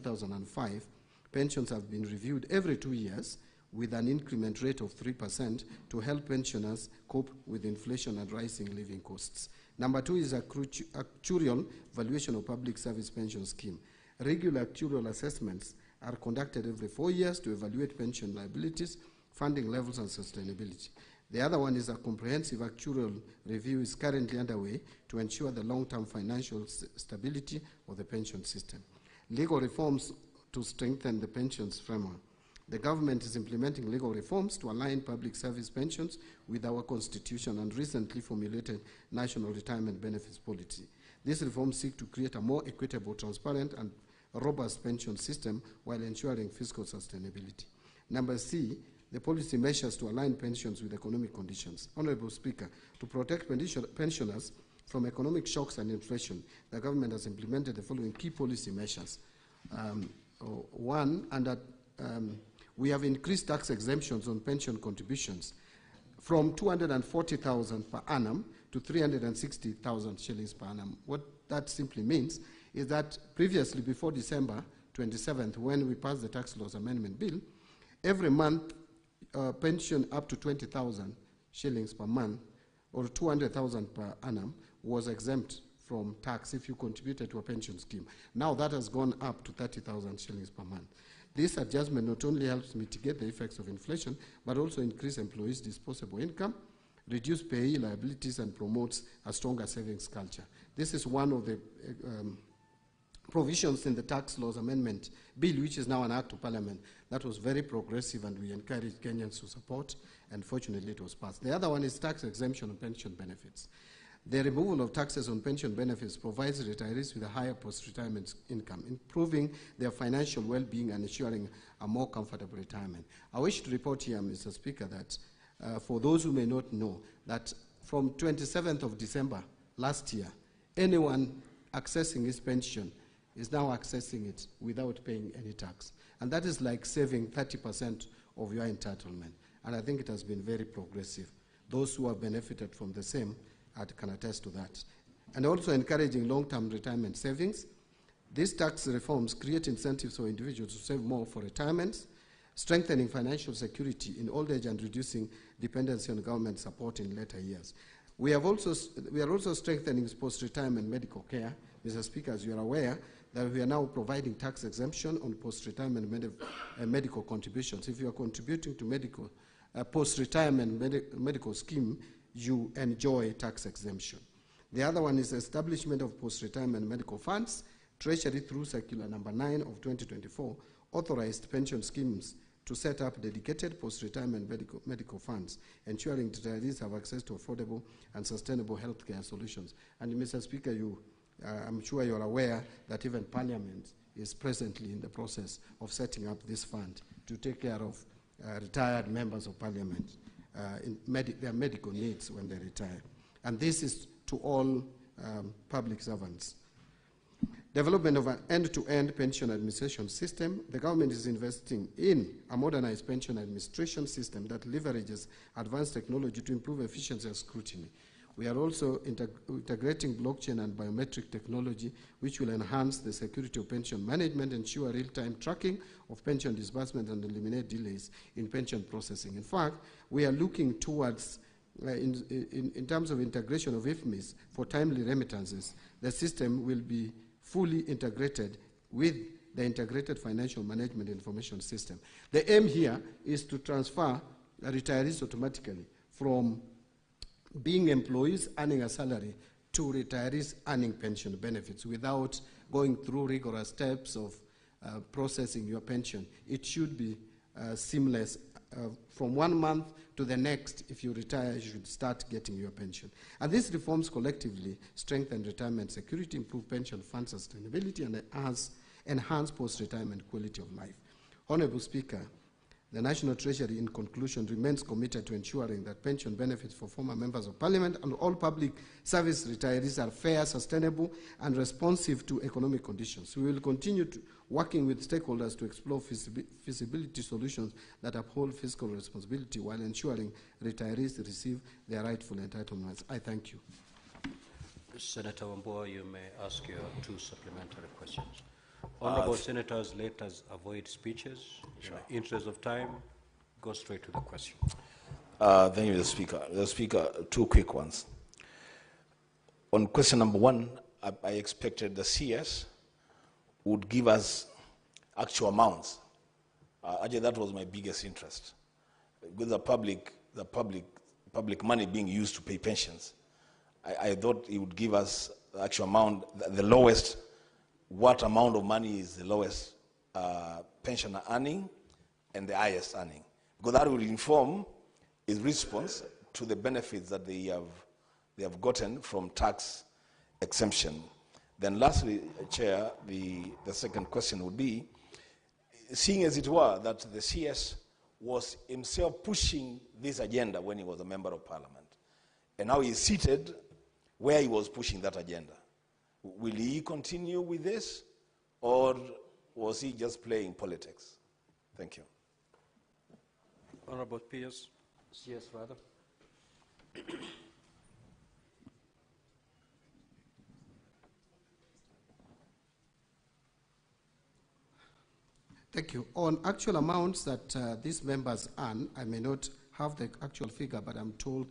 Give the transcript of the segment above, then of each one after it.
2005, pensions have been reviewed every 2 years with an increment rate of 3% to help pensioners cope with inflation and rising living costs. Number 2 is actuarial valuation of public service pension scheme. Regular actuarial assessments are conducted every 4 years to evaluate pension liabilities, funding levels, and sustainability. The other one is a comprehensive actuarial review is currently underway to ensure the long-term financial stability of the pension system. Legal reforms to strengthen the pensions framework. The government is implementing legal reforms to align public service pensions with our constitution and recently formulated national retirement benefits policy. These reforms seek to create a more equitable, transparent, and robust pension system while ensuring fiscal sustainability. Number C, the policy measures to align pensions with economic conditions. Honorable Speaker, to protect pensioners from economic shocks and inflation, the government has implemented the following key policy measures. One, we have increased tax exemptions on pension contributions from 240,000 per annum to 360,000 shillings per annum. What that simply means is that previously, before December 27th, when we passed the Tax Laws Amendment Bill, every month pension up to 20,000 shillings per month or 200,000 per annum was exempt from tax if you contributed to a pension scheme. Now that has gone up to 30,000 shillings per month. This adjustment not only helps mitigate the effects of inflation, but also increase employees' disposable income, reduce payee liabilities, and promotes a stronger savings culture. This is one of the provisions in the Tax Laws Amendment Bill, which is now an Act of Parliament, that was very progressive, and we encourage Kenyans to support, and fortunately it was passed. The other one is tax exemption on pension benefits. The removal of taxes on pension benefits provides retirees with a higher post-retirement income, improving their financial well-being and ensuring a more comfortable retirement. I wish to report here, Mr. Speaker, that for those who may not know, that from 27th of December last year, anyone accessing his pension is now accessing it without paying any tax. And that is like saving 30% of your entitlement. And I think it has been very progressive. Those who have benefited from the same can attest to that. And also encouraging long-term retirement savings. These tax reforms create incentives for individuals to save more for retirement, strengthening financial security in old age and reducing dependency on government support in later years. We are also strengthening post-retirement medical care. Mr. Speaker, as you are aware, that we are now providing tax exemption on post-retirement medical contributions. If you are contributing to post-retirement medical scheme, you enjoy tax exemption. The other one is establishment of post-retirement medical funds. Treasury, through Circular Number 9 of 2024, authorized pension schemes to set up dedicated post-retirement medical funds, ensuring retirees have access to affordable and sustainable healthcare solutions. And Mr. Speaker, I'm sure you're aware that even Parliament is presently in the process of setting up this fund to take care of retired members of Parliament in their medical needs when they retire. And this is to all public servants. Development of an end-to-end pension administration system. The government is investing in a modernized pension administration system that leverages advanced technology to improve efficiency and scrutiny. We are also integrating blockchain and biometric technology, which will enhance the security of pension management, ensure real-time tracking of pension disbursement, and eliminate delays in pension processing. In fact, we are looking towards, in terms of integration of IFMIS for timely remittances, the system will be fully integrated with the Integrated Financial Management Information System. The aim here is to transfer retirees automatically from being employees earning a salary to retirees earning pension benefits without going through rigorous steps of processing your pension. It should be seamless. From 1 month to the next, if you retire, you should start getting your pension. And these reforms collectively strengthen retirement security, improve pension fund sustainability, and enhance post-retirement quality of life. Honorable Speaker, the National Treasury, in conclusion, remains committed to ensuring that pension benefits for former members of Parliament and all public service retirees are fair, sustainable, and responsive to economic conditions. We will continue working with stakeholders to explore feasibility solutions that uphold fiscal responsibility while ensuring retirees receive their rightful entitlements. I thank you. Senator Wambua, you may ask your 2 supplementary questions. Honourable Senators, let us avoid speeches. Sure. In the interest of time, go straight to the question. Thank you, Mr. Speaker. Mr. Speaker, two quick ones. On question number one, I expected the CS would give us actual amounts. Actually, that was my biggest interest. With the public money being used to pay pensions, I thought he would give us the actual amount, the lowest, what amount of money is the lowest pensioner earning and the highest earning. Because that will inform his response to the benefits that they have gotten from tax exemption. Then lastly, Chair, the second question would be, seeing as it were that the CS was himself pushing this agenda when he was a member of parliament, and now he's seated where he was pushing that agenda. Will he continue with this, or was he just playing politics? Thank you. Honourable Pierce. CS, rather. Thank you. On actual amounts that these members earn, I may not have the actual figure, but I'm told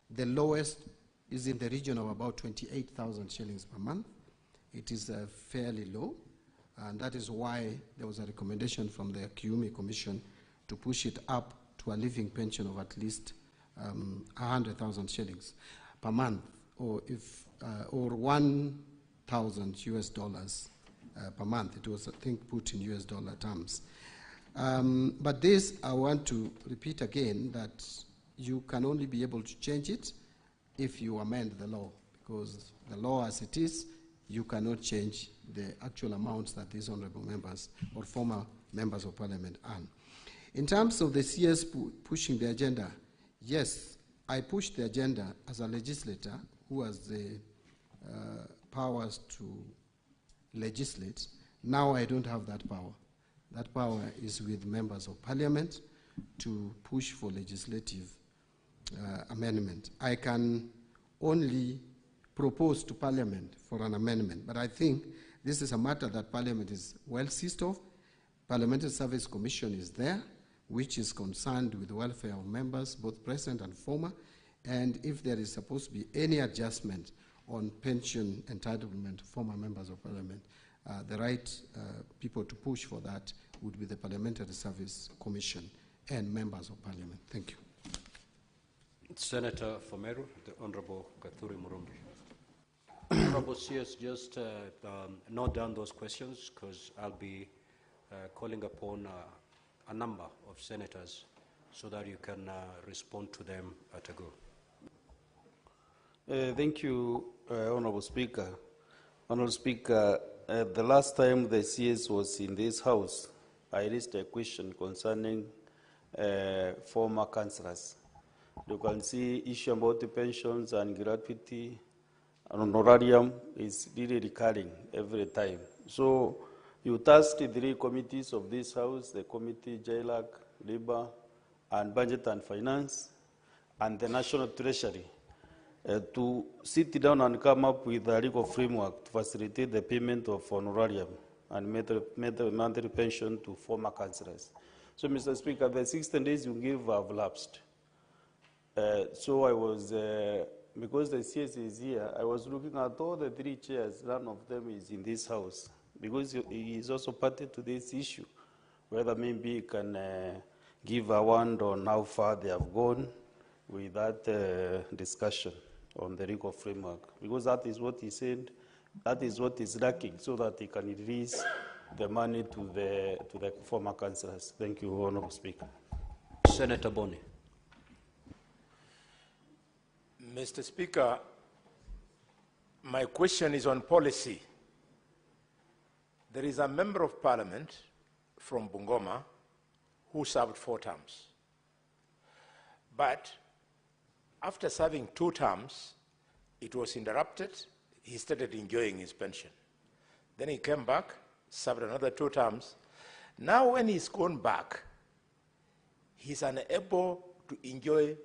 the lowest is in the region of about 28,000 shillings per month. It is fairly low, and that is why there was a recommendation from the Kiumi Commission to push it up to a living pension of at least 100,000 shillings per month, or 1,000 US dollars per month. It was, I think, put in US dollar terms. But this, I want to repeat again, that you can only be able to change it if you amend the law, because the law as it is, you cannot change the actual amounts that these honourable members or former members of parliament earn. In terms of the CS pushing the agenda, yes, I pushed the agenda as a legislator who has the powers to legislate. Now I don't have that power. That power is with members of parliament to push for legislative amendment. I can only propose to parliament for an amendment, but I think this is a matter that parliament is well seized of. Parliamentary Service Commission is there, which is concerned with the welfare of members, both present and former, and if there is supposed to be any adjustment on pension entitlement to former members of parliament, the right people to push for that would be the Parliamentary Service Commission and members of parliament. Thank you. Senator for Meru, the Honourable Gathuri Murungi. Honourable CS, just note down those questions, because I'll be calling upon a number of senators so that you can respond to them at a go. Thank you, Honourable Speaker. Honourable Speaker, the last time the CS was in this House, I raised a question concerning former councillors. You can see issue about the pensions and gratuity and honorarium is really recurring every time. So you tasked the three committees of this House, the committee, JLAC, Labour, and Budget and Finance, and the National Treasury, to sit down and come up with a legal framework to facilitate the payment of honorarium and monthly pension to former councillors. So, Mr. Speaker, the 16 days you gave have lapsed. So I was, because the CS is here, I was looking at all the three chairs, none of them is in this House, because he is also party to this issue, whether maybe he can give a word on how far they have gone with that discussion on the legal framework, because that is what he said, that is what is lacking, so that he can release the money to the former councillors. Thank you, Honourable Speaker. Senator Boni. Mr. Speaker, my question is on policy. There is a member of parliament from Bungoma who served 4 terms. But after serving 2 terms, it was interrupted. He started enjoying his pension. Then he came back, served another 2 terms. Now when he's gone back, he's unable to enjoy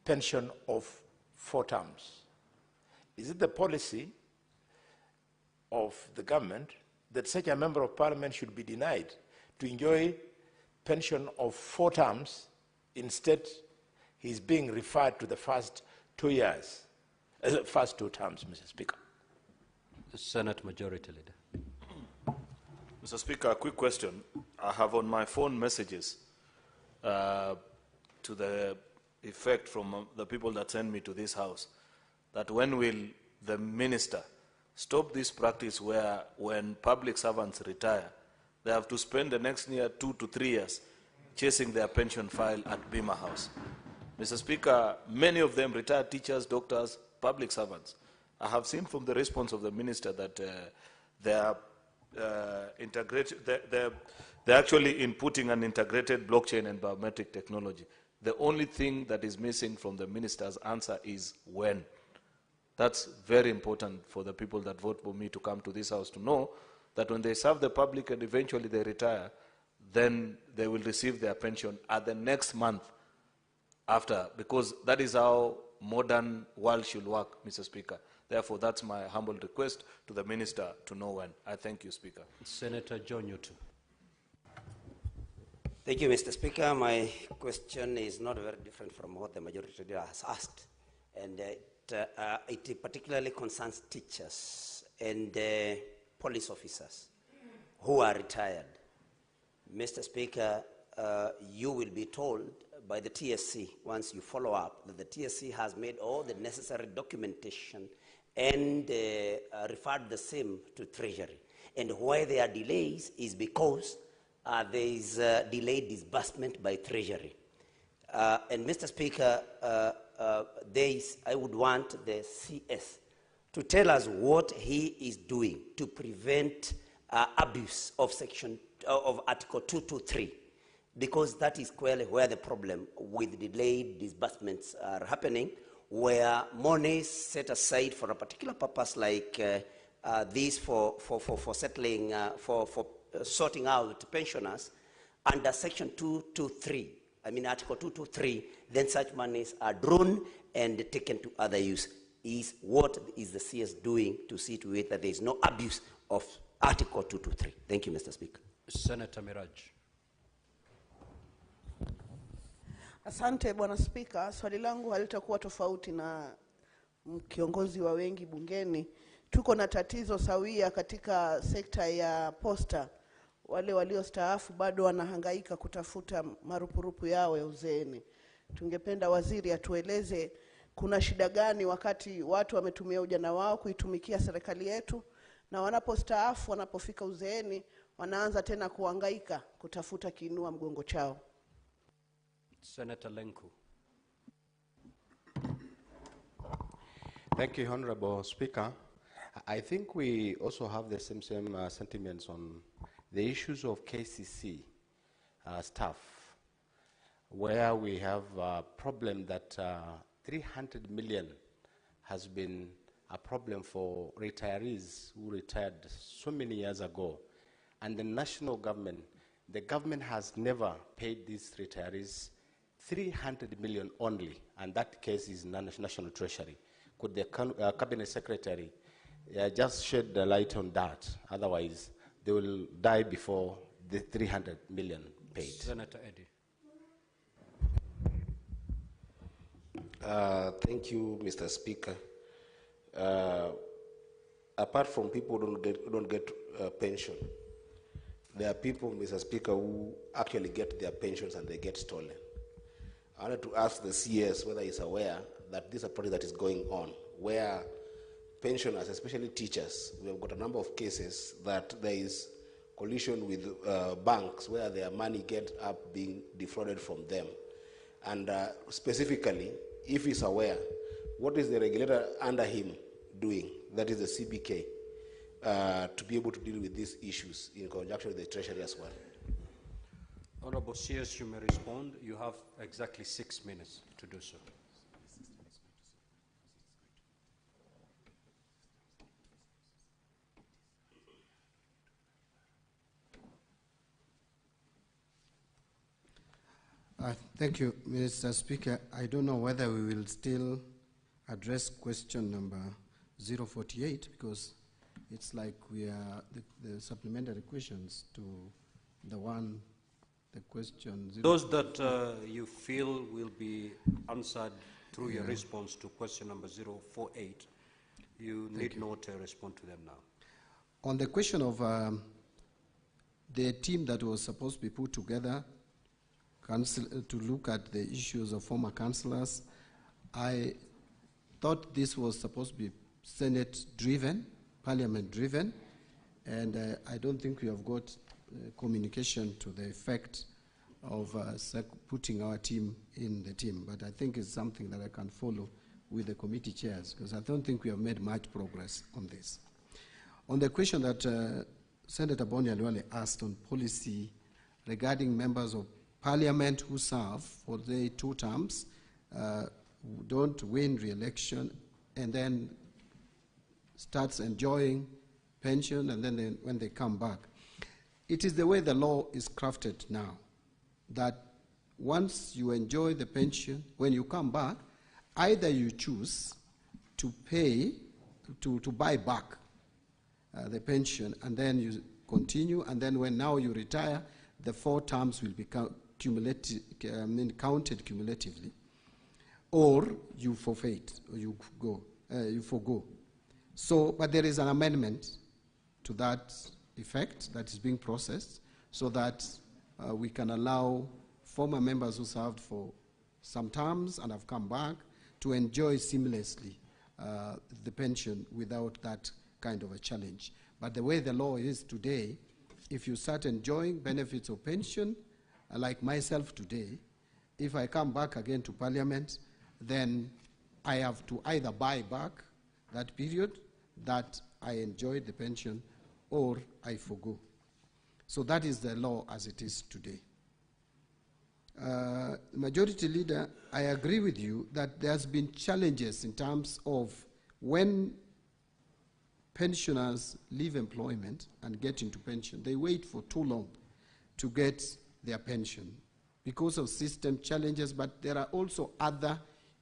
pension of 4 terms. Is it the policy of the government that such a member of parliament should be denied to enjoy pension of 4 terms. Instead, he's being referred to the first 2 years, first 2 terms, Mr. Speaker. The Senate Majority Leader. Mr. Speaker, a quick question. I have on my phone messages to the effect from the people that send me to this house, that when will the minister stop this practice where when public servants retire, they have to spend the next year 2 to 3 years chasing their pension file at Bima House. Mr. Speaker, many of them retired teachers, doctors, public servants. I have seen from the response of the minister that they're actually inputting an integrated blockchain and biometric technology. The only thing that is missing from the minister's answer is when. That's very important for the people that vote for me to come to this house to know that when they serve the public and eventually they retire, then they will receive their pension at the next month after, because that is how modern world should work, Mr. Speaker. Therefore, that's my humble request to the minister to know when. I thank you, Speaker. Senator John Yutu. Thank you, Mr. Speaker. My question is not very different from what the majority leader has asked, and it particularly concerns teachers and police officers who are retired. Mr. Speaker, you will be told by the TSC, once you follow up, that the TSC has made all the necessary documentation and referred the same to Treasury. And why there are delays is because there is delayed disbursement by Treasury. And Mr. Speaker, I would want the CS to tell us what he is doing to prevent abuse of Article 223, because that is clearly where the problem with delayed disbursements are happening, where money is set aside for a particular purpose like this for settling, for sorting out pensioners under Section 223. I mean Article 223, then such monies are drawn and taken to other use. What is the CS doing to see to it that there is no abuse of Article 223? Thank you, Mr. Speaker. Senator Miraj. Asante Bwana Spika, swali langu halitakuwa tofauti na kiongozi wa wengi bungeni. Tuko na tatizo sawia katika sekta ya posta. Wale waliostaafu bado wanahangaika kutafuta marupurupu yao ya uzeeni. Tungependa waziri atueleze kuna shida gani wakati watu wametumia ujana wao kuitumikia serikali yetu, na wanapostaafu, wanapofika uzeeni, wanaanza tena kuhangaika kutafuta kiinua mgongo chao. Senator Lenku. Thank you, Honorable Speaker. I think we also have the same sentiments on the issues of KCC staff, where we have a problem that 300 million has been a problem for retirees who retired so many years ago. And the national government, the government has never paid these retirees 300 million only, and that case is National Treasury. Could the Cabinet Secretary just shed the light on that? Otherwise, they will die before the 300 million paid. Senator Eddy. Thank you, Mr. Speaker. Apart from people who don't get pension, there are people, Mr. Speaker, who actually get their pensions and they get stolen. I wanted to ask the CS whether he's aware that this is a project that is going on, where pensioners, especially teachers, we have got a number of cases that there is collusion with banks where their money gets up being defrauded from them. And specifically, if he's aware, what is the regulator under him doing, that is the CBK, to be able to deal with these issues in conjunction with the Treasury as well? Honorable CS, you may respond. You have exactly 6 minutes to do so. Thank you, Mr. Speaker. I don't know whether we will still address question number 048, because it's like we are the supplementary questions to the question. Those that you feel will be answered through your response to question number 048, you need not respond to them now. On the question of the team that was supposed to be put together to look at the issues of former councillors, I thought this was supposed to be Senate-driven, Parliament-driven, and I don't think we have got communication to the effect of putting our team in the team, but I think it's something that I can follow with the committee chairs, because I don't think we have made much progress on this. On the question that Senator Boni Alwale asked on policy regarding members of Parliament who serve for the 2 terms, don't win re-election, and then starts enjoying pension, and then when they come back. It is the way the law is crafted now, that once you enjoy the pension, when you come back, either you choose to pay, to buy back the pension, and then you continue, and then when now you retire, the 4 terms will be counted cumulatively, or you forfeit, or you forgo. So, but there is an amendment to that effect that is being processed, so that we can allow former members who served for some terms and have come back to enjoy seamlessly the pension without that kind of a challenge. But the way the law is today, if you start enjoying benefits of pension, like myself today, if I come back again to Parliament, then I have to either buy back that period that I enjoyed the pension, or I forgo. So that is the law as it is today. Majority Leader, I agree with you that there has been challenges in terms of when pensioners leave employment and get into pension, they wait for too long to get their pension because of system challenges, but there are also other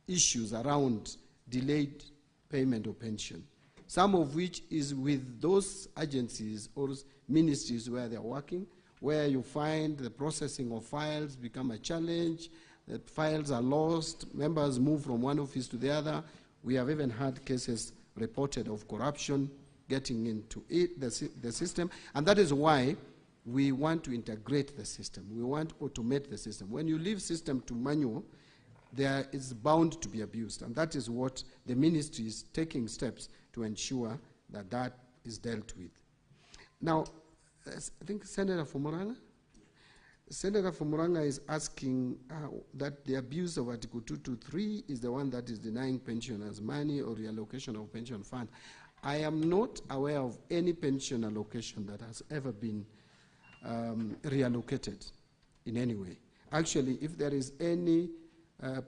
issues around delayed payment of pension, some of which is with those agencies or ministries where they're working, where you find the processing of files become a challenge, the files are lost, members move from one office to the other. We have even had cases reported of corruption getting into the system, and that is why we want to integrate the system. We want to automate the system. When you leave system to manual, there is bound to be abused, and that is what the ministry is taking steps to ensure that that is dealt with. Now, I think Senator Fumuranga is asking that the abuse of Article 223 is the one that is denying pensioners money or reallocation of pension fund. I am not aware of any pension allocation that has ever been reallocated in any way. Actually, if there is any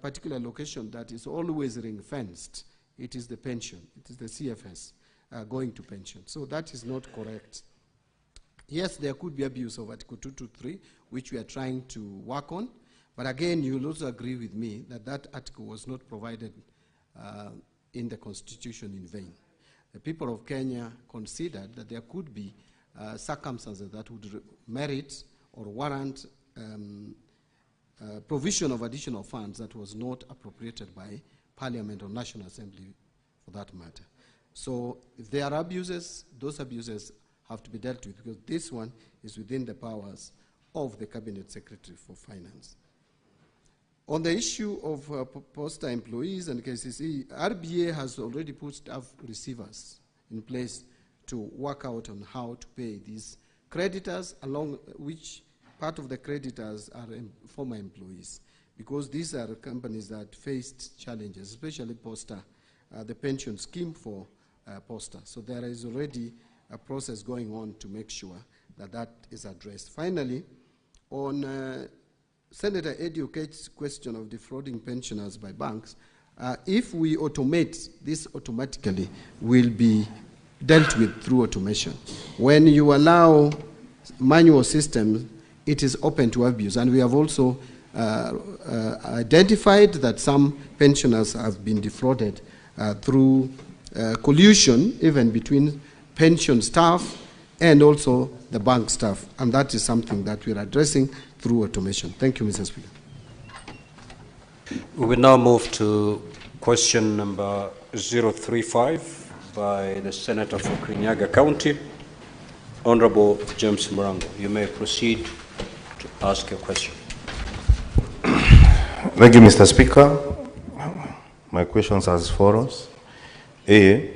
particular location that is always ring-fenced, it is the pension, it is the CFS going to pension. So that is not correct. Yes, there could be abuse of Article 223, which we are trying to work on, but again, you'll also agree with me that that article was not provided in the Constitution in vain. The people of Kenya considered that there could be circumstances that would merit or warrant provision of additional funds that was not appropriated by Parliament or National Assembly for that matter. So if there are abuses, those abuses have to be dealt with, because this one is within the powers of the Cabinet Secretary for Finance. On the issue of poster employees and KCC, RBA has already put staff receivers in place to work out on how to pay these creditors, along which part of the creditors are former employees, because these are companies that faced challenges, especially Posta, the pension scheme for Posta. So there is already a process going on to make sure that that is addressed. Finally, on Senator Eddie Okech's question of defrauding pensioners by banks, if we automate, this automatically will be dealt with through automation. When you allow manual systems, it is open to abuse. And we have also identified that some pensioners have been defrauded through collusion, even between pension staff, and also the bank staff. And that is something that we're addressing through automation. Thank you, Mr. Speaker. We will now move to question number 035 by the Senator for Kirinyaga County, Honorable James Murango. You may proceed to ask your question. Thank you, Mr. Speaker. My questions are as follows. A,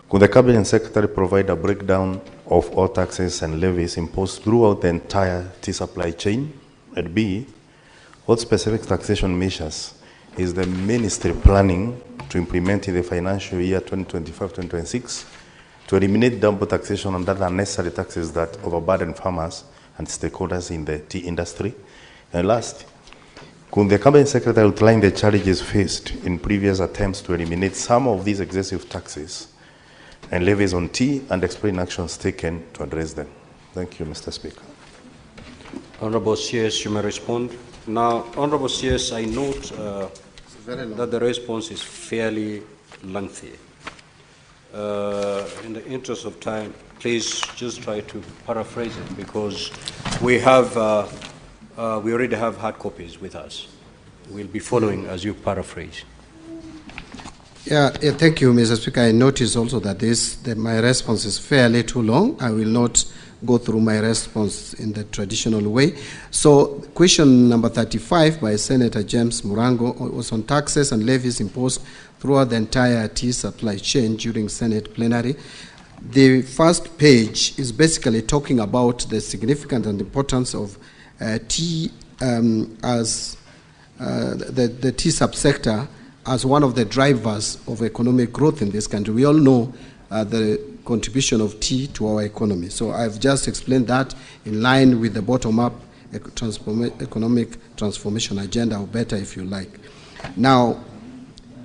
could the Cabinet Secretary provide a breakdown of all taxes and levies imposed throughout the entire tea supply chain? And B, what specific taxation measures is the Ministry planning to implement in the financial year 2025-2026 to eliminate double taxation and other unnecessary taxes that overburden farmers and stakeholders in the tea industry? And last, could the Cabinet Secretary outline the challenges faced in previous attempts to eliminate some of these excessive taxes and levies on tea and explain actions taken to address them? Thank you, Mr. Speaker. Honorable CS, you may respond. Now, Honorable CS, I note that the response is fairly lengthy. In the interest of time, please just try to paraphrase it, because we already have hard copies with us. We'll be following as you paraphrase. Yeah, thank you, Mr. Speaker. I notice also that my response is fairly too long. I will not go through my response in the traditional way. So, question number 35 by Senator James Murango was on taxes and levies imposed throughout the entire tea supply chain during Senate plenary. The first page is basically talking about the significance and importance of tea as the tea subsector as one of the drivers of economic growth in this country. We all know the contribution of tea to our economy. So I've just explained that in line with the bottom-up economic transformation agenda, or better if you like. Now,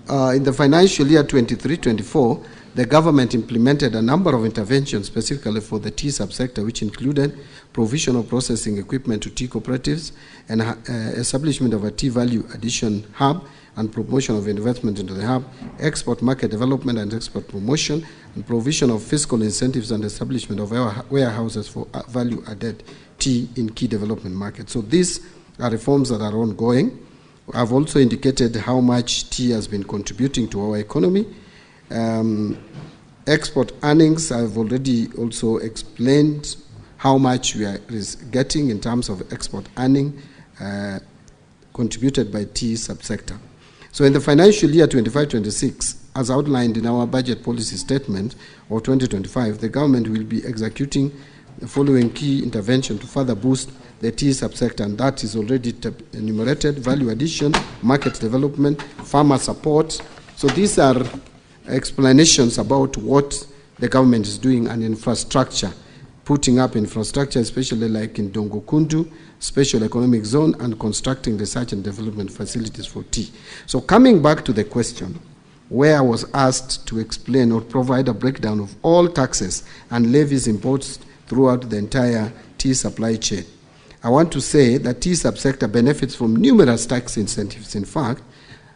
in the financial year 23-24, the government implemented a number of interventions specifically for the tea subsector, which included provision of processing equipment to tea cooperatives and establishment of a tea value addition hub and promotion of investment into the hub, export market development and export promotion, and provision of fiscal incentives and establishment of warehouses for value-added tea in key development markets. So these are reforms that are ongoing. I've also indicated how much tea has been contributing to our economy. Export earnings, I've already also explained how much we are getting in terms of export earning contributed by tea subsector. So in the financial year 25-26, as outlined in our budget policy statement of 2025, the government will be executing the following key intervention to further boost the tea subsector, and that is already enumerated: value addition, market development, farmer support. So these are explanations about what the government is doing, and infrastructure, putting up infrastructure, especially like in Dongo Kundu, special economic zone, and constructing research and development facilities for tea. So coming back to the question, where I was asked to explain or provide a breakdown of all taxes and levies imposed throughout the entire tea supply chain, I want to say that tea subsector benefits from numerous tax incentives, in fact,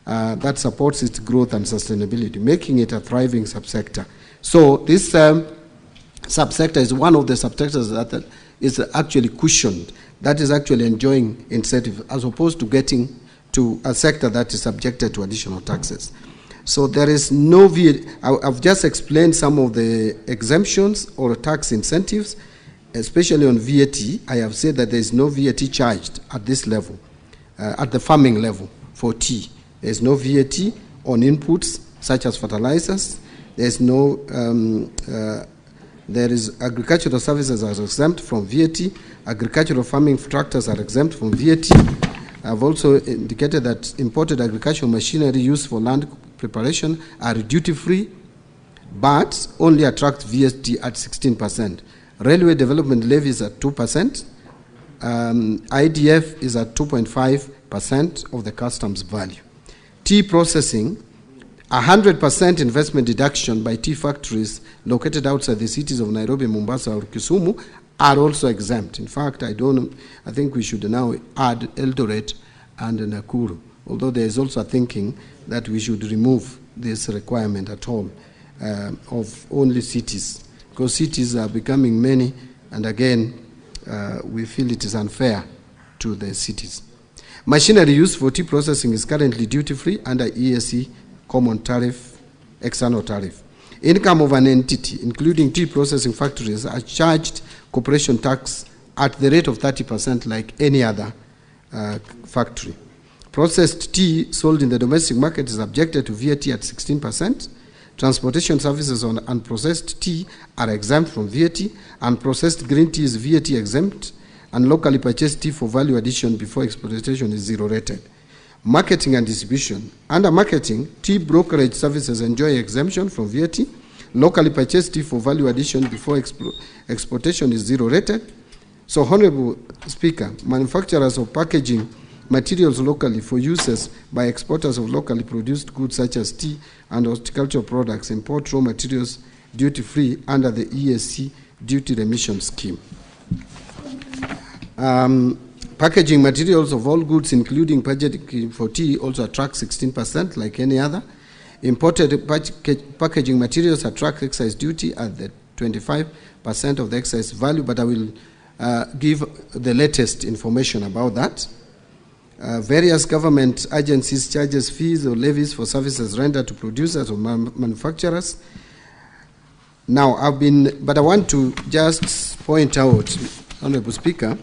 that supports its growth and sustainability, making it a thriving subsector. So this subsector is one of the subsectors that is actually cushioned, that is actually enjoying incentives, as opposed to getting to a sector that is subjected to additional taxes. So there is no VAT. I've just explained some of the exemptions or tax incentives, especially on VAT. I have said that there is no VAT charged at this level, at the farming level for tea. There is no VAT on inputs such as fertilizers. There is no, there is agricultural services are exempt from VAT. Agricultural farming tractors are exempt from VAT. I've also indicated that imported agricultural machinery used for land preparation are duty-free, but only attract VAT at 16%. Railway development levies at 2%. IDF is at 2.5% of the customs value. Tea processing, 100% investment deduction by tea factories located outside the cities of Nairobi, Mombasa, or Kisumu are also exempt. In fact, I think we should now add Eldoret and Nakuru, although there is also a thinking that we should remove this requirement at all of only cities because cities are becoming many, and again, we feel it is unfair to the cities. Machinery used for tea processing is currently duty-free under ESC common tariff, external tariff. Income of an entity, including tea processing factories, are charged corporation tax at the rate of 30% like any other factory. Processed tea sold in the domestic market is subjected to VAT at 16%. Transportation services on unprocessed tea are exempt from VAT, and processed green tea is VAT exempt, and locally purchased tea for value addition before exploitation is zero rated. Marketing and distribution. Under marketing, tea brokerage services enjoy exemption from VAT. Locally purchased tea for value addition before exportation is zero rated. So, Honorable Speaker, manufacturers of packaging materials locally for uses by exporters of locally produced goods such as tea and horticultural products import raw materials duty-free under the ESC duty remission scheme. Packaging materials of all goods, including packaging for tea, also attract 16% like any other. Imported packaging materials attract excise duty at the 25% of the excise value, but I will give the latest information about that. Various government agencies charges fees or levies for services rendered to producers or manufacturers. Now, but I want to just point out, Honorable Speaker,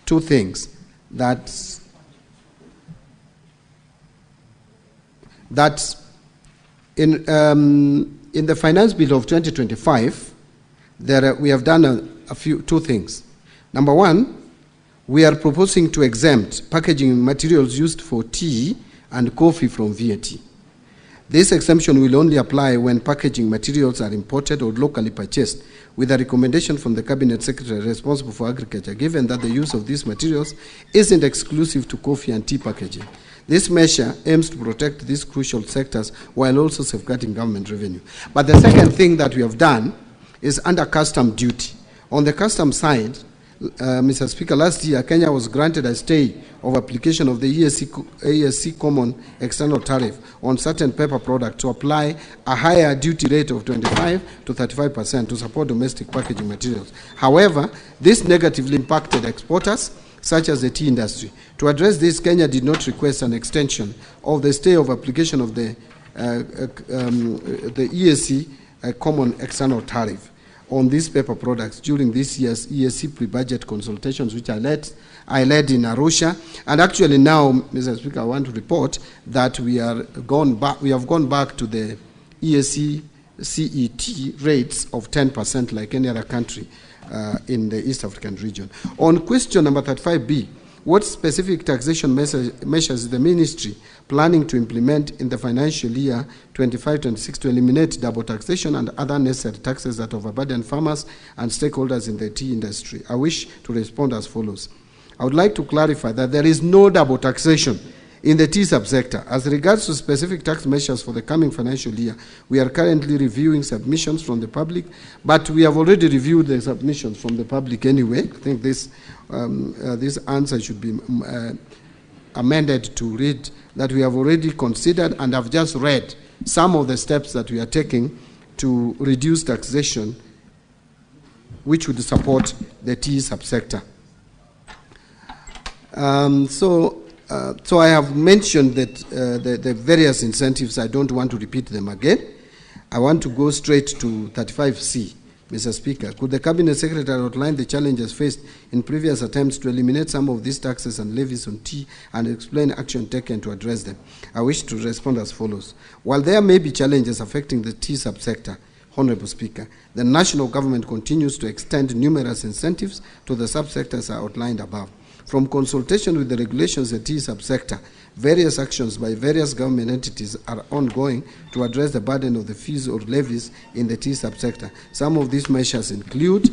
two things. That in the finance bill of 2025, we have done two things. Number one, we are proposing to exempt packaging materials used for tea and coffee from VAT. This exemption will only apply when packaging materials are imported or locally purchased, with a recommendation from the Cabinet Secretary responsible for agriculture, given that the use of these materials isn't exclusive to coffee and tea packaging. This measure aims to protect these crucial sectors while also safeguarding government revenue. But the second thing that we have done is under custom duty. On the custom side, Mr. Speaker, last year, Kenya was granted a stay of application of the ESC Common External Tariff on certain paper products to apply a higher duty rate of 25 to 35% to support domestic packaging materials. However, this negatively impacted exporters, such as the tea industry. To address this, Kenya did not request an extension of the stay of application of the ESC Common External Tariff on these paper products during this year's ESC pre-budget consultations, which I led in Arusha. And actually now, Mr. Speaker, I want to report that we have gone back to the ESC CET rates of 10% like any other country in the East African region. On question number 35B, what specific taxation measures is the ministry planning to implement in the financial year 25-26 to eliminate double taxation and other necessary taxes that overburden farmers and stakeholders in the tea industry? I wish to respond as follows. I would like to clarify that there is no double taxation in the tea subsector. As regards to specific tax measures for the coming financial year, we are currently reviewing submissions from the public, but we have already reviewed the submissions from the public anyway. I think this answer should be amended to read that we have already considered and have just read some of the steps that we are taking to reduce taxation, which would support the tea subsector. So I have mentioned that the various incentives. I don't want to repeat them again. I want to go straight to 35C, Mr. Speaker. Could the Cabinet Secretary outline the challenges faced in previous attempts to eliminate some of these taxes and levies on tea and explain action taken to address them? I wish to respond as follows. While there may be challenges affecting the tea subsector, Honorable Speaker, the national government continues to extend numerous incentives to the subsectors outlined above. From consultation with the regulations of the tea subsector, various actions by various government entities are ongoing to address the burden of the fees or levies in the tea subsector. Some of these measures include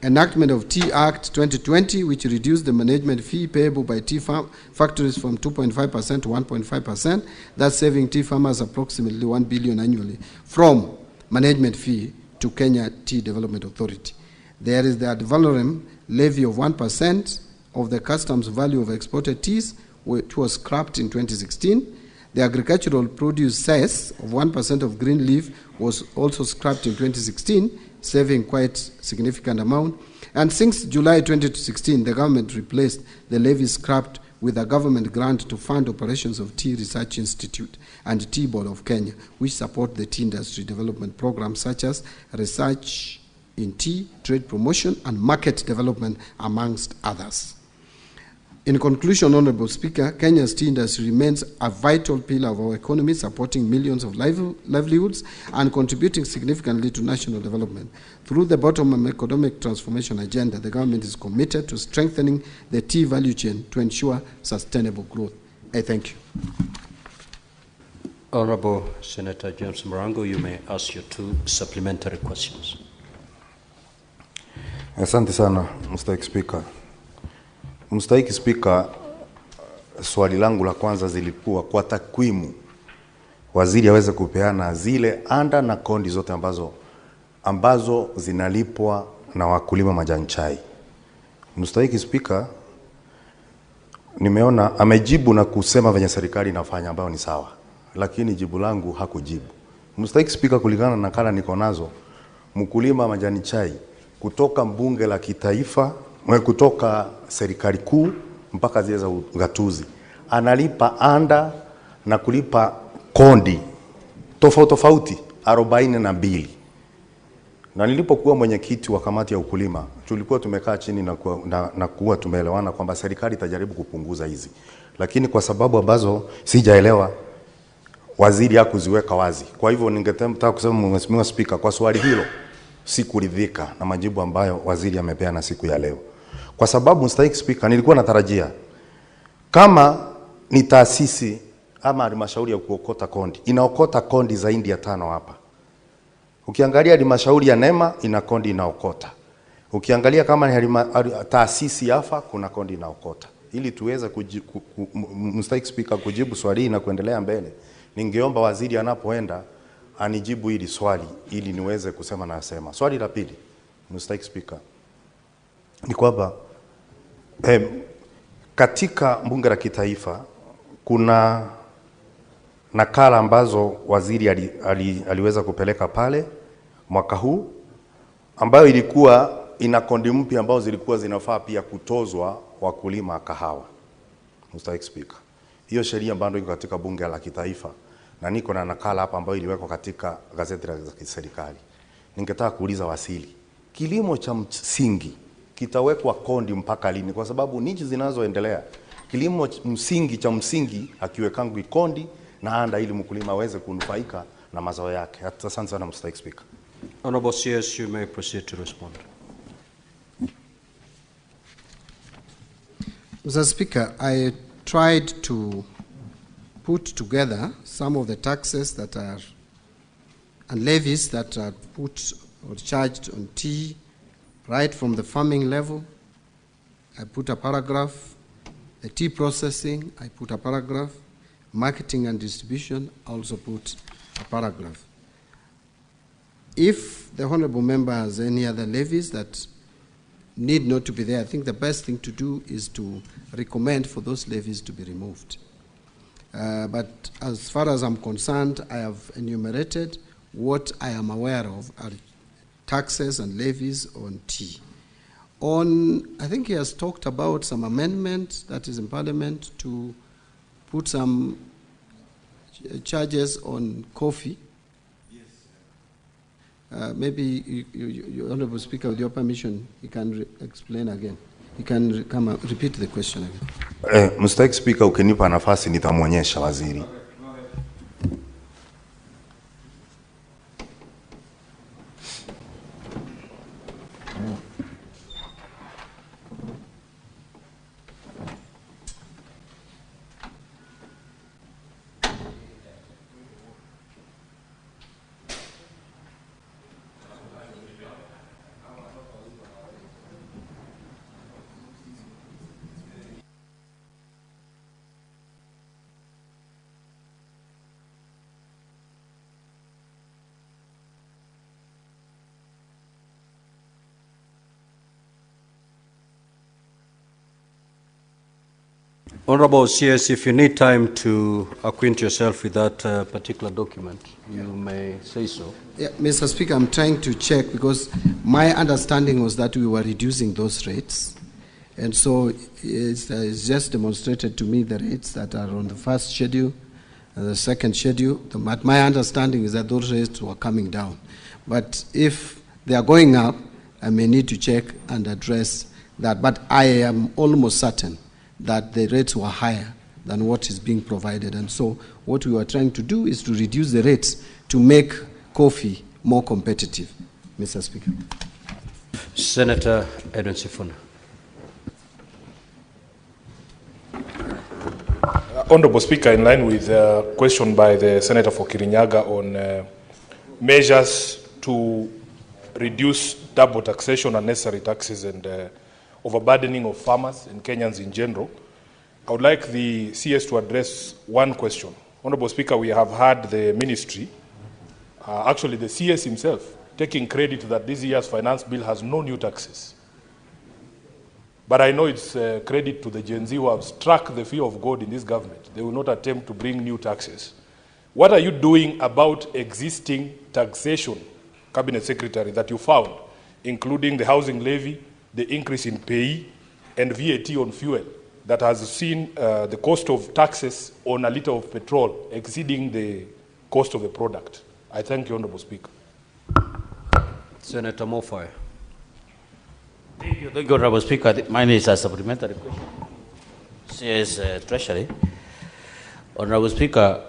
enactment of Tea Act 2020, which reduced the management fee payable by tea factories from 2.5% to 1.5%, thus saving tea farmers approximately 1 billion annually from management fee to Kenya Tea Development Authority. There is the ad valorem levy of 1% of the customs value of exported teas, which was scrapped in 2016. The agricultural produce cess of 1% of green leaf was also scrapped in 2016, saving quite significant amount. And since July 2016, the government replaced the levy scrapped with a government grant to fund operations of Tea Research Institute and Tea Board of Kenya, which support the tea industry development programs such as research in tea, trade promotion, and market development, amongst others. In conclusion, Honorable Speaker, Kenya's tea industry remains a vital pillar of our economy, supporting millions of livelihoods and contributing significantly to national development. Through the bottom-up economic transformation agenda, the government is committed to strengthening the tea value chain to ensure sustainable growth. I thank you. Honorable Senator James Morango, you may ask your 2 supplementary questions. Asante sana, Mstahiki Speaker. Mstahiki Speaker, swali langu la kwanza zilikuwa kwa takwimu waziri aweze kupeana zile anda na kondi zote ambazo zinalipwa na wakulima majani chai. Mstahiki Speaker, nimeona amejibu na kusema venye serikali inafanya ambayo ni sawa, lakini jibu langu hakujibu. Mstahiki Speaker, kulingana na nakala niko nazo, mkulima majani chai kutoka mbunge la kitaifa, kutoka serikali kuu mpaka zile za ugatuzi, analipa anda na kulipa kondi tofauti 42. Na nilipokuwa mwenyekiti wa kamati ya ukulima, tulikuwa tumekaa chini na kuwa tumeelewana kwamba serikali itajaribu kupunguza hizi. Lakini kwa sababu ambazo sijaelewa, waziri hakuziweka wazi. Kwa hivyo ningetaka kusema, Mheshimiwa Speaker, kwa swali hilo sikuridhika na majibu ambayo waziri amepeana siku ya leo. Kwa sababu, Mstahiki Speaker, nilikuwa natarajia kama ni taasisi ama halmashauri ya kuokota kondi, inaokota kondi zaidi ya 5 hapa. Ukiangalia halmashauri ya Nema ina kondi inaokota. Ukiangalia kama ni taasisi yafa kuna kondi inaokota. Ili tuweze Mstahiki Speaker, kujibu swali hili na kuendelea mbele, ningeomba waziri anapoenda anijibu hili swali ili niweze kusema na asema. Swali la pili, Mstahiki Speaker, ni kwamba katika bunge la kitaifa kuna nakala ambazo waziri aliweza kupeleka pale mwaka huu, ambayo ilikuwa ina kondi mpya ambazo zilikuwa zinafaa pia kutozwa wakulima kahawa. Mstahiki Speaker, hiyo sheria bado iko katika bunge la kitaifa na niko na nakala hapa ambayo iliwekwa katika gazeti la serikali. Ningetaka kuuliza wasili, kilimo cha msingi kitawekwa kondi mpaka lini? Kwa sababu nchi zinazoendelea kilimo cha msingi akiwekangu kondi na anda ili mkulima aweze kunufaika na mazao yake. Asante sana, Mstahiki Speaker. Honorable CS, you may proceed to respond. Mr. Speaker, I tried to put together some of the taxes that are and levies that are put or charged on tea right from the farming level. I put a paragraph. The tea processing, I put a paragraph. Marketing and distribution, I also put a paragraph. If the honorable member has any other levies that need not to be there, I think the best thing to do is to recommend for those levies to be removed. But as far as I'm concerned, I have enumerated what I am aware of are taxes and levies on tea. I think he has talked about some amendment that is in Parliament to put some charges on coffee. Yes. Maybe you, Honorable Speaker, with your permission, you can explain again. You can come and repeat the question again. Mstahiki Speaker, ukinipa nafasi nitamwonyesha waziri. Honorable CS, if you need time to acquaint yourself with that particular document, you may say so. Yeah, Mr. Speaker, I'm trying to check because my understanding was that we were reducing those rates. And so it's just demonstrated to me the rates that are on the first schedule and the second schedule. My understanding is that those rates were coming down. But if they are going up, I may need to check and address that. But I am almost certain that the rates were higher than what is being provided. And so what we were trying to do is to reduce the rates to make coffee more competitive, Mr. Speaker. Senator Edwin Sifuna. Honorable Speaker, in line with a question by the Senator for Kirinyaga on measures to reduce double taxation, unnecessary taxes, and overburdening of farmers and Kenyans in general, I would like the CS to address one question. Honorable Speaker, we have had the ministry, actually the CS himself, taking credit that this year's finance bill has no new taxes. But I know it's credit to the Gen Z who have struck the fear of God in this government. They will not attempt to bring new taxes. What are you doing about existing taxation, Cabinet Secretary, that you found, including the housing levy, the increase in pay, and VAT on fuel, that has seen the cost of taxes on a liter of petrol exceeding the cost of the product? I thank you, Honorable Speaker. Senator Mofai. Thank you, Honorable Speaker. Mine is a supplementary question. CS Treasury. Honorable Speaker,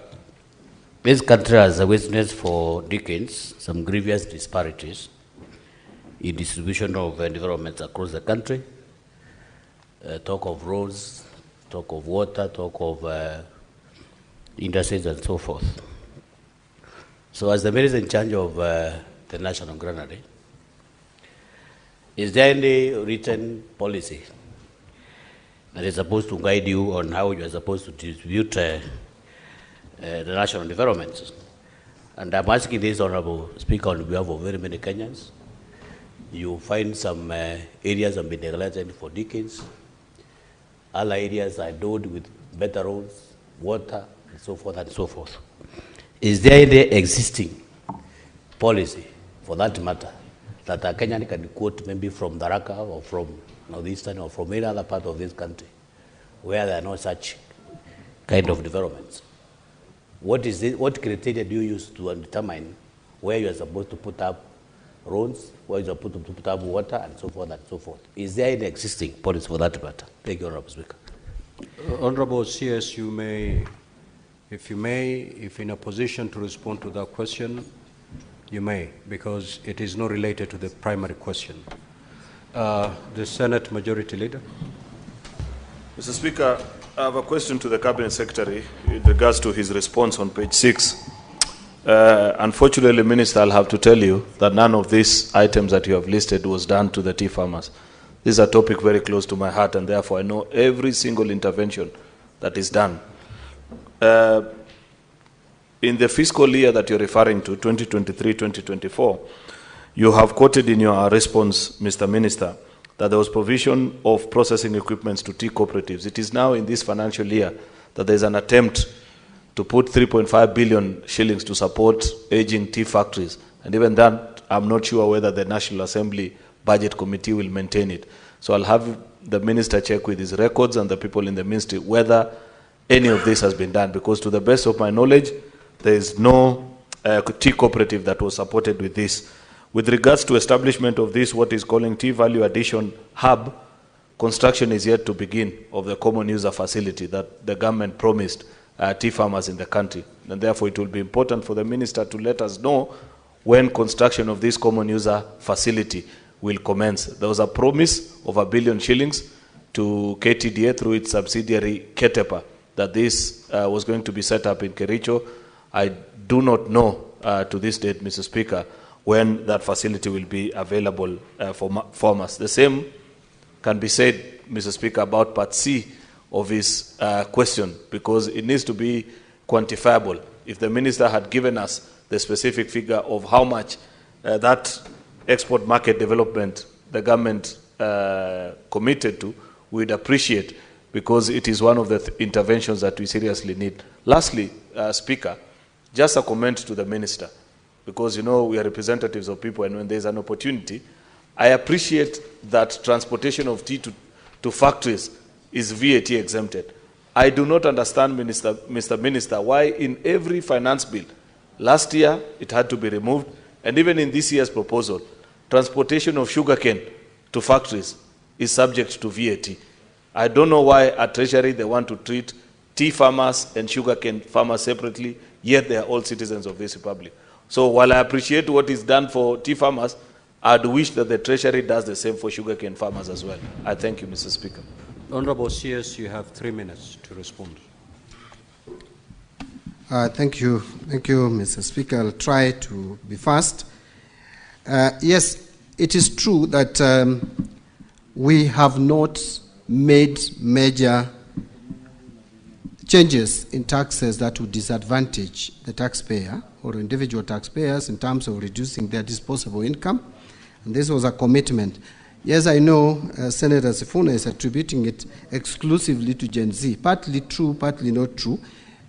this country has witnessed for decades some grievous disparities in distribution of environments across the country. Talk of roads, talk of water, talk of industries and so forth. So as the minister in charge of the National Granary, is there any written policy that is supposed to guide you on how you are supposed to distribute the national developments? And I'm asking this, Honorable Speaker, on behalf of very many Kenyans. You find some areas have been neglected for decades. Other areas are endowed with better roads, water, and so forth and so forth. Is there any existing policy, for that matter, that a Kenyan can quote maybe from Tharaka or from Northeastern or from any other part of this country where there are no such kind of developments? What is it, what criteria do you use to determine where you are supposed to put up roads, where you are supposed to put up water, and so forth and so forth? Is there any existing policy for that matter? Thank you, Honorable Speaker. Honorable CS, you may, if in a position to respond to that question, you may, because it is not related to the primary question. The Senate Majority Leader. Mr. Speaker, I have a question to the Cabinet Secretary in regards to his response on page 6. Unfortunately, Minister, I'll have to tell you that none of these items that you have listed was done to the tea farmers. This is a topic very close to my heart, and therefore I know every single intervention that is done. In the fiscal year that you're referring to, 2023-2024, you have quoted in your response, Mr. Minister, that there was provision of processing equipments to tea cooperatives. It is now in this financial year that there's an attempt to put 3.5 billion shillings to support aging tea factories. And even that, I'm not sure whether the National Assembly Budget Committee will maintain it. So I'll have the Minister check with his records and the people in the ministry whether any of this has been done, because to the best of my knowledge, there is no tea cooperative that was supported with this. With regards to establishment of this, what is calling Tea Value Addition Hub, construction is yet to begin of the common user facility that the government promised tea farmers in the country. And therefore, it will be important for the minister to let us know when construction of this common user facility will commence. There was a promise of 1 billion shillings to KTDA through its subsidiary Ketepa that this was going to be set up in Kericho. I do not know to this date, Mr. Speaker, when that facility will be available for farmers. The same can be said, Mr. Speaker, about Part C of his question, because it needs to be quantifiable. If the minister had given us the specific figure of how much that export market development the government committed to, we'd appreciate, because it is one of the interventions that we seriously need. Lastly, Speaker, just a comment to the Minister, because, you know, we are representatives of people, and when there's an opportunity, I appreciate that transportation of tea to factories is VAT exempted. I do not understand, Mr. Minister, why in every finance bill, last year it had to be removed, and even in this year's proposal, transportation of sugarcane to factories is subject to VAT. I don't know why at Treasury they want to treat tea farmers and sugarcane farmers separately, yet they are all citizens of this republic. So while I appreciate what is done for tea farmers, I'd wish that the Treasury does the same for sugarcane farmers as well. I thank you, Mr. Speaker. Honorable CS, you have 3 minutes to respond. Thank you, Mr. Speaker. I'll try to be fast. Yes, it is true that we have not made major changes in taxes that would disadvantage the taxpayer or individual taxpayers in terms of reducing their disposable income. And this was a commitment. Yes, I know Senator Sifuna is attributing it exclusively to Gen Z. Partly true, partly not true.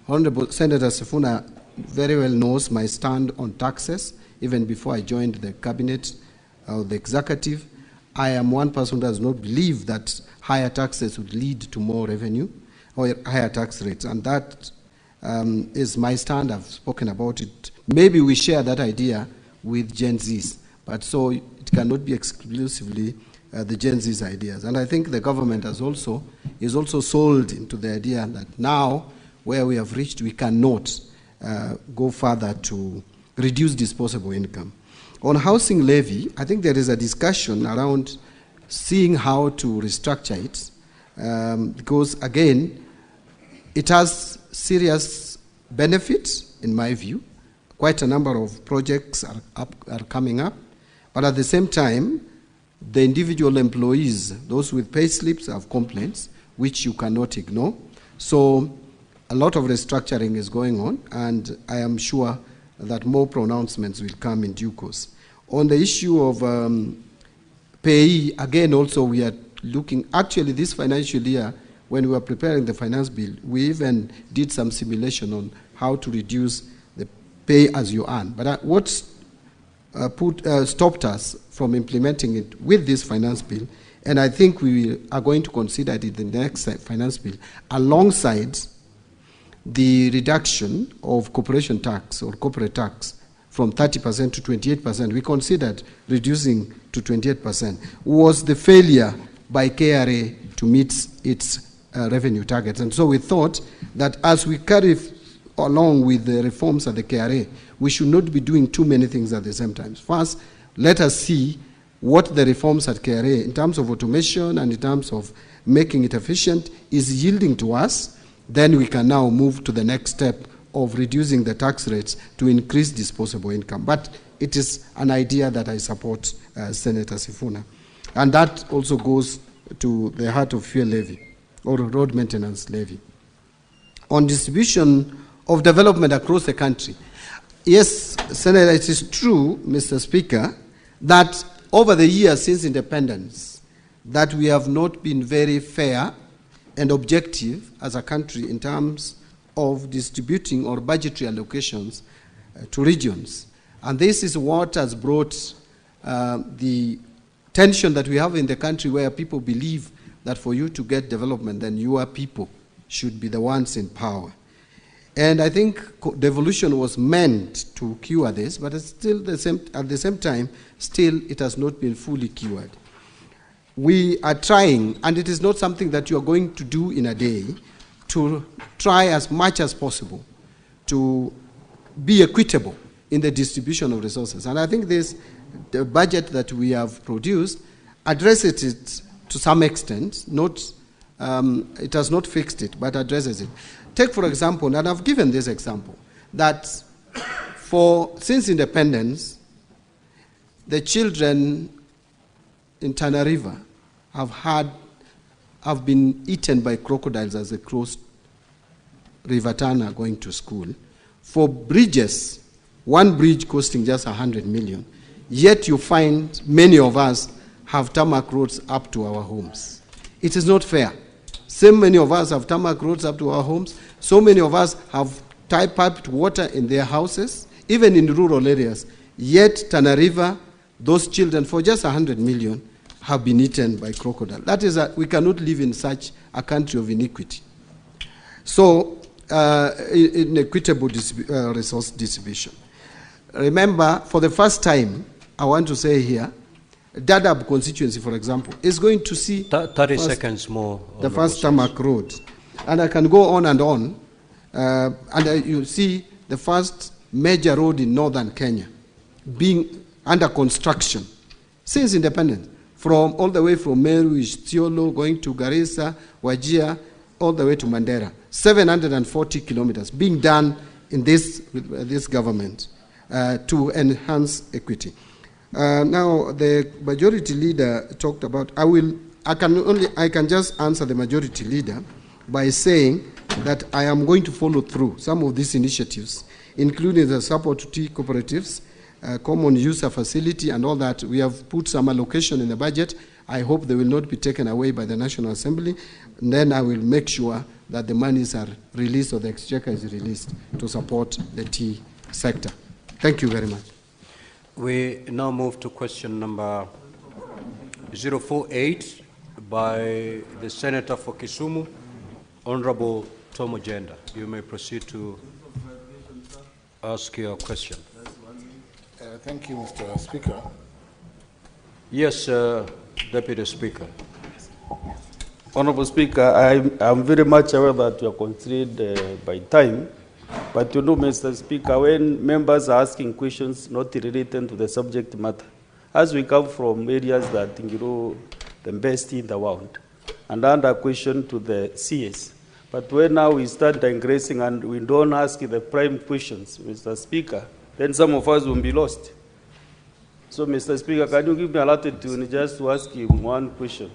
Honorable Senator Sifuna very well knows my stand on taxes. Even before I joined the cabinet or the executive, I am one person who does not believe that higher taxes would lead to more revenue or higher tax rates. And that is my stand. I've spoken about it. Maybe we share that idea with Gen Zs, but so it cannot be exclusively the Gen Z's ideas. And I think the government is also sold into the idea that now, where we have reached, we cannot go further to reduce disposable income. On housing levy, I think there is a discussion around seeing how to restructure it, because again, it has serious benefits, in my view. Quite a number of projects are coming up, but at the same time, the individual employees, those with pay slips, have complaints, which you cannot ignore. So a lot of restructuring is going on, and I am sure that more pronouncements will come in due course. On the issue of payee, again, also we are looking, actually this financial year, when we were preparing the finance bill, we even did some simulation on how to reduce the pay as you earn. But what stopped us from implementing it with this finance bill, and I think we are going to consider it in the next finance bill, alongside the reduction of corporation tax or corporate tax from 30% to 28%, we considered reducing to 28%, was the failure by KRA to meet its revenue targets. And so we thought that as we carry along with the reforms at the KRA, we should not be doing too many things at the same time. First, let us see what the reforms at KRA, in terms of automation and in terms of making it efficient, is yielding to us. Then we can now move to the next step of reducing the tax rates to increase disposable income. But it is an idea that I support, Senator Sifuna. And that also goes to the heart of fuel levy or road maintenance levy. On distribution of development across the country, yes, Senator, it is true, Mr. Speaker, that over the years since independence, that we have not been very fair and objective as a country in terms of distributing or budgetary allocations to regions. And this is what has brought the tension that we have in the country, where people believe that for you to get development, then your people should be the ones in power. And I think devolution was meant to cure this, but it's still at the same time, still it has not been fully cured. We are trying, and it is not something that you are going to do in a day, to try as much as possible to be equitable in the distribution of resources. And I think the budget that we have produced addresses it to some extent, it has not fixed it, but addresses it. Take, for example, and I've given this example, that since independence, the children in Tana River have been eaten by crocodiles as they crossed River Tana going to school. For bridges, one bridge costing just 100 million, yet you find many of us have tarmac roads up to our homes. It is not fair. So many of us have tarmac roads up to our homes. So many of us have piped water in their houses, even in rural areas. Yet, Tana River, those children, for just 100 million, have been eaten by crocodile. That is, we cannot live in such a country of iniquity. So, inequitable resource distribution. Remember, for the first time, I want to say here, Dadaab constituency, for example, is going to see 30 seconds more. The first tarmac road. And I can go on and on. You see the first major road in northern Kenya being under construction since independence, from all the way from Meru, Isiolo, going to Garissa, Wajir, all the way to Mandera. 740 kilometers being done in this government to enhance equity. Now, the majority leader talked about, I can just answer the majority leader by saying that I am going to follow through some of these initiatives, including the support to tea cooperatives, common user facility and all that. We have put some allocation in the budget. I hope they will not be taken away by the National Assembly. And then I will make sure that the monies are released or the exchequer is released to support the tea sector. Thank you very much. We now move to question number 048 by the Senator for Kisumu, Honorable Tom Ojenda. You may proceed to ask your question. Thank you, Mr. Speaker. Yes, Deputy Speaker. Honorable Speaker, I'm very much aware that you are constrained by time. But you know, Mr. Speaker, when members are asking questions not related to the subject matter, as we come from areas that you know the best in the world, and under question to the CS, but when now we start digressing and we don't ask the prime questions, Mr. Speaker, then some of us will be lost. So, Mr. Speaker, can you give me a latitude just to ask him one question,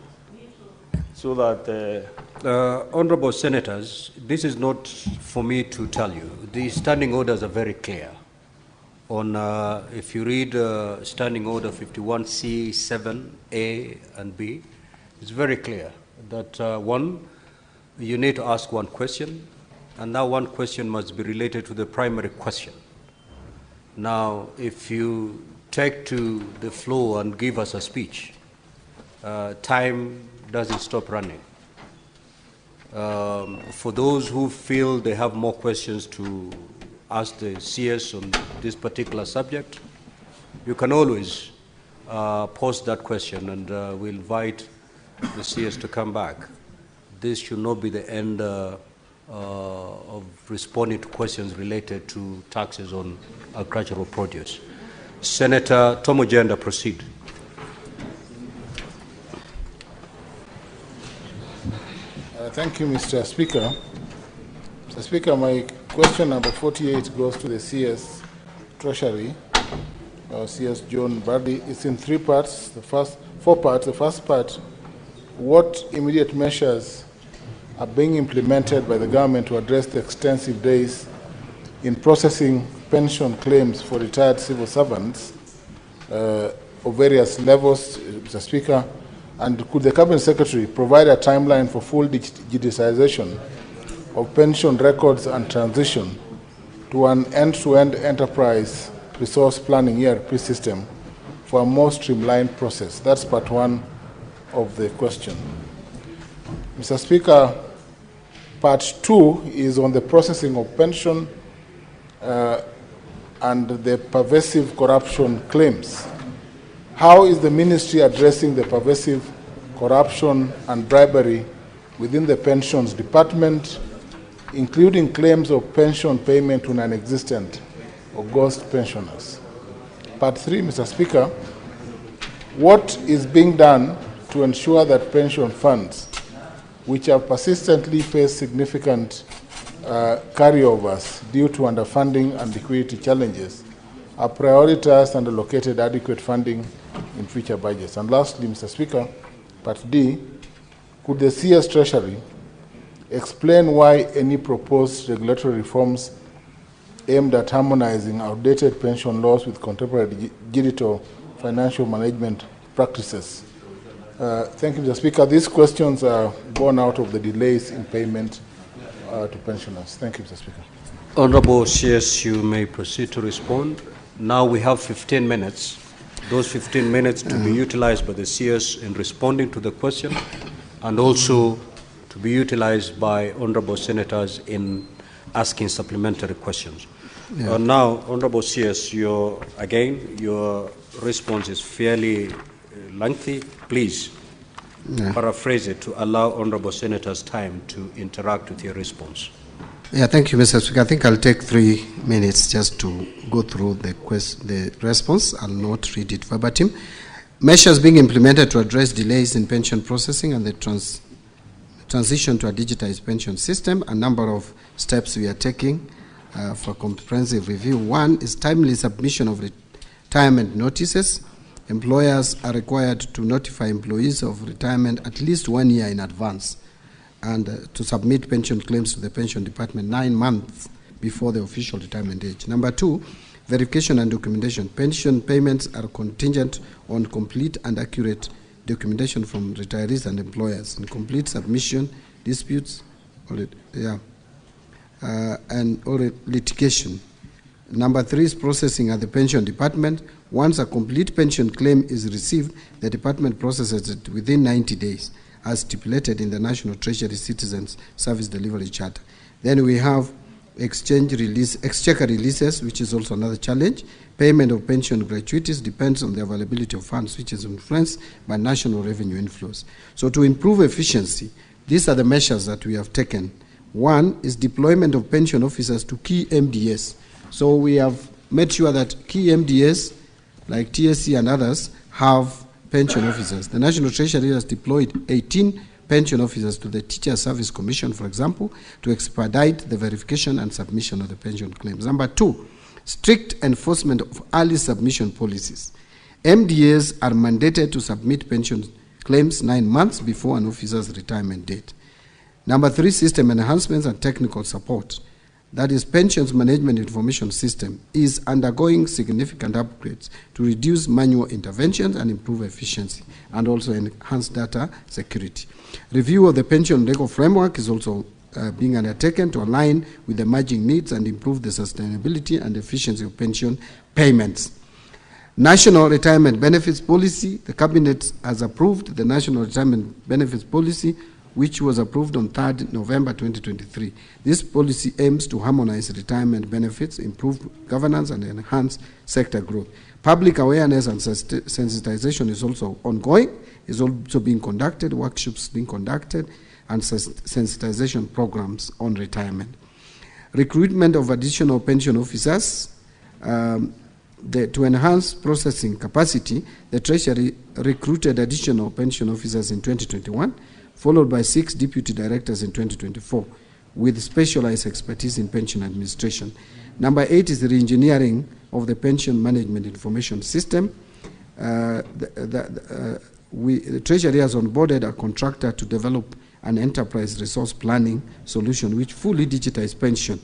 so that. Honorable Senators, this is not for me to tell you. The standing orders are very clear. On, if you read Standing Order 51C, 7A, and B, it's very clear that one, you need to ask one question, and that one question must be related to the primary question. Now, if you take to the floor and give us a speech, time doesn't stop running. For those who feel they have more questions to ask the CS on this particular subject, you can always post that question, and we'll invite the CS to come back. This should not be the end of responding to questions related to taxes on agricultural produce. Senator Tom Ojenda, proceed. Thank you, Mr. Speaker. Mr. Speaker, my question number 48 goes to the CS Treasury, CS John Mbadi. It's in four parts. The first part, what immediate measures are being implemented by the government to address the extensive days in processing pension claims for retired civil servants of various levels, Mr. Speaker? And could the Cabinet Secretary provide a timeline for full digitization of pension records and transition to an end-to-end enterprise resource planning ERP system for a more streamlined process? That's part one of the question. Mr. Speaker, part two is on the processing of pension and the pervasive corruption claims. How is the ministry addressing the pervasive corruption and bribery within the pensions department, including claims of pension payment to non-existent or ghost pensioners? Part three, Mr. Speaker, what is being done to ensure that pension funds, which have persistently faced significant carryovers due to underfunding and liquidity challenges, are prioritized and allocated adequate funding in future budgets? And lastly, Mr. Speaker, part D, could the CS Treasury explain why any proposed regulatory reforms aimed at harmonizing outdated pension laws with contemporary digital financial management practices? Thank you, Mr. Speaker. These questions are both born out of the delays in payment to pensioners? Thank you, Mr. Speaker. Honorable CS, you may proceed to respond. Now we have 15 minutes. Those 15 minutes to be utilized by the CS in responding to the question, and also to be utilized by honorable senators in asking supplementary questions. Yeah. Now, honorable CS, your response is fairly lengthy. Please paraphrase it to allow honorable senators time to interact with your response. Yeah, thank you, Mr. Speaker. I think I'll take 3 minutes just to go through the response. I'll not read it verbatim. Measures being implemented to address delays in pension processing and the transition to a digitized pension system. A number of steps we are taking for comprehensive review. One is timely submission of retirement notices. Employers are required to notify employees of retirement at least 1 year in advance, and to submit pension claims to the pension department 9 months before the official retirement age. Number 2, verification and documentation. Pension payments are contingent on complete and accurate documentation from retirees and employers. Incomplete submission, disputes, or litigation. Number 3 is processing at the pension department. Once a complete pension claim is received, the department processes it within 90 days, as stipulated in the National Treasury Citizens Service Delivery Charter. Then we have exchequer releases, which is also another challenge. Payment of pension gratuities depends on the availability of funds, which is influenced by national revenue inflows. So to improve efficiency, these are the measures that we have taken. One is deployment of pension officers to key MDS. So we have made sure that key MDS, like TSC and others, have pension officers. The National Treasury has deployed 18 pension officers to the Teacher Service Commission, for example, to expedite the verification and submission of the pension claims. Number 2, strict enforcement of early submission policies. MDAs are mandated to submit pension claims 9 months before an officer's retirement date. Number 3, system enhancements and technical support. That is, Pensions Management Information System is undergoing significant upgrades to reduce manual interventions and improve efficiency, and also enhance data security. Review of the pension legal framework is also being undertaken to align with the emerging needs and improve the sustainability and efficiency of pension payments. National Retirement Benefits Policy. The Cabinet has approved the National Retirement Benefits Policy, which was approved on 3rd November 2023. This policy aims to harmonize retirement benefits, improve governance, and enhance sector growth. Public awareness and sensitization is also ongoing, is also being conducted, workshops being conducted, and sensitization programs on retirement. Recruitment of additional pension officers. To enhance processing capacity, the Treasury recruited additional pension officers in 2021, followed by 6 deputy directors in 2024, with specialized expertise in pension administration. Number 8 is the re-engineering of the pension management information system. The Treasury has onboarded a contractor to develop an enterprise resource planning solution which fully digitizes pension,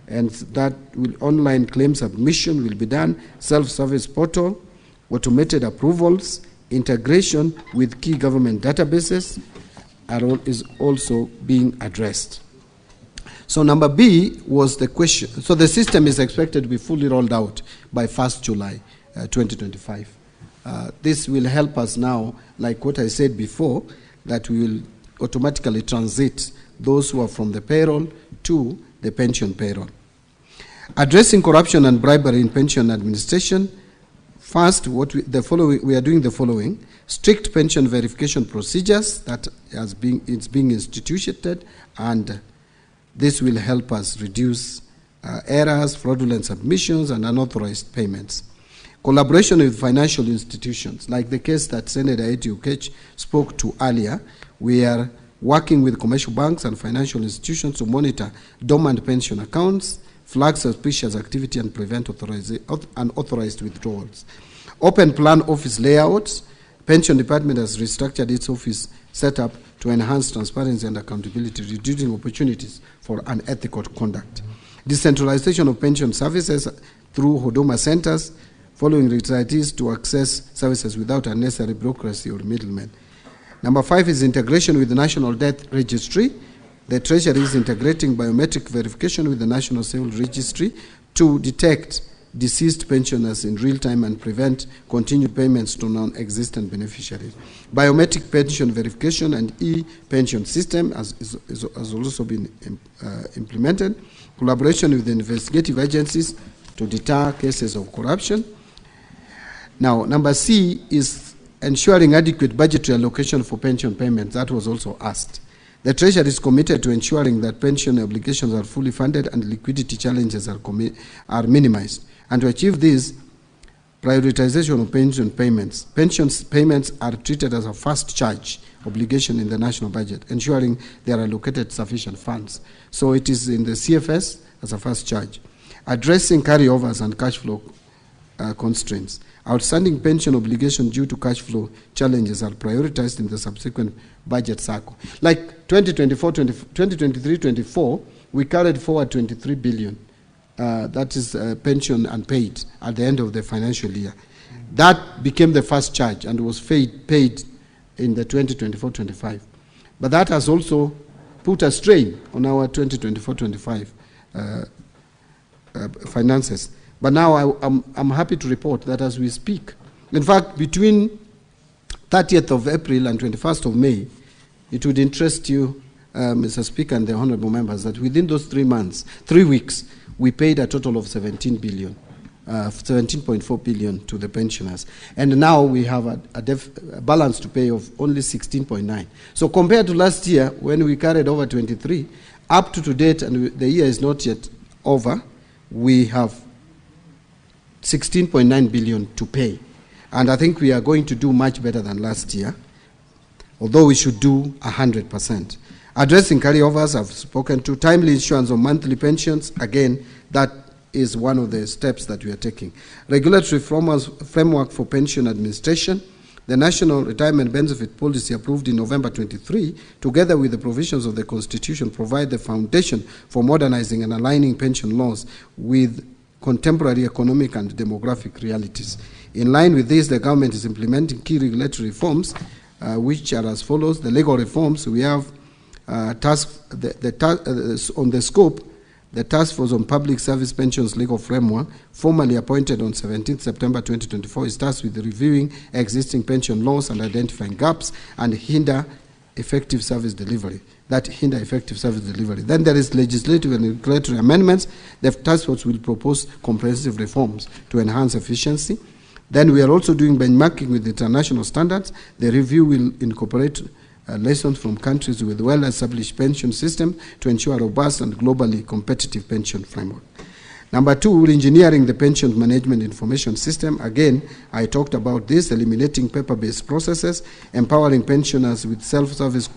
and that online claim submission will be done, self-service portal, automated approvals, integration with key government databases is also being addressed. So number B was the question. So the system is expected to be fully rolled out by 1st July 2025. This will help us now, like what I said before, that we will automatically transit those who are from the payroll to the pension payroll. Addressing corruption and bribery in pension administration. First, we are doing the following: strict pension verification procedures that is being instituted, and this will help us reduce errors, fraudulent submissions, and unauthorized payments. Collaboration with financial institutions, like the case that Senator Eti Ukech spoke to earlier. We are working with commercial banks and financial institutions to monitor dormant pension accounts, flag suspicious activity, and prevent unauthorized withdrawals. Open plan office layouts. Pension Department has restructured its office setup to enhance transparency and accountability, reducing opportunities for unethical conduct. Decentralization of pension services through Huduma centers, following retirees to access services without unnecessary bureaucracy or middlemen. Number 5 is integration with the National Death Registry. The Treasury is integrating biometric verification with the National Civil Registry to detect deceased pensioners in real time and prevent continued payments to non-existent beneficiaries. Biometric pension verification and e-pension system has also been implemented. Collaboration with the investigative agencies to deter cases of corruption. Now, number C is ensuring adequate budgetary allocation for pension payments. That was also asked. The Treasury is committed to ensuring that pension obligations are fully funded and liquidity challenges are minimized. And to achieve this, prioritization of pension payments. Pension payments are treated as a first charge obligation in the national budget, ensuring they are allocated sufficient funds. So it is in the CFS as a first charge. Addressing carryovers and cash flow constraints. Outstanding pension obligations due to cash flow challenges are prioritized in the subsequent budget cycle. Like 2023-24, we carried forward 23 billion. That is pension unpaid at the end of the financial year. That became the first charge and was paid in the 2024-25. But that has also put a strain on our 2024-25 finances. But now I'm happy to report that as we speak, in fact, between 30th of April and 21st of May, it would interest you, Mr. Speaker and the honorable members, that within those 3 weeks, we paid a total of 17 billion, 17.4 billion to the pensioners. And now we have a balance to pay of only 16.9. So compared to last year, when we carried over 23, up to date, and the year is not yet over, we have 16.9 billion to pay. And I think we are going to do much better than last year, although we should do 100%. Addressing carryovers, I've spoken to. Timely issuance of monthly pensions, again, that is one of the steps that we are taking. Regulatory framework for pension administration. The National Retirement Benefit Policy approved in November 23, together with the provisions of the Constitution, provide the foundation for modernizing and aligning pension laws with contemporary economic and demographic realities. In line with this, the government is implementing key regulatory reforms, which are as follows. The legal reforms, we have on the scope, the Task Force on Public Service Pensions Legal Framework, formally appointed on 17 September 2024, is tasked with reviewing existing pension laws and identifying gaps and hinder effective service delivery. Then there is legislative and regulatory amendments. The task force will propose comprehensive reforms to enhance efficiency. Then we are also doing benchmarking with international standards. The review will incorporate lessons from countries with well-established pension systems to ensure a robust and globally competitive pension framework. Number 2, engineering the pension management information system. Again, I talked about this, eliminating paper-based processes, empowering pensioners with self-service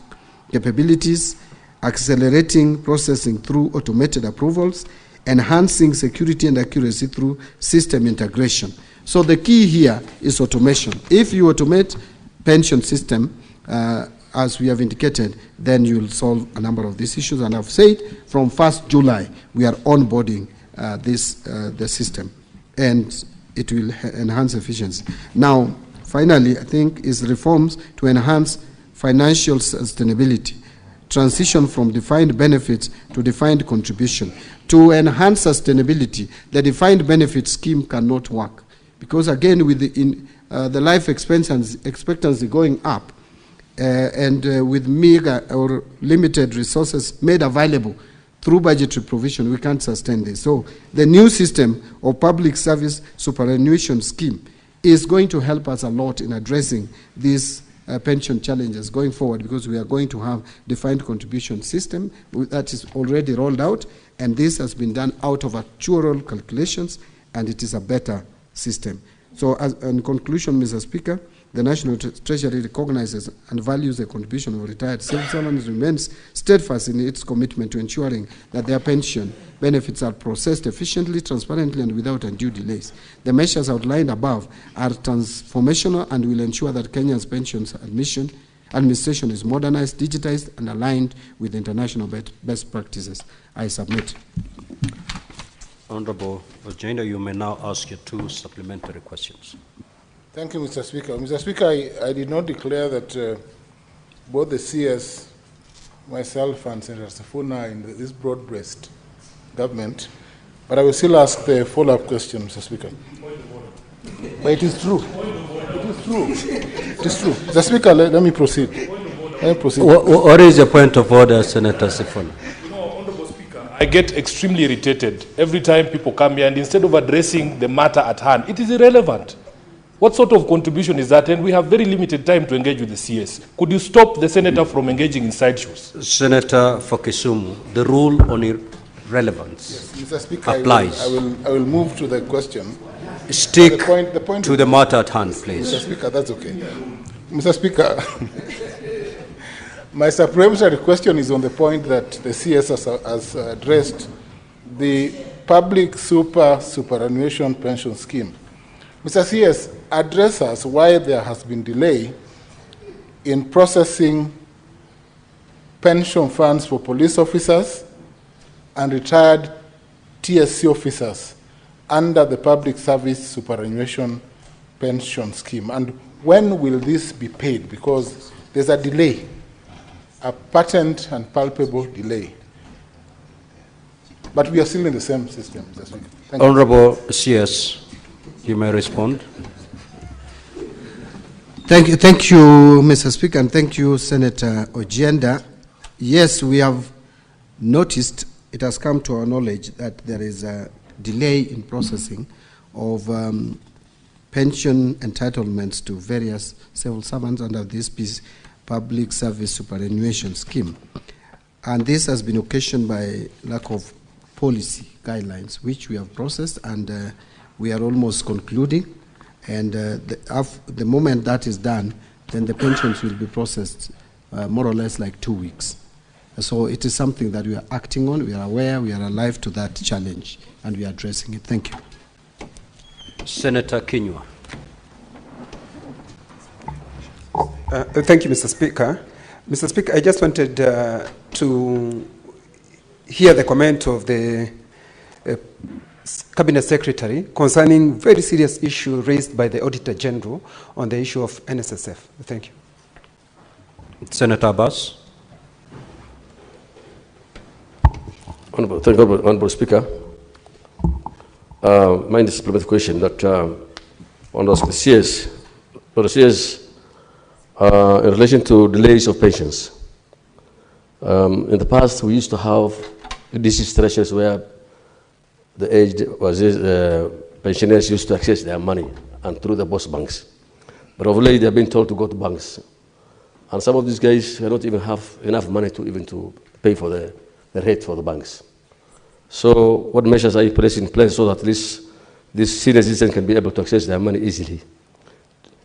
capabilities, accelerating processing through automated approvals, enhancing security and accuracy through system integration. So the key here is automation. If you automate pension system, as we have indicated, then you will solve a number of these issues. And I've said from 1st July, we are onboarding the system, and it will enhance efficiency. Now, finally, I think is reforms to enhance financial sustainability, transition from defined benefits to defined contribution. To enhance sustainability, the defined benefit scheme cannot work, because again, with the life expectancy going up, and with meager or limited resources made available through budgetary provision, we can't sustain this. So the new system of public service superannuation scheme is going to help us a lot in addressing these pension challenges going forward, because we are going to have defined contribution system that is already rolled out, and this has been done out of actuarial calculations, and it is a better system. So in conclusion, Mr. Speaker, the National Treasury recognizes and values the contribution of retired civil servants, remains steadfast in its commitment to ensuring that their pension benefits are processed efficiently, transparently, and without undue delays. The measures outlined above are transformational and will ensure that Kenya's pensions administration is modernized, digitized, and aligned with international best practices. I submit. Honorable Ojenda, you may now ask your 2 supplementary questions. Thank you, Mr. Speaker. Mr. Speaker, I did not declare that both the CS, myself, and Senator Safuna are in this broad-based government. But I will still ask the follow-up question, Mr. Speaker. But it is true. It is true. It is true. Mr. Speaker, let me proceed. Let me proceed. What is the point of order, Senator Sifuna? I get extremely irritated every time people come here, and instead of addressing the matter at hand, it is irrelevant. What sort of contribution is that? And we have very limited time to engage with the CS. Could you stop the senator from engaging in sideshows? Senator for Kisumu, the rule on irrelevance Mr. Speaker, applies. I will move to the question. Stick the point to the matter at hand, please. Mr. Speaker, that's okay. Mr. Speaker, my supplementary question is on the point that the CS has addressed, the public superannuation pension scheme. Mr. CS, address us why there has been delay in processing pension funds for police officers and retired TSC officers under the public service superannuation pension scheme. And when will this be paid? Because there's a delay, a patent and palpable delay. But we are still in the same system. Thank you. Honorable CS, you may respond. Thank you, Mr. Speaker, and thank you, Senator Ojienda. Yes, we have noticed, it has come to our knowledge that there is a delay in processing of pension entitlements to various civil servants under this public service superannuation scheme. And this has been occasioned by lack of policy guidelines, which we have processed, and we are almost concluding. And the moment that is done, then the pensions will be processed more or less like 2 weeks. So it is something that we are acting on. We are aware, we are alive to that challenge, and we are addressing it. Thank you. Senator Kinyua. Thank you, Mr. Speaker. Mr. Speaker, I just wanted to hear the comment of the Cabinet Secretary concerning very serious issue raised by the Auditor General on the issue of NSSF. Thank you. Senator Abbas. Thank you, Honorable Speaker. My supplementary question that on the CS, in relation to delays of pensions. In the past, we used to have disease thresholds where the aged pensioners used to access their money and through the post banks. But of late, they have been told to go to banks. And some of these guys don't even have enough money to pay for the rate for the banks. So what measures are you placing in place so that these senior citizens can be able to access their money easily?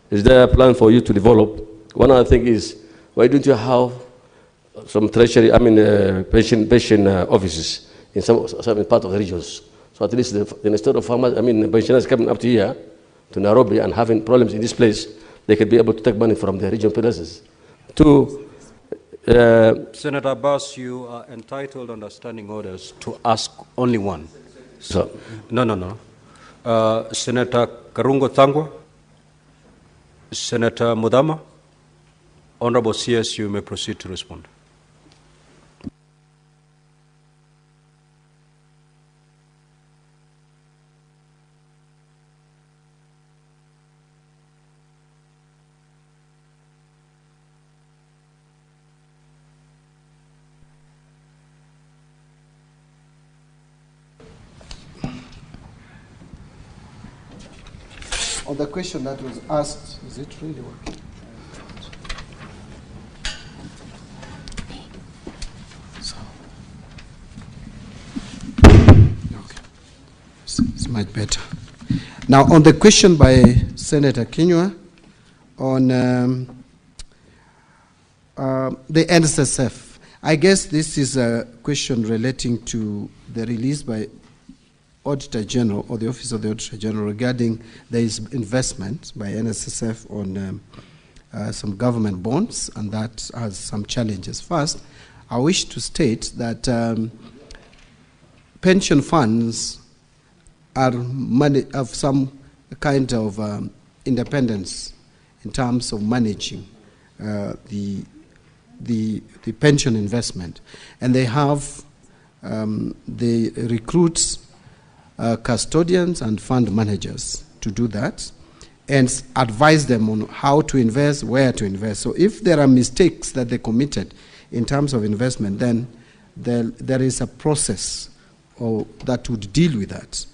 Is there a plan for you to develop? One other thing is, why don't you have some treasury, pension offices in some part of the regions? So at least instead of farmers, pensioners coming up to here, to Nairobi, and having problems in this place, they could be able to take money from the regional places. Senator Abbas, you are entitled under standing orders to ask only one. So, No. Senator Karungo Thangwa, Senator Mudama, Honorable CS, you may proceed to respond. On the question that was asked, is it really working? It's much better. Now, on the question by Senator Kinyua on the NSSF, I guess this is a question relating to the release by Auditor General or the Office of the Auditor General regarding the investment by NSSF on some government bonds, and that has some challenges. First, I wish to state that pension funds are have some kind of independence in terms of managing the the pension investment. And they have, they recruit custodians and fund managers to do that and advise them on how to invest, where to invest. So if there are mistakes that they committed in terms of investment, then there is a process that would deal with that.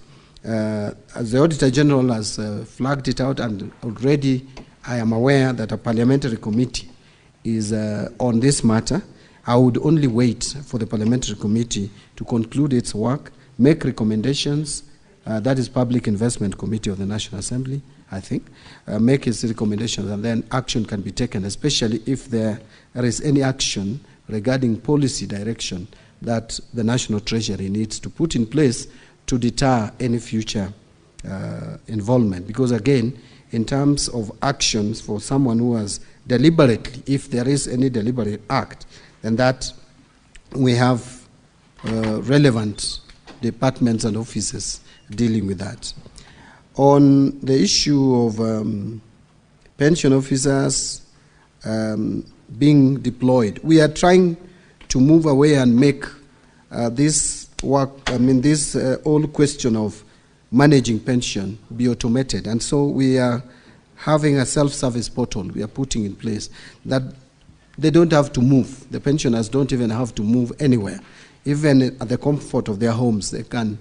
As the Auditor General has flagged it out, and already I am aware that a parliamentary committee is on this matter. I would only wait for the parliamentary committee to conclude its work, make recommendations. That is Public Investment Committee of the National Assembly, I think. Make its recommendations, and then action can be taken, especially if there is any action regarding policy direction that the National Treasury needs to put in place to deter any future involvement. Because again, in terms of actions for someone who has deliberately, if there is any deliberate act, then that we have relevant departments and offices dealing with that. On the issue of pension officers being deployed, we are trying to move away and make this work, this whole question of managing pension be automated. And so we are having a self-service portal we are putting in place that they don't have to move. The pensioners don't even have to move anywhere. Even at the comfort of their homes, they can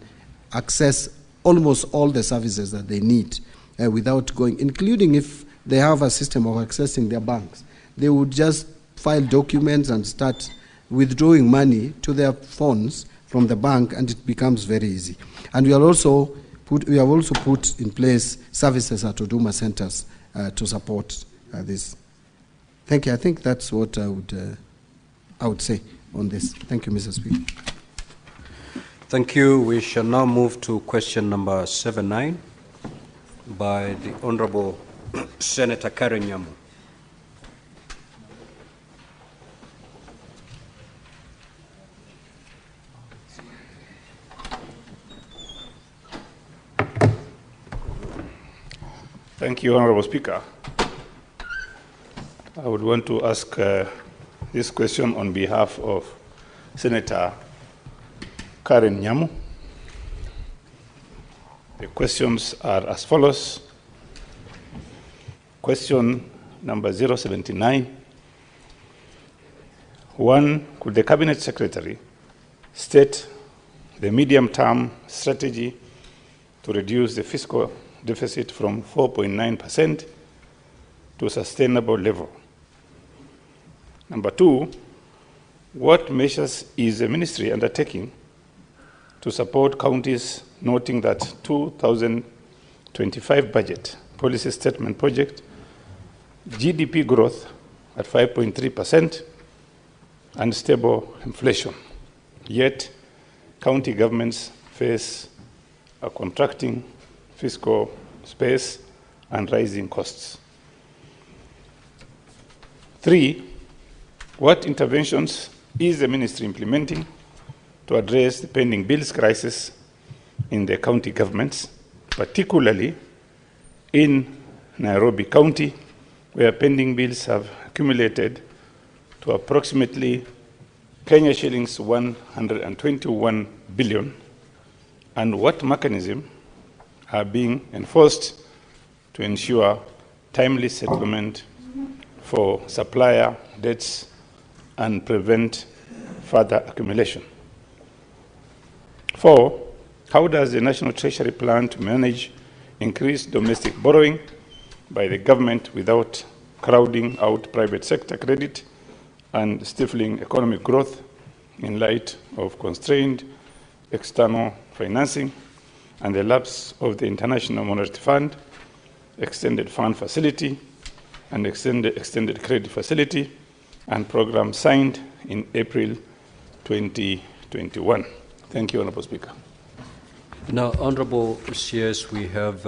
access almost all the services that they need without going, including if they have a system of accessing their banks. They would just file documents and start withdrawing money to their phones from the bank, and it becomes very easy. And we have also put in place services at Huduma centers to support this. Thank you. I think that's what I would say on this. Thank you, Mr. Speaker. Thank you. We shall now move to question number 79 by the Honorable Senator Karen Nyamu. Thank you, Honorable Speaker. I would want to ask this question on behalf of Senator Karen Nyamu. The questions are as follows. Question number 079. 1, could the Cabinet Secretary state the medium-term strategy to reduce the fiscal deficit from 4.9% to a sustainable level? Number 2, what measures is the ministry undertaking to support counties, noting that 2025 budget policy statement project GDP growth at 5.3% and stable inflation, yet county governments face a contracting fiscal space and rising costs? 3, what interventions is the ministry implementing to address the pending bills crisis in the county governments, particularly in Nairobi County, where pending bills have accumulated to approximately Kenya shillings 121 billion, and what mechanism are being enforced to ensure timely settlement for supplier debts and prevent further accumulation? 4, how does the National Treasury plan to manage increased domestic borrowing by the government without crowding out private sector credit and stifling economic growth in light of constrained external financing and the lapse of the International Monetary Fund, Extended Fund Facility, and Extended Credit Facility, and program signed in April 2021? Thank you, Honorable Speaker. Now, Honorable CS, we have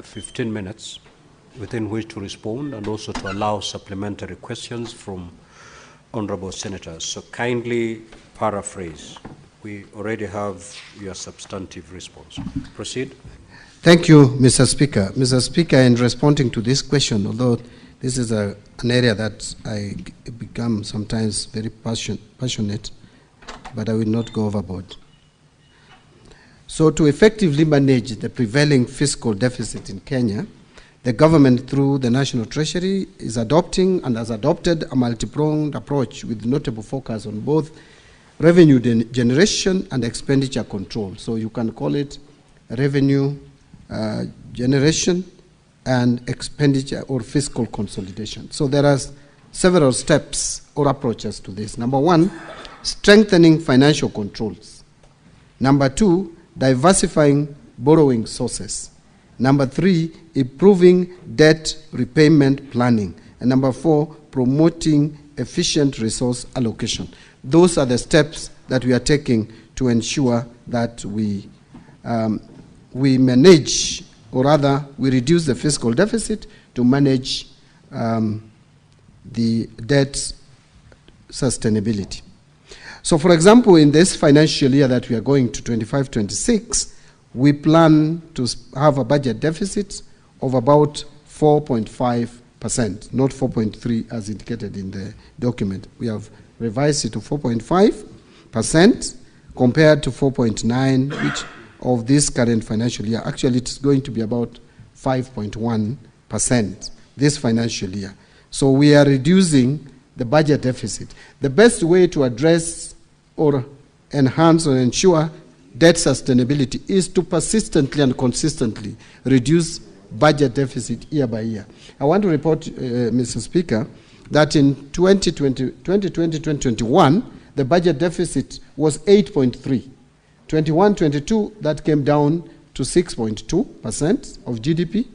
15 minutes within which to respond and also to allow supplementary questions from Honorable Senators. So kindly paraphrase. We already have your substantive response. Proceed. Thank you, Mr. Speaker. Mr. Speaker, in responding to this question, although This is an area that I become sometimes very passionate, but I will not go overboard. So to effectively manage the prevailing fiscal deficit in Kenya, the government through the National Treasury is adopting and has adopted a multi-pronged approach with notable focus on both revenue generation and expenditure control. So you can call it revenue generation and expenditure or fiscal consolidation. So there are several steps or approaches to this. Number one, strengthening financial controls. Number two, diversifying borrowing sources. Number three, improving debt repayment planning. And number four, promoting efficient resource allocation. Those are the steps that we are taking to ensure that we manage, or rather, we reduce the fiscal deficit to manage the debt sustainability. So, for example, in this financial year that we are going to 25-26, we plan to have a budget deficit of about 4.5%, not 4.3 as indicated in the document. We have revised it to 4.5% compared to 4.9, which of this current financial year. Actually, it's going to be about 5.1% this financial year. So we are reducing the budget deficit. The best way to address or enhance or ensure debt sustainability is to persistently and consistently reduce budget deficit year by year. I want to report, Mr. Speaker, that in 2020-2021, the budget deficit was 8.3. 21-22, that came down to 6.2% of GDP.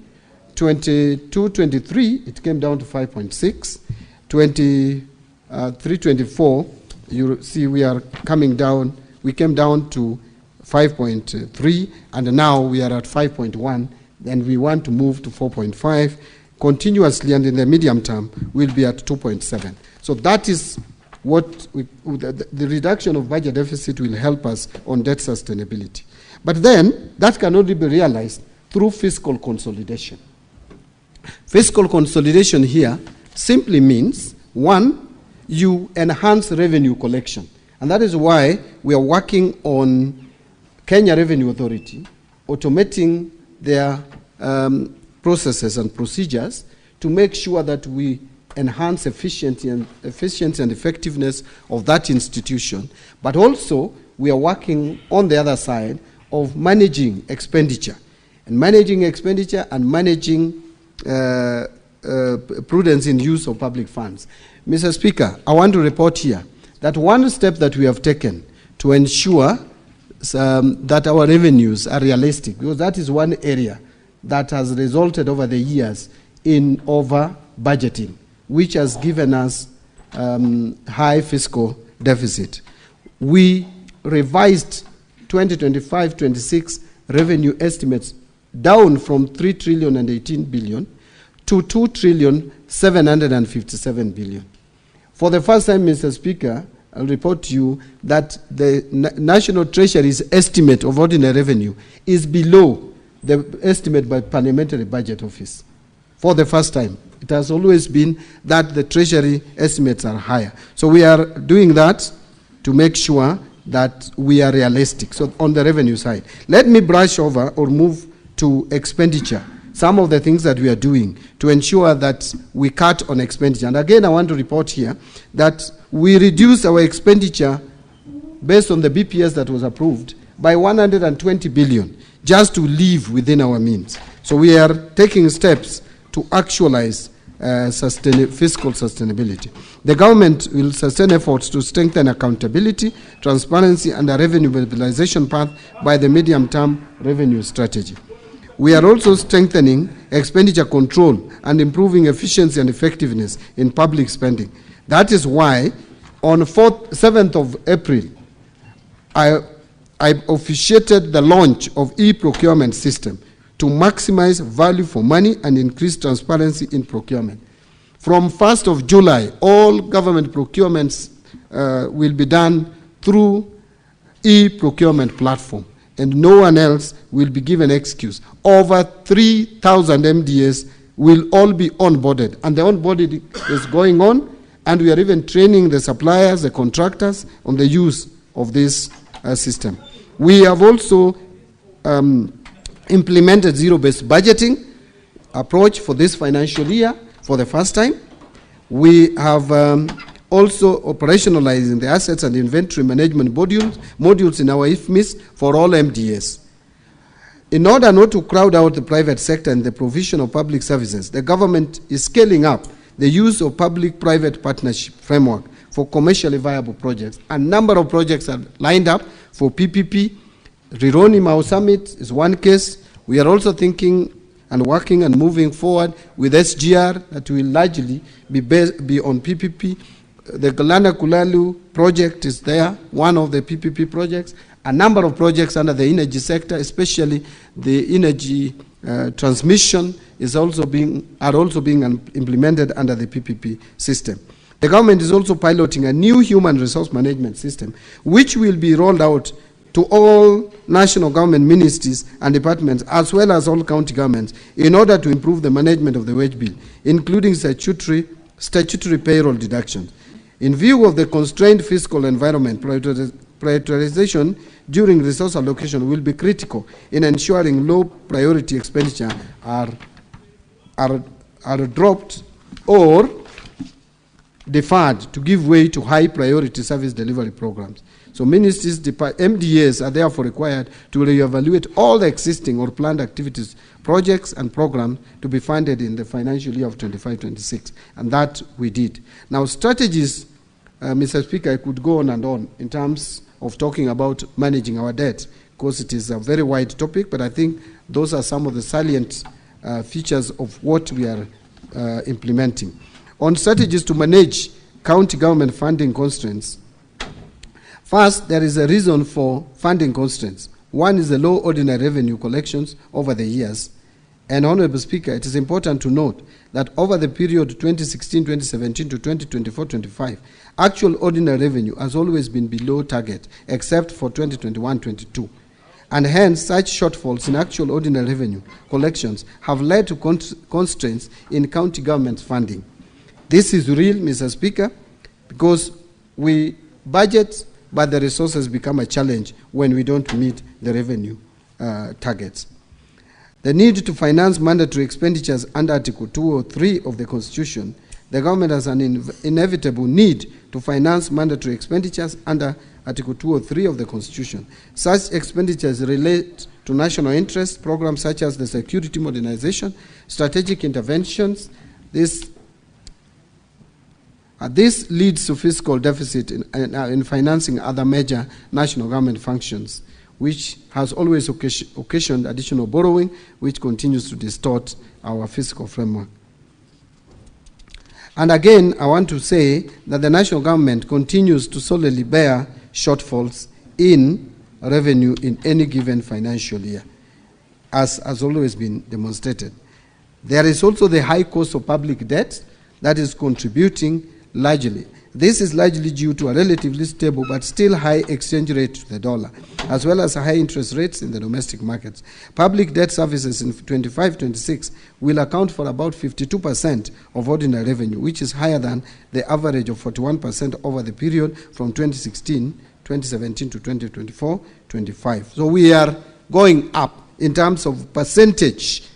22-23, it came down to 5.6. 23-24, you see we are coming down. We came down to 5.3, and now we are at 5.1, and we want to move to 4.5 continuously, and in the medium term, we'll be at 2.7. So that is what the reduction of budget deficit will help us on debt sustainability. But then, that can only be realized through fiscal consolidation. Fiscal consolidation here simply means, one, you enhance revenue collection. And that is why we are working on Kenya Revenue Authority, automating their processes and procedures to make sure that we enhance efficiency and effectiveness of that institution. But also, we are working on the other side of managing expenditure. And managing expenditure and managing prudence in use of public funds. Mr. Speaker, I want to report here that one step that we have taken to ensure that our revenues are realistic, because that is one area that has resulted over the years in over-budgeting, which has given us high fiscal deficit. We revised 2025-26 revenue estimates down from 3,018 billion to 2,757 billion. For the first time, Mr. Speaker, I'll report to you that the National Treasury's estimate of ordinary revenue is below the estimate by Parliamentary Budget Office. For the first time. It has always been that the Treasury estimates are higher. So we are doing that to make sure that we are realistic. So on the revenue side, let me brush over or move to expenditure. Some of the things that we are doing to ensure that we cut on expenditure. And again, I want to report here that we reduced our expenditure based on the BPS that was approved by 120 billion just to live within our means. So we are taking steps to actualize fiscal sustainability. The government will sustain efforts to strengthen accountability, transparency, and a revenue mobilization path by the medium-term revenue strategy. We are also strengthening expenditure control and improving efficiency and effectiveness in public spending. That is why on 7th of April, I officiated the launch of e-procurement system to maximize value for money and increase transparency in procurement. From 1st of July, all government procurements will be done through e-procurement platform, and no one else will be given excuse. Over 3,000 MDAs will all be onboarded, and the onboarding is going on, and we are even training the suppliers, the contractors on the use of this system. We have also implemented zero-based budgeting approach for this financial year for the first time. We have also operationalizing the assets and inventory management modules in our IFMIS for all MDAs. In order not to crowd out the private sector in the provision of public services, the government is scaling up the use of public-private partnership framework for commercially viable projects. A number of projects are lined up for PPP. Rironi Mau Summit is one case. We are also thinking and working and moving forward with SGR that will largely be on PPP. The Galana Kulalu project is there, one of the PPP projects. A number of projects under the energy sector, especially the energy transmission, are also being implemented under the PPP system. The government is also piloting a new human resource management system, which will be rolled out to all national government ministries and departments, as well as all county governments, in order to improve the management of the wage bill, including statutory payroll deductions. In view of the constrained fiscal environment, prioritization during resource allocation will be critical in ensuring low priority expenditure are dropped or deferred to give way to high priority service delivery programs. So ministries, MDAs are therefore required to reevaluate all the existing or planned activities, projects and programs to be funded in the financial year of 25-26, and that we did. Now strategies, Mr. Speaker, I could go on and on in terms of talking about managing our debt, because it is a very wide topic, but I think those are some of the salient features of what we are implementing. On strategies to manage county government funding constraints, first, there is a reason for funding constraints. One is the low ordinary revenue collections over the years. And Honorable Speaker, it is important to note that over the period 2016-2017 to 2024-25, actual ordinary revenue has always been below target, except for 2021-22. And hence, such shortfalls in actual ordinary revenue collections have led to constraints in county government funding. This is real, Mr. Speaker, because we budget, but the resources become a challenge when we don't meet the revenue targets. The need to finance mandatory expenditures under Article 203 of the Constitution. The government has an inevitable need to finance mandatory expenditures under Article 203 of the Constitution. Such expenditures relate to national interest programs such as the security modernization, strategic interventions. This leads to fiscal deficit in financing other major national government functions, which has always occasioned additional borrowing, which continues to distort our fiscal framework. And again, I want to say that the national government continues to solely bear shortfalls in revenue in any given financial year, as has always been demonstrated. There is also the high cost of public debt that is contributing largely. This is largely due to a relatively stable but still high exchange rate to the dollar, as well as high interest rates in the domestic markets. Public debt services in 25-26 will account for about 52% of ordinary revenue, which is higher than the average of 41% over the period from 2017 to 2024-25. So we are going up in terms of percentage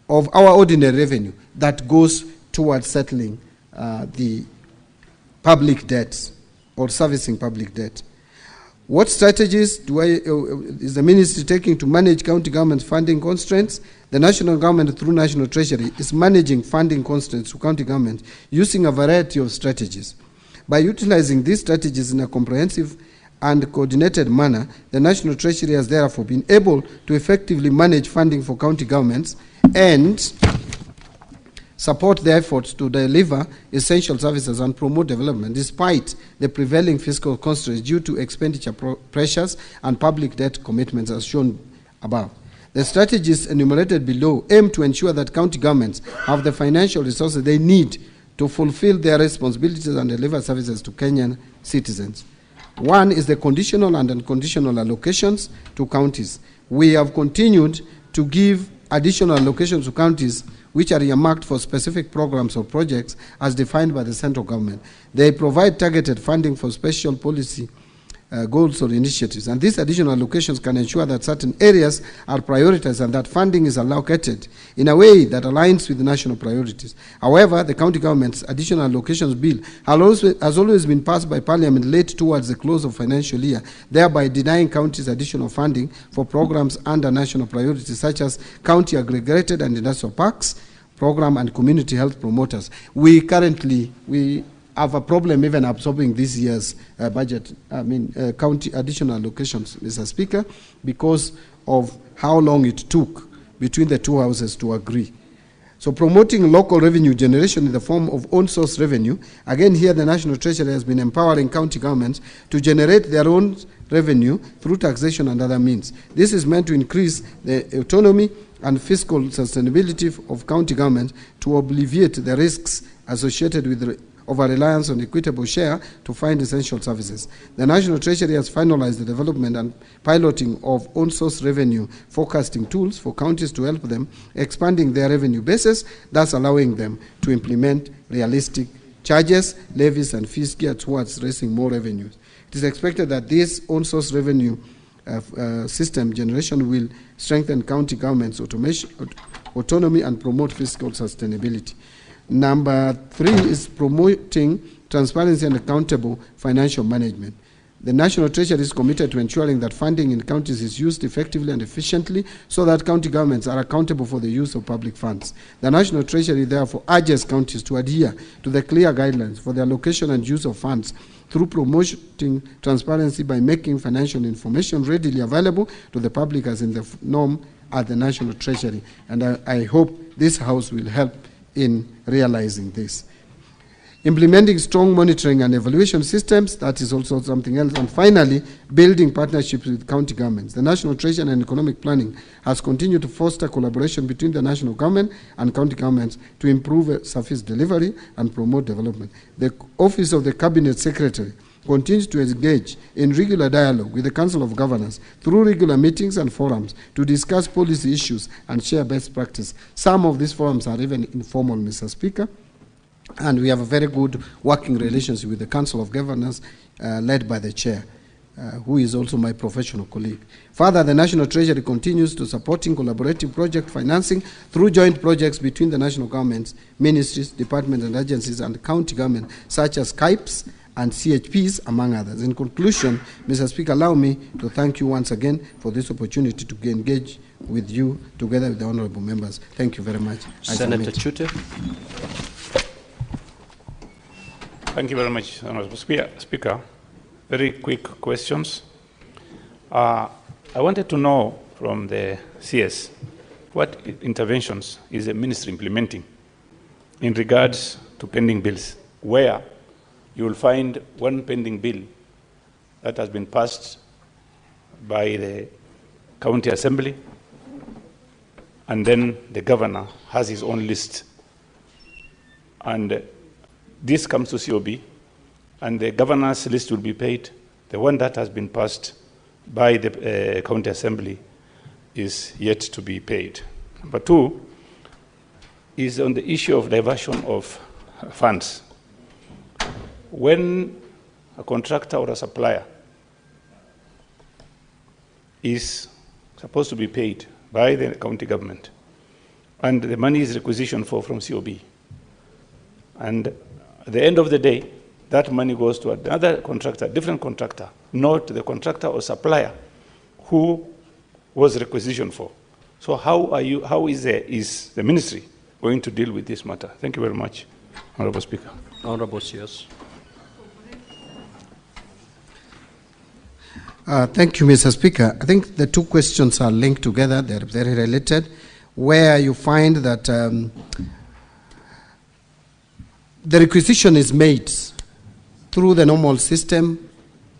of our ordinary revenue that goes towards settling the public debt or servicing public debt. What strategies is the ministry taking to manage county government funding constraints? The national government, through National Treasury, is managing funding constraints to county government using a variety of strategies. By utilizing these strategies in a comprehensive and coordinated manner, the National Treasury has therefore been able to effectively manage funding for county governments and support their efforts to deliver essential services and promote development despite the prevailing fiscal constraints due to expenditure pressures and public debt commitments as shown above. The strategies enumerated below aim to ensure that county governments have the financial resources they need to fulfill their responsibilities and deliver services to Kenyan citizens. One is the conditional and unconditional allocations to counties. We have continued to give additional allocations to counties which are earmarked for specific programs or projects as defined by the central government. They provide targeted funding for special policy goals or initiatives, and these additional allocations can ensure that certain areas are prioritized and that funding is allocated in a way that aligns with the national priorities. However, the county government's additional allocations bill has always been passed by Parliament late towards the close of financial year, thereby denying counties additional funding for programs under national priorities such as county aggregated and industrial parks program and community health promoters. We currently have a problem even absorbing this year's budget, county additional allocations, Mr. Speaker, because of how long it took between the two houses to agree. So promoting local revenue generation in the form of own source revenue, again here the National Treasury has been empowering county governments to generate their own revenue through taxation and other means. This is meant to increase the autonomy and fiscal sustainability of county government to alleviate the risks associated with over-reliance on equitable share to find essential services. The National Treasury has finalized the development and piloting of own-source revenue forecasting tools for counties to help them expanding their revenue bases, thus allowing them to implement realistic charges, levies, and fees geared towards raising more revenues. It is expected that this own-source revenue system generation will strengthen county government's autonomy and promote fiscal sustainability. Number 3 is promoting transparency and accountable financial management. The National Treasury is committed to ensuring that funding in counties is used effectively and efficiently so that county governments are accountable for the use of public funds. The National Treasury therefore urges counties to adhere to the clear guidelines for the allocation and use of funds through promoting transparency by making financial information readily available to the public as in the norm at the National Treasury. And I hope this House will help in realizing this. Implementing strong monitoring and evaluation systems, that is also something else. And finally, building partnerships with county governments. The National Treasury and Economic Planning has continued to foster collaboration between the national government and county governments to improve service delivery and promote development. The Office of the Cabinet Secretary continues to engage in regular dialogue with the Council of Governors through regular meetings and forums to discuss policy issues and share best practice. Some of these forums are even informal, Mr. Speaker, and we have a very good working relationship with the Council of Governors led by the Chair, who is also my professional colleague. Further, the National Treasury continues to supporting collaborative project financing through joint projects between the national governments, ministries, departments and agencies and county government, such as KIPES and CHPs, among others. In conclusion, Mr. Speaker, allow me to thank you once again for this opportunity to engage with you together with the honorable members. Thank you very much. Senator Chute. Thank you very much, Honorable Speaker. Very quick questions. I wanted to know from the CS what interventions is the ministry implementing in regards to pending bills, where you will find one pending bill that has been passed by the county assembly, and then the governor has his own list. And this comes to COB, and the governor's list will be paid. The one that has been passed by the county assembly is yet to be paid. Number 2 is on the issue of diversion of funds. When a contractor or a supplier is supposed to be paid by the county government, and the money is requisitioned from COB, and at the end of the day, that money goes to another contractor, different contractor, not the contractor or supplier who was requisitioned for. So how is the ministry going to deal with this matter? Thank you very much, Honorable Speaker. Honorable CS. Thank you, Mr. Speaker. I think the two questions are linked together. They're very related, where you find that the requisition is made through the normal system,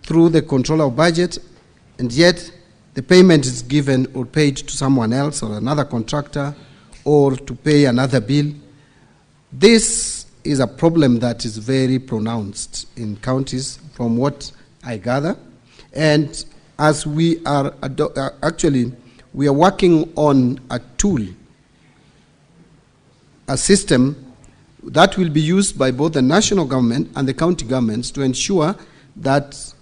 through the control of budget, and yet the payment is given or paid to someone else or another contractor or to pay another bill. This is a problem that is very pronounced in counties from what I gather. And as we are we are working on a tool a system that will be used by both the national government and the county governments to ensure that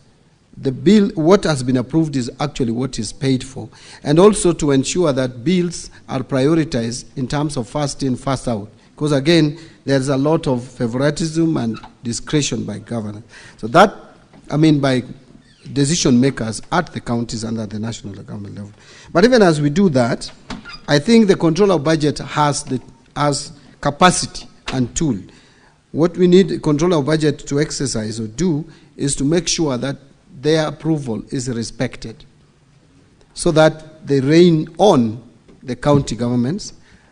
the bill, what has been approved is actually what is paid for, and also to ensure that bills are prioritized in terms of first in, first out. Because again, there's a lot of favoritism and discretion by governors. So that, I mean, by decision makers at the counties and at the national government level. But even as we do that, I think the control of budget has capacity and tool. What we need control of budget to exercise or do is to make sure that their approval is respected, so that they rein on the county governments.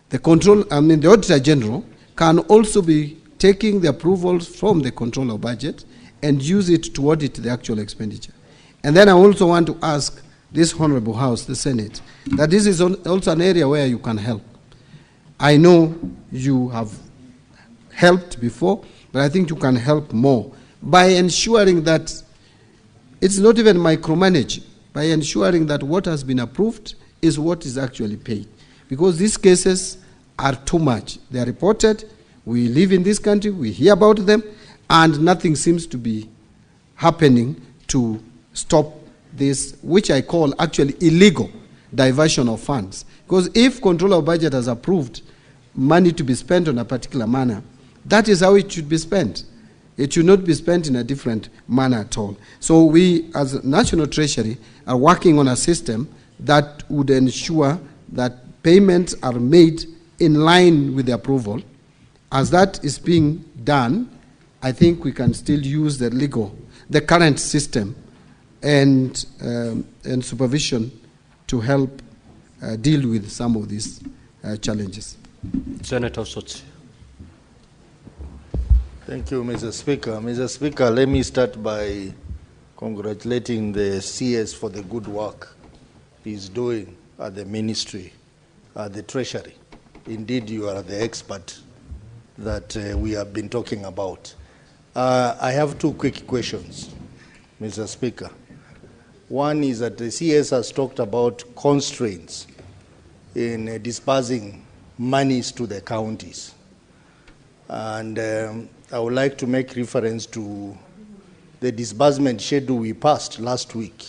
The Auditor General can also be taking the approvals from the control of budget and use it to audit the actual expenditure. And then I also want to ask this Honorable House, the Senate, that this is also an area where you can help. I know you have helped before, but I think you can help more by ensuring that it's not even micromanaging, by ensuring that what has been approved is what is actually paid. Because these cases are too much. They are reported, we live in this country, we hear about them, and nothing seems to be happening to stop this, which I call actually illegal diversion of funds. Because if control of budget has approved money to be spent on a particular manner, that is how it should be spent. It should not be spent in a different manner at all. So we, as National Treasury, are working on a system that would ensure that payments are made in line with the approval. As that is being done, I think we can still use the current system and supervision to help deal with some of these challenges. Senator Sotsi. Thank you, Mr. Speaker. Mr. Speaker, let me start by congratulating the CS for the good work he's doing at the ministry, at the Treasury. Indeed, you are the expert that we have been talking about. I have two quick questions, Mr. Speaker. One is that the CS has talked about constraints in disbursing monies to the counties. And I would like to make reference to the disbursement schedule we passed last week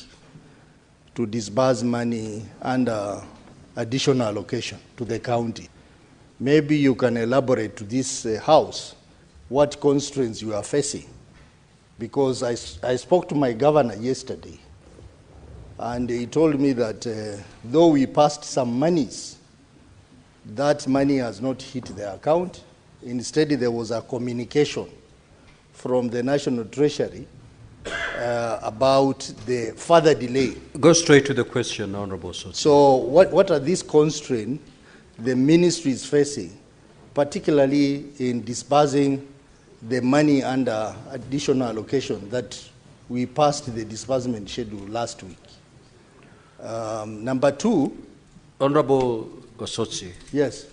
to disburse money under additional allocation to the county. Maybe you can elaborate to this House what constraints you are facing. Because I spoke to my governor yesterday, and he told me that though we passed some monies, that money has not hit the account. Instead, there was a communication from the National Treasury about the further delay. Go straight to the question, Honorable Sotsi. So what are these constraints the ministry is facing, particularly in disbursing the money under additional allocation that we passed the disbursement schedule last week? Number two. Honorable Sotsi. Yes.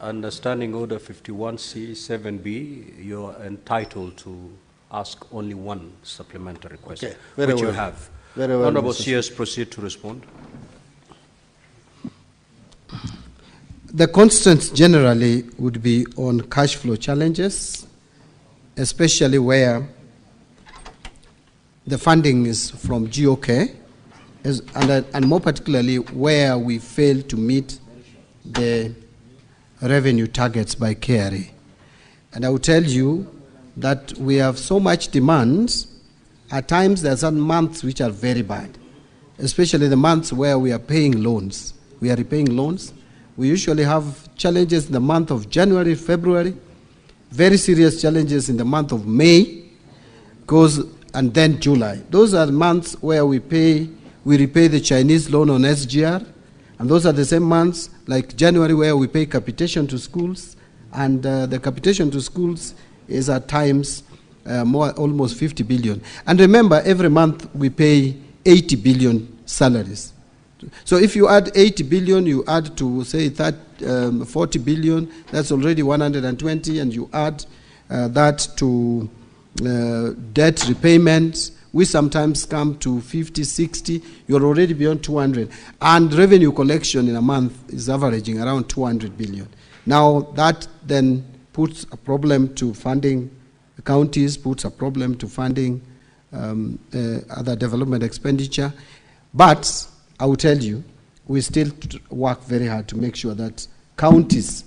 Understanding Order 51C 7B, you're entitled to ask only one supplementary question, okay, which well. you have. Very well, Honorable Mr. CS, proceed to respond. The constraints generally would be on cash flow challenges, especially where the funding is from GOK, and more particularly where we fail to meet the revenue targets by KRA. And I will tell you that we have so much demand. At times there are some months which are very bad, especially the months where we are paying loans. We are repaying loans. We usually have challenges in the month of January, February, very serious challenges in the month of May, and then July. Those are months where we repay the Chinese loan on SGR, and those are the same months like January where we pay capitation to schools, and the capitation to schools is at times almost 50 billion. And remember, every month we pay 80 billion salaries. So if you add 80 billion, you add to say 40 billion, that's already 120, and you add that to debt repayments, we sometimes come to 50, 60, you're already beyond 200. And revenue collection in a month is averaging around 200 billion. Now, that then puts a problem to funding counties, puts a problem to funding other development expenditure. But I will tell you, we still work very hard to make sure that counties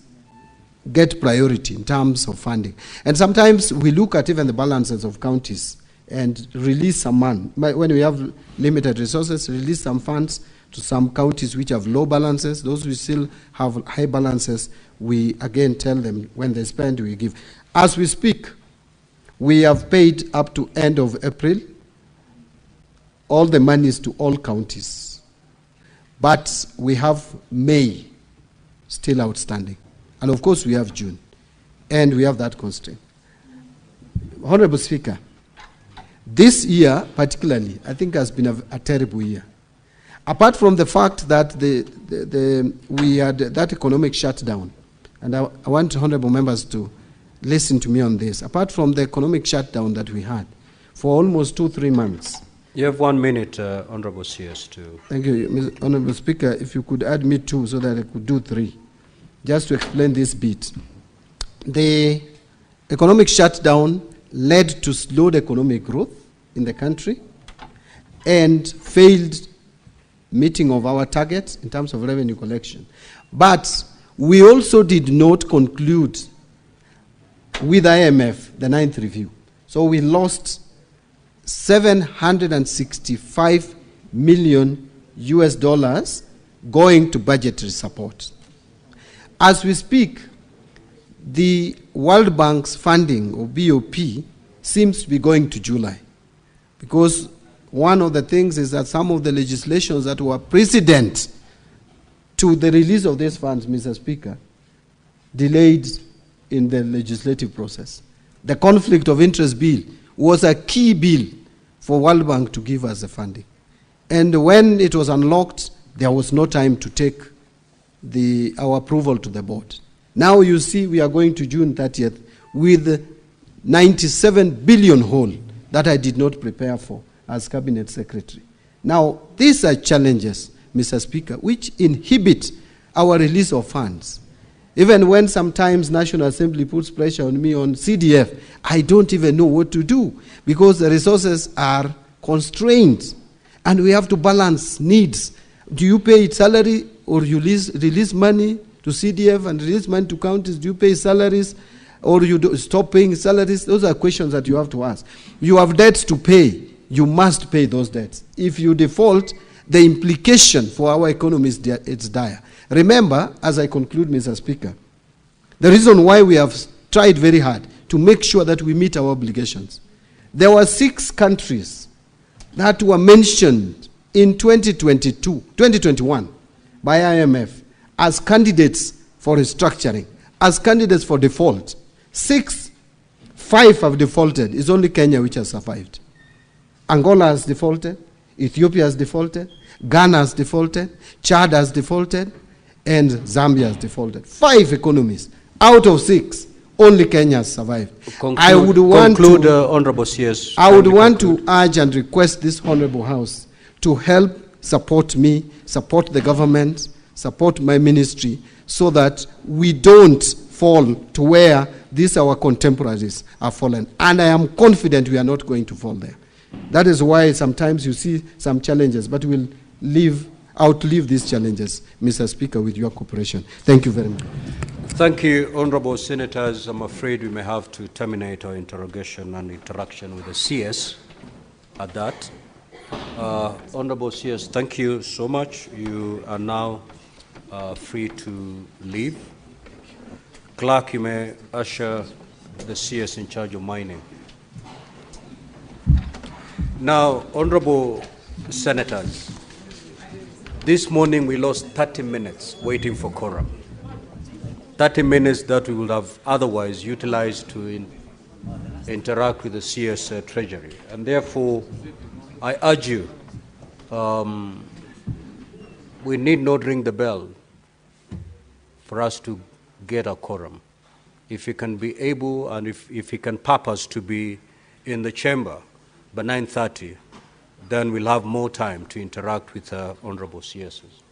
get priority in terms of funding. And sometimes we look at even the balances of counties and release some money. When we have limited resources, release some funds to some counties which have low balances. Those who still have high balances, we again tell them when they spend, we give. As we speak, we have paid up to end of April all the monies to all counties. But we have May still outstanding. And of course we have June. And we have that constraint. Honorable Speaker, this year particularly, I think has been a terrible year. Apart from the fact that we had that economic shutdown, and I want honorable members to listen to me on this. Apart from the economic shutdown that we had for almost 2-3 months. You have 1 minute, Honorable CS, to... Thank you, Honorable Speaker. If you could add me 2 so that I could do 3, just to explain this bit. The economic shutdown led to slowed economic growth in the country and failed meeting of our targets in terms of revenue collection. But we also did not conclude with IMF the 9th review. So we lost $765 million going to budgetary support. As we speak, the World Bank's funding, or BOP, seems to be going to July. Because one of the things is that some of the legislations that were precedent to the release of these funds, Mr. Speaker, delayed in the legislative process. The conflict of interest bill was a key bill for World Bank to give us the funding. And when it was unlocked, there was no time to take our approval to the board. Now you see we are going to June 30th with 97 billion whole that I did not prepare for as Cabinet Secretary. Now, these are challenges, Mr. Speaker, which inhibit our release of funds. Even when sometimes National Assembly puts pressure on me on CDF, I don't even know what to do because the resources are constrained and we have to balance needs. Do you pay salary or you release money to CDF and release money to counties? Do you pay salaries or you stop paying salaries? Those are questions that you have to ask. You have debts to pay. You must pay those debts. If you default, the implication for our economy is dire. Remember, as I conclude, Mr. Speaker, the reason why we have tried very hard to make sure that we meet our obligations. There were 6 countries that were mentioned in 2021 by IMF as candidates for restructuring, as candidates for default. 5 have defaulted. It's only Kenya which has survived. Angola has defaulted, Ethiopia has defaulted, Ghana has defaulted, Chad has defaulted, and Zambia has defaulted. 5 economies out of 6, only Kenya has survived. I would want to urge and request this Honorable House to help support me, support the government, support my ministry, so that we don't fall to where these our contemporaries are fallen. And I am confident we are not going to fall there. That is why sometimes you see some challenges, but we'll outlive these challenges, Mr. Speaker, with your cooperation. Thank you very much. Thank you, Honorable Senators. I'm afraid we may have to terminate our interrogation and interaction with the CS at that. Honorable CS, thank you so much. You are now free to leave. Clerk, you may usher the CS in charge of mining. Now, Honorable Senators, this morning we lost 30 minutes waiting for quorum. 30 minutes that we would have otherwise utilized to interact with the CS Treasury. And therefore, I urge you, we need not ring the bell for us to get a quorum. If he can be able and if he can purpose to be in the chamber by 9:30, then we'll have more time to interact with honorable CSs.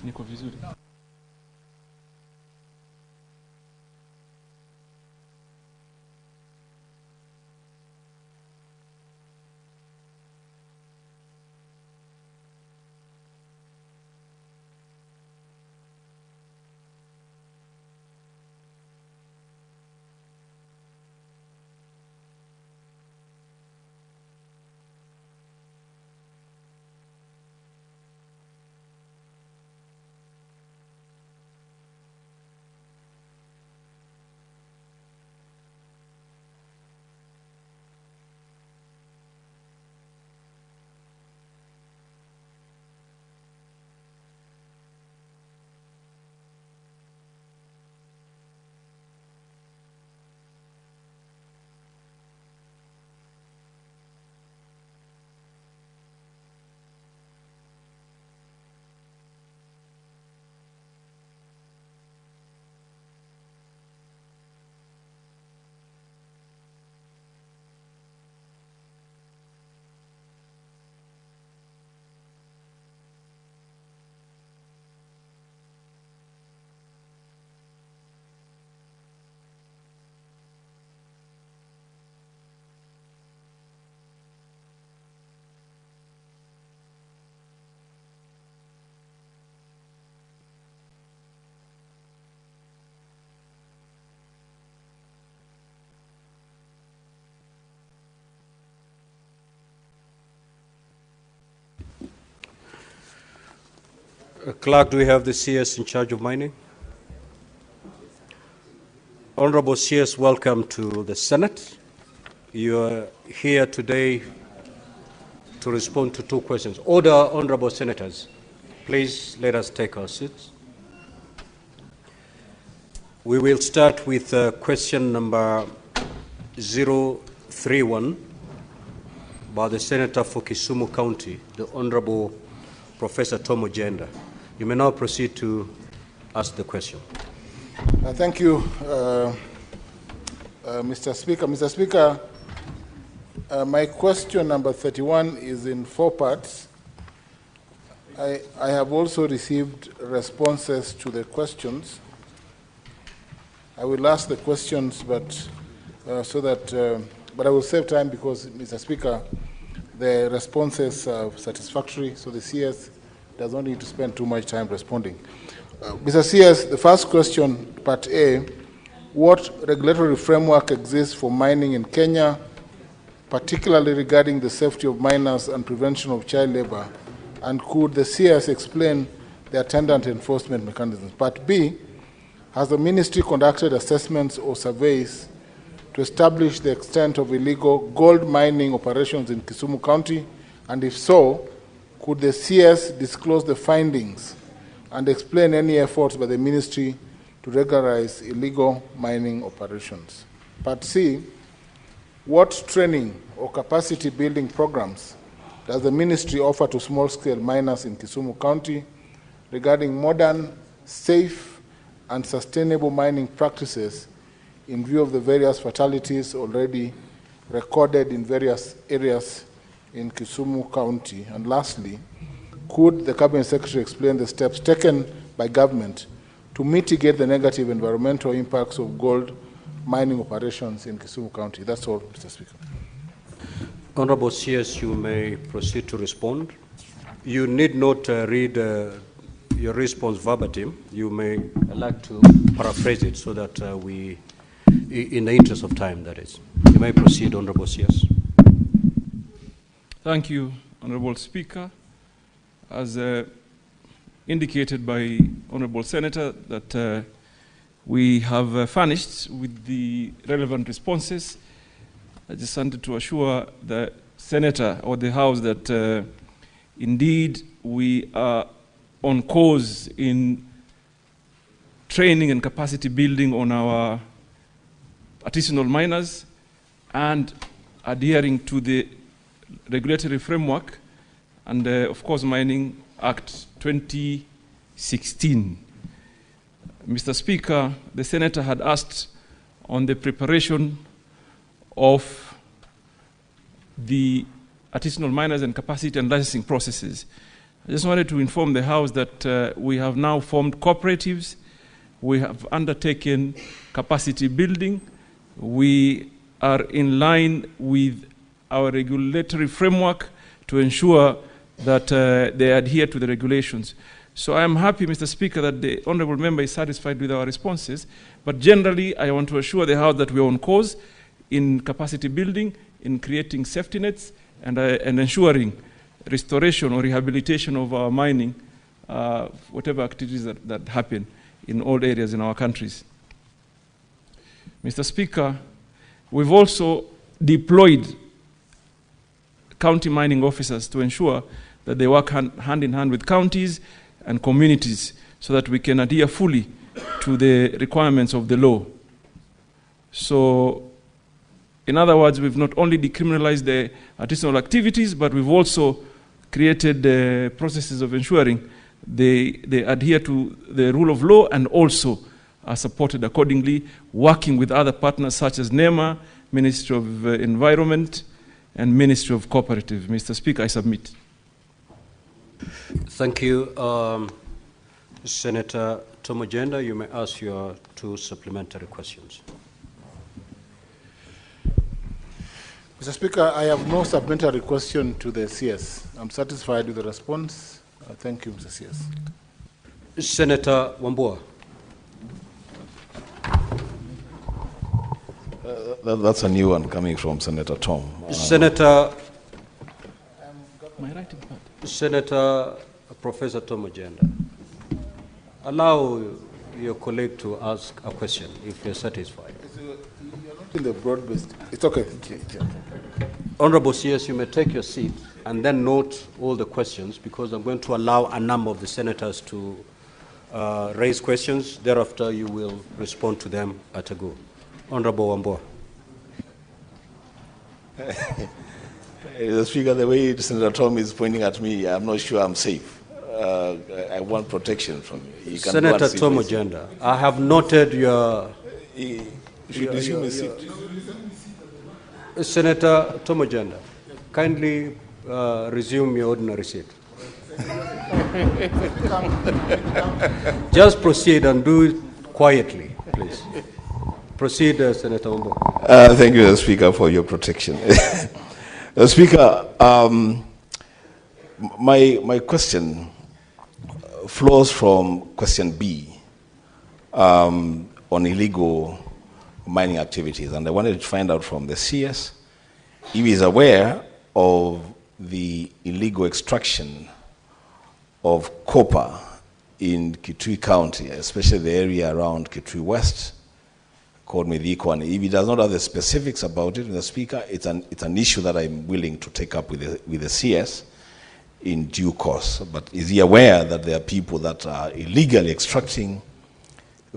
Niko vizuri. Clerk, do we have the CS in charge of mining? Honorable CS, welcome to the Senate. You are here today to respond to two questions. Order, honorable senators. Please let us take our seats. We will start with question number 031 by the Senator for Kisumu County, the Honorable Professor Tom Ojenda. You may now proceed to ask the question. Thank you, Mr. Speaker. Mr. Speaker, my question number 31 is in 4 parts. I have also received responses to the questions. I will ask the questions, but but I will save time because, Mr. Speaker, the responses are satisfactory, so the CS does not need to spend too much time responding. Mr. CS, the first question, Part A, what regulatory framework exists for mining in Kenya, particularly regarding the safety of miners and prevention of child labor, and could the CS explain the attendant enforcement mechanisms? Part B, has the ministry conducted assessments or surveys to establish the extent of illegal gold mining operations in Kisumu County, and if so, could the CS disclose the findings and explain any efforts by the ministry to regularize illegal mining operations? Part C, what training or capacity building programs does the ministry offer to small-scale miners in Kisumu County regarding modern, safe, and sustainable mining practices in view of the various fatalities already recorded in various areas in Kisumu County? And lastly, could the Cabinet Secretary explain the steps taken by government to mitigate the negative environmental impacts of gold mining operations in Kisumu County? That's all, Mr. Speaker. Honorable CS, you may proceed to respond. You need not read your response verbatim. You may elect to paraphrase it so that we, in the interest of time, that is. You may proceed, Honorable CS. Thank you, Honorable Speaker. As indicated by Honorable Senator, that we have furnished with the relevant responses. I just wanted to assure the Senator or the House that indeed we are on course in training and capacity building on our artisanal miners and adhering to the regulatory framework and, of course, Mining Act 2016. Mr. Speaker, the Senator had asked on the preparation of the artisanal miners and capacity and licensing processes. I just wanted to inform the House that we have now formed cooperatives. We have undertaken capacity building. We are in line with our regulatory framework to ensure that they adhere to the regulations. So I am happy, Mr. Speaker, that the Honourable Member is satisfied with our responses. But generally, I want to assure the House that we are on course in capacity building, in creating safety nets, and ensuring restoration or rehabilitation of our mining, whatever activities that happen in all areas in our countries. Mr. Speaker, we've also deployed county mining officers to ensure that they work hand in hand with counties and communities so that we can adhere fully to the requirements of the law. So, in other words, we've not only decriminalized the artisanal activities, but we've also created processes of ensuring they adhere to the rule of law and also are supported accordingly, working with other partners such as NEMA, Ministry of Environment, and Ministry of Cooperative. Mr. Speaker, I submit. Thank you. Senator Tomojenda, you may ask your 2 supplementary questions. Mr. Speaker, I have no supplementary question to the CS. I'm satisfied with the response. Thank you, Mr. CS. Senator Wambua. That's a new one coming from Senator Tom. Senator Professor Tomojenda, allow your colleague to ask a question if you're satisfied. You're not in the broad-based. It's okay. Honorable CS, you may take your seat and then note all the questions, because I'm going to allow a number of the senators to raise questions. Thereafter, you will respond to them at a go. Honorable Wambua. The Speaker, the way Senator Tom is pointing at me, I'm not sure I'm safe. I want protection from you. Senator Tomojenda, I have noted your... You should resume his seat. Senator Tomojenda, kindly resume your ordinary seat. Just proceed and do it quietly, please. Proceed, Senator Wambua. Thank you, Mr. Speaker, for your protection. Mr. Speaker, my question flows from question B on illegal mining activities, and I wanted to find out from the CS if he is aware of the illegal extraction of copper in Kitui County, especially the area around Kitui West, called Mediko, and if he does not have the specifics about it, Mr. Speaker, it's an issue that I'm willing to take up with the CS in due course. But is he aware that there are people that are illegally extracting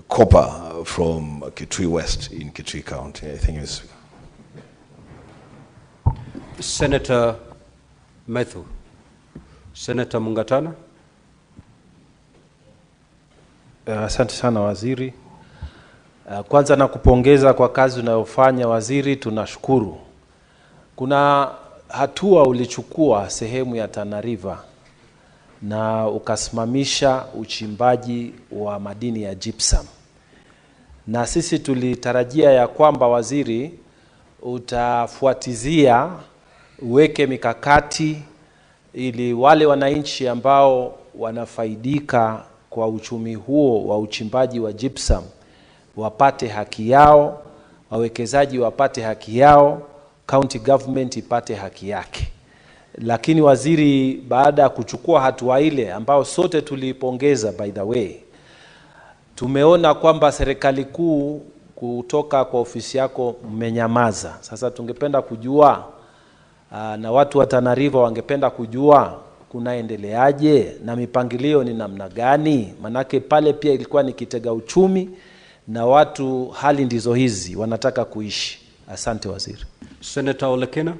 copper from Kitui West in Kitui County? Thank you, Mr. Speaker. Senator Methu. Senator Mungatana. Asante sana waziri. Kwanza nakupongeza kwa kazi unayofanya waziri, tunashukuru. Kuna hatua ulichukua sehemu ya Tana River na ukasimamisha uchimbaji wa madini ya gypsum. Na sisi tulitarajia ya kwamba waziri utafuatizia, uweke mikakati ili wale wananchi ambao wanafaidika kwa uchumi huo wa uchimbaji wa gypsum wapate haki yao, wawekezaji wapate haki yao, county government ipate haki yake. Lakini waziri, baada ya kuchukua hatua ile ambao sote tulipongeza, by the way, tumeona kwamba serikali kuu kutoka kwa ofisi yako mmenyamaza. Sasa tungependa kujua na watu wa Tana River wangependa kujua kunaendeleaje na mipangilio ni namna gani, manake pale pia ilikuwa ni kitega uchumi na watu hali ndizo hizi wanataka kuishi. Asante waziri. Senator Olekena.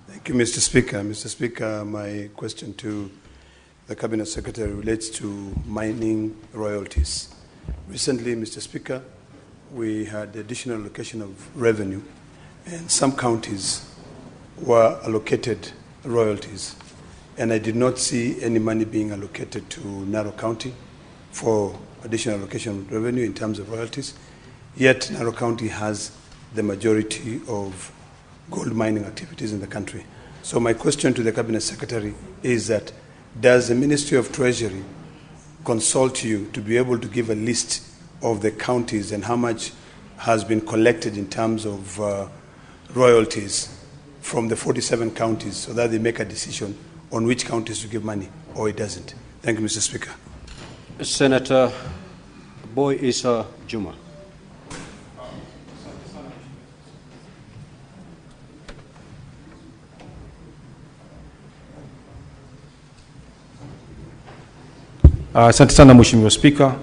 Thank you, Mr. Speaker. Mr. Speaker, my question to the Cabinet Secretary relates to mining royalties. Recently, Mr. Speaker, we had additional allocation of revenue, and some counties were allocated royalties, and I did not see any money being allocated to Narok County for additional allocation of revenue in terms of royalties. Yet Narok County has the majority of gold mining activities in the country. So my question to the Cabinet Secretary is that, does the Ministry of Treasury consult you to be able to give a list of the counties and how much has been collected in terms of royalties from the 47 counties, so that they make a decision on which counties to give money, or it doesn't? Thank you, Mr. Speaker. Senator Boy Isa Juma. Asante sana Mheshimiwa Spika.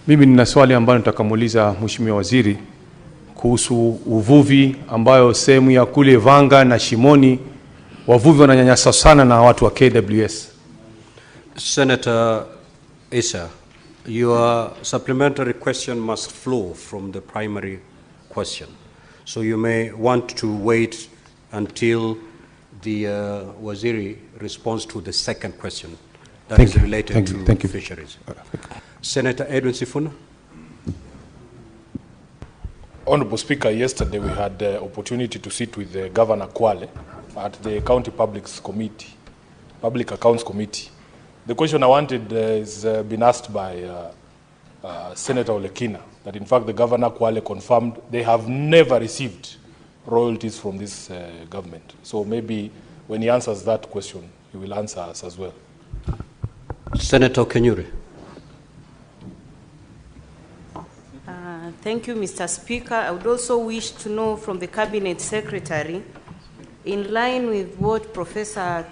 Mimi nina swali ambalo nitakamuuliza Mheshimiwa Waziri kuhusu uvuvi, ambayo sehemu ya kule Vanga na Shimoni wavuvi wananyanyaswa sana na watu wa KWS. Senator Issa, your supplementary question must flow from the primary question. So you may want to wait until the Waziri responds to the second question that is related to fisheries. Senator Edwin Sifuna. Honorable Speaker, yesterday we had the opportunity to sit with Governor Kwale at the County Public Accounts Committee. The question I wanted is been asked by Senator Olekina, that in fact the Governor Kwale confirmed they have never received royalties from this government. So maybe when he answers that question, he will answer us as well. Senator Kenyuri. Thank you, Mr. Speaker. I would also wish to know from the Cabinet Secretary, in line with what Professor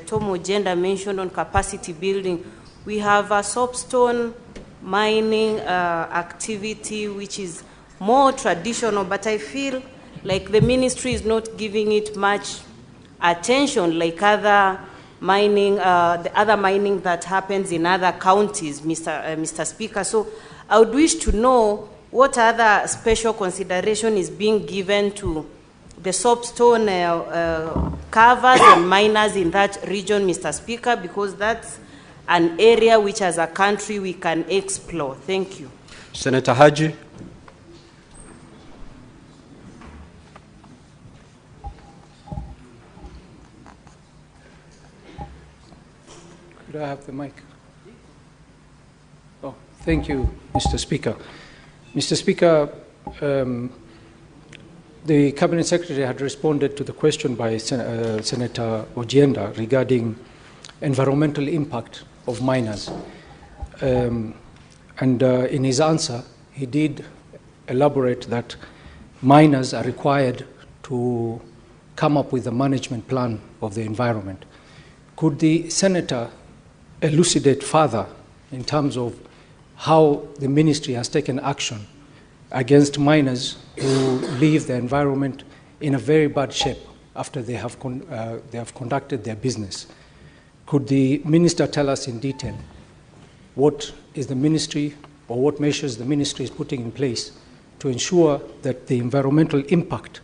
Tomo Jenda mentioned on capacity building, we have a soapstone mining activity which is more traditional, but I feel like the ministry is not giving it much attention like other mining, the other mining that happens in other counties, Mr. Speaker. So I would wish to know what other special consideration is being given to the soapstone covers and miners in that region, Mr. Speaker, because that's an area which as a country we can explore. Thank you. Senator Haji. Could I have the mic? Oh, thank you, Mr. Speaker. Mr. Speaker, the Cabinet Secretary had responded to the question by Senator Ojienda regarding environmental impact of miners. And in his answer, he did elaborate that miners are required to come up with a management plan of the environment. Could the Senator elucidate further in terms of how the ministry has taken action against miners who leave the environment in a very bad shape after they have conducted their business? Could the minister tell us in detail what is the ministry or what measures the ministry is putting in place to ensure that the environmental impact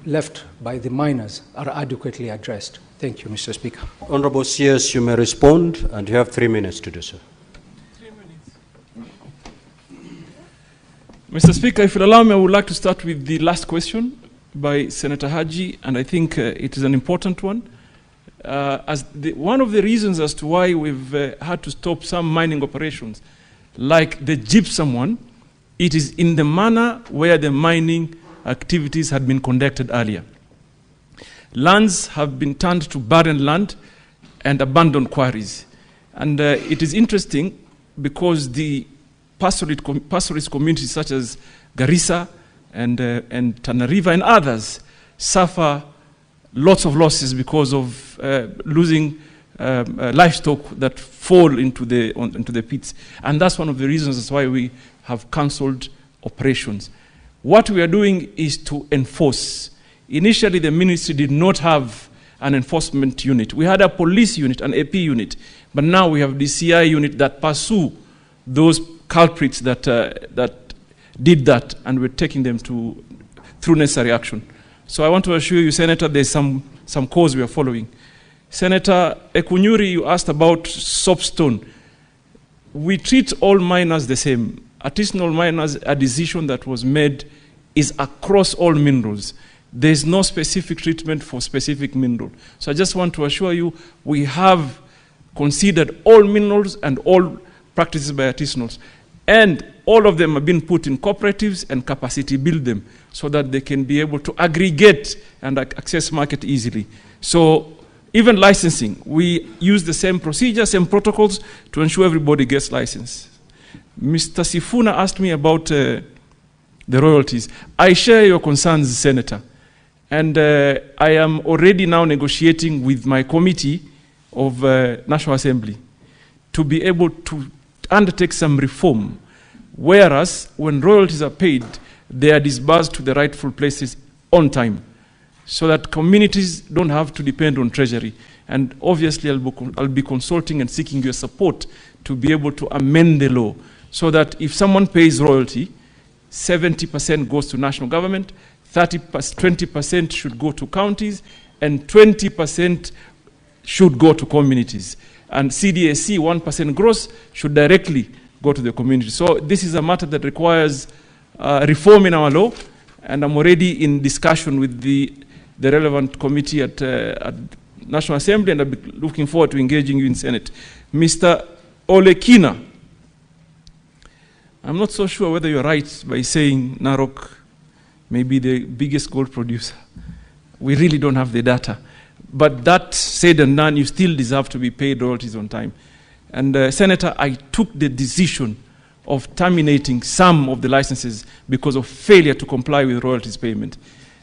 left by the miners are adequately addressed? Thank you, Mr. Speaker. Honorable CS, you may respond, and you have 3 minutes to do so. Mr. Speaker, if you'll allow me, I would like to start with the last question by Senator Haji, and I think it is an important one. One of the reasons as to why we've had to stop some mining operations, like the gypsum one, it is in the manner where the mining activities had been conducted earlier. Lands have been turned to barren land and abandoned quarries. And it is interesting because the pastoralist communities such as Garissa and Tana River and others suffer lots of losses because of losing livestock that fall into the pits. And that's one of the reasons that's why we have cancelled operations. What we are doing is to enforce. Initially, the ministry did not have an enforcement unit. We had a police unit, an AP unit, but now we have DCI unit that pursue those culprits that did that, and we're taking them through necessary action. So I want to assure you, Senator, there's some cause we are following. Senator Ekunyuri, you asked about soapstone. We treat all miners the same. Artisanal miners, a decision that was made is across all minerals. There's no specific treatment for specific mineral. So I just want to assure you, we have considered all minerals and all practices by artisanals. And all of them have been put in cooperatives and capacity build them so that they can be able to aggregate and access market easily. So even licensing, we use the same procedure, same protocols to ensure everybody gets licensed. Mr. Sifuna asked me about the royalties. I share your concerns, Senator. And I am already now negotiating with my committee of National Assembly to be able to undertake some reform, whereas when royalties are paid, they are disbursed to the rightful places on time, so that communities don't have to depend on Treasury. And obviously, I'll be consulting and seeking your support to be able to amend the law, so that if someone pays royalty, 70% goes to national government, 20% should go to counties, and 20% should go to communities. And CDAC, 1% gross, should directly go to the community. So this is a matter that requires reform in our law, and I'm already in discussion with the relevant committee at National Assembly, and I'll be looking forward to engaging you in Senate. Mr. Olekina, I'm not so sure whether you're right by saying Narok may be the biggest gold producer. We really don't have the data. But that said and done, you still deserve to be paid royalties on time. And Senator, I took the decision of terminating some of the licenses because of failure to comply with royalties payment.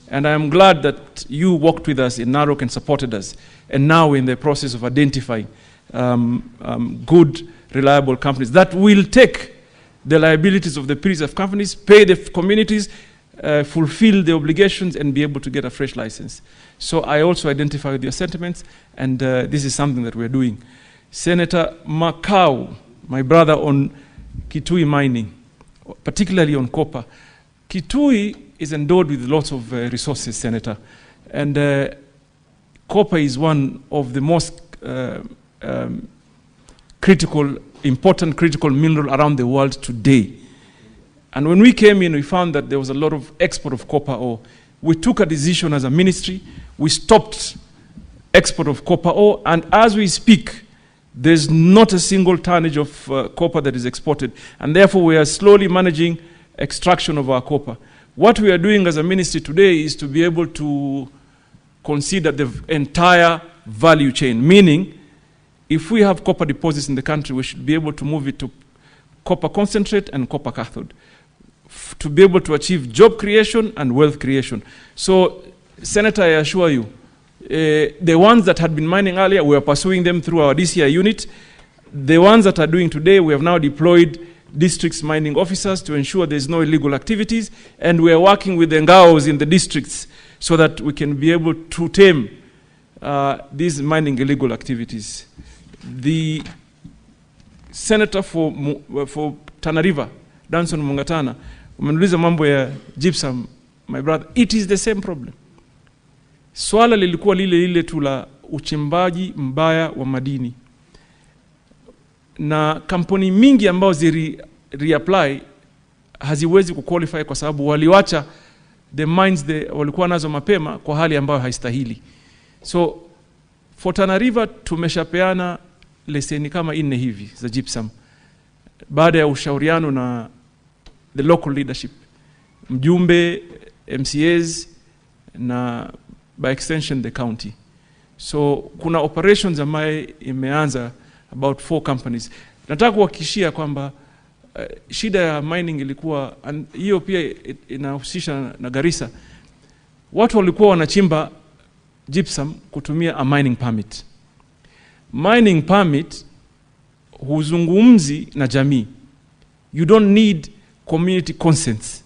And I am glad that you worked with us in Narok and supported us. And now we're in the process of identifying good, reliable companies that will take the liabilities of the pre-reserve companies, pay the communities, fulfill the obligations, and be able to get a fresh license. So I also identify with your sentiments, and this is something that we're doing. Senator Makau, my brother, on Kitui mining, particularly on copper. Kitui is endowed with lots of resources, Senator, and copper is one of the most important critical mineral around the world today. And when we came in, we found that there was a lot of export of copper ore. We took a decision as a ministry. We stopped export of copper ore, and as we speak, there's not a single tonnage of copper that is exported, and therefore we are slowly managing extraction of our copper. What we are doing as a ministry today is to be able to consider the entire value chain, meaning if we have copper deposits in the country, we should be able to move it to copper concentrate and copper cathode to be able to achieve job creation and wealth creation. So, Senator, I assure you, the ones that had been mining earlier, we are pursuing them through our DCI unit. The ones that are doing today, we have now deployed districts mining officers to ensure there's no illegal activities, and we are working with the Ngaos in the districts so that we can be able to tame these mining illegal activities. The Senator for Tana River, Danson Mungatana, umeniuliza mambo ya gypsum, my brother, it is the same problem. Swala lilikuwa lile tu la uchimbaji mbaya wa madini. Na kampuni mingi ambao reapply haziwezi kuqualify kwa sababu waliwacha the mines walikuwa nazo mapema kwa hali ambayo haistahili. So for Tana River tumeshapeana leseni kama 4 hivi za gypsum baada ya ushauriano na the local leadership, mjumbe, MCAs na by extension the county. So kuna operations ambaye imeanza about 4 companies. Nataka kuhakikishia kwamba shida ya mining ilikuwa, hiyo pia inahusisha na Garissa. Watu walikuwa wanachimba gypsum kutumia a mining permit. Mining permit huzungumzi na jamii. You don't need community consent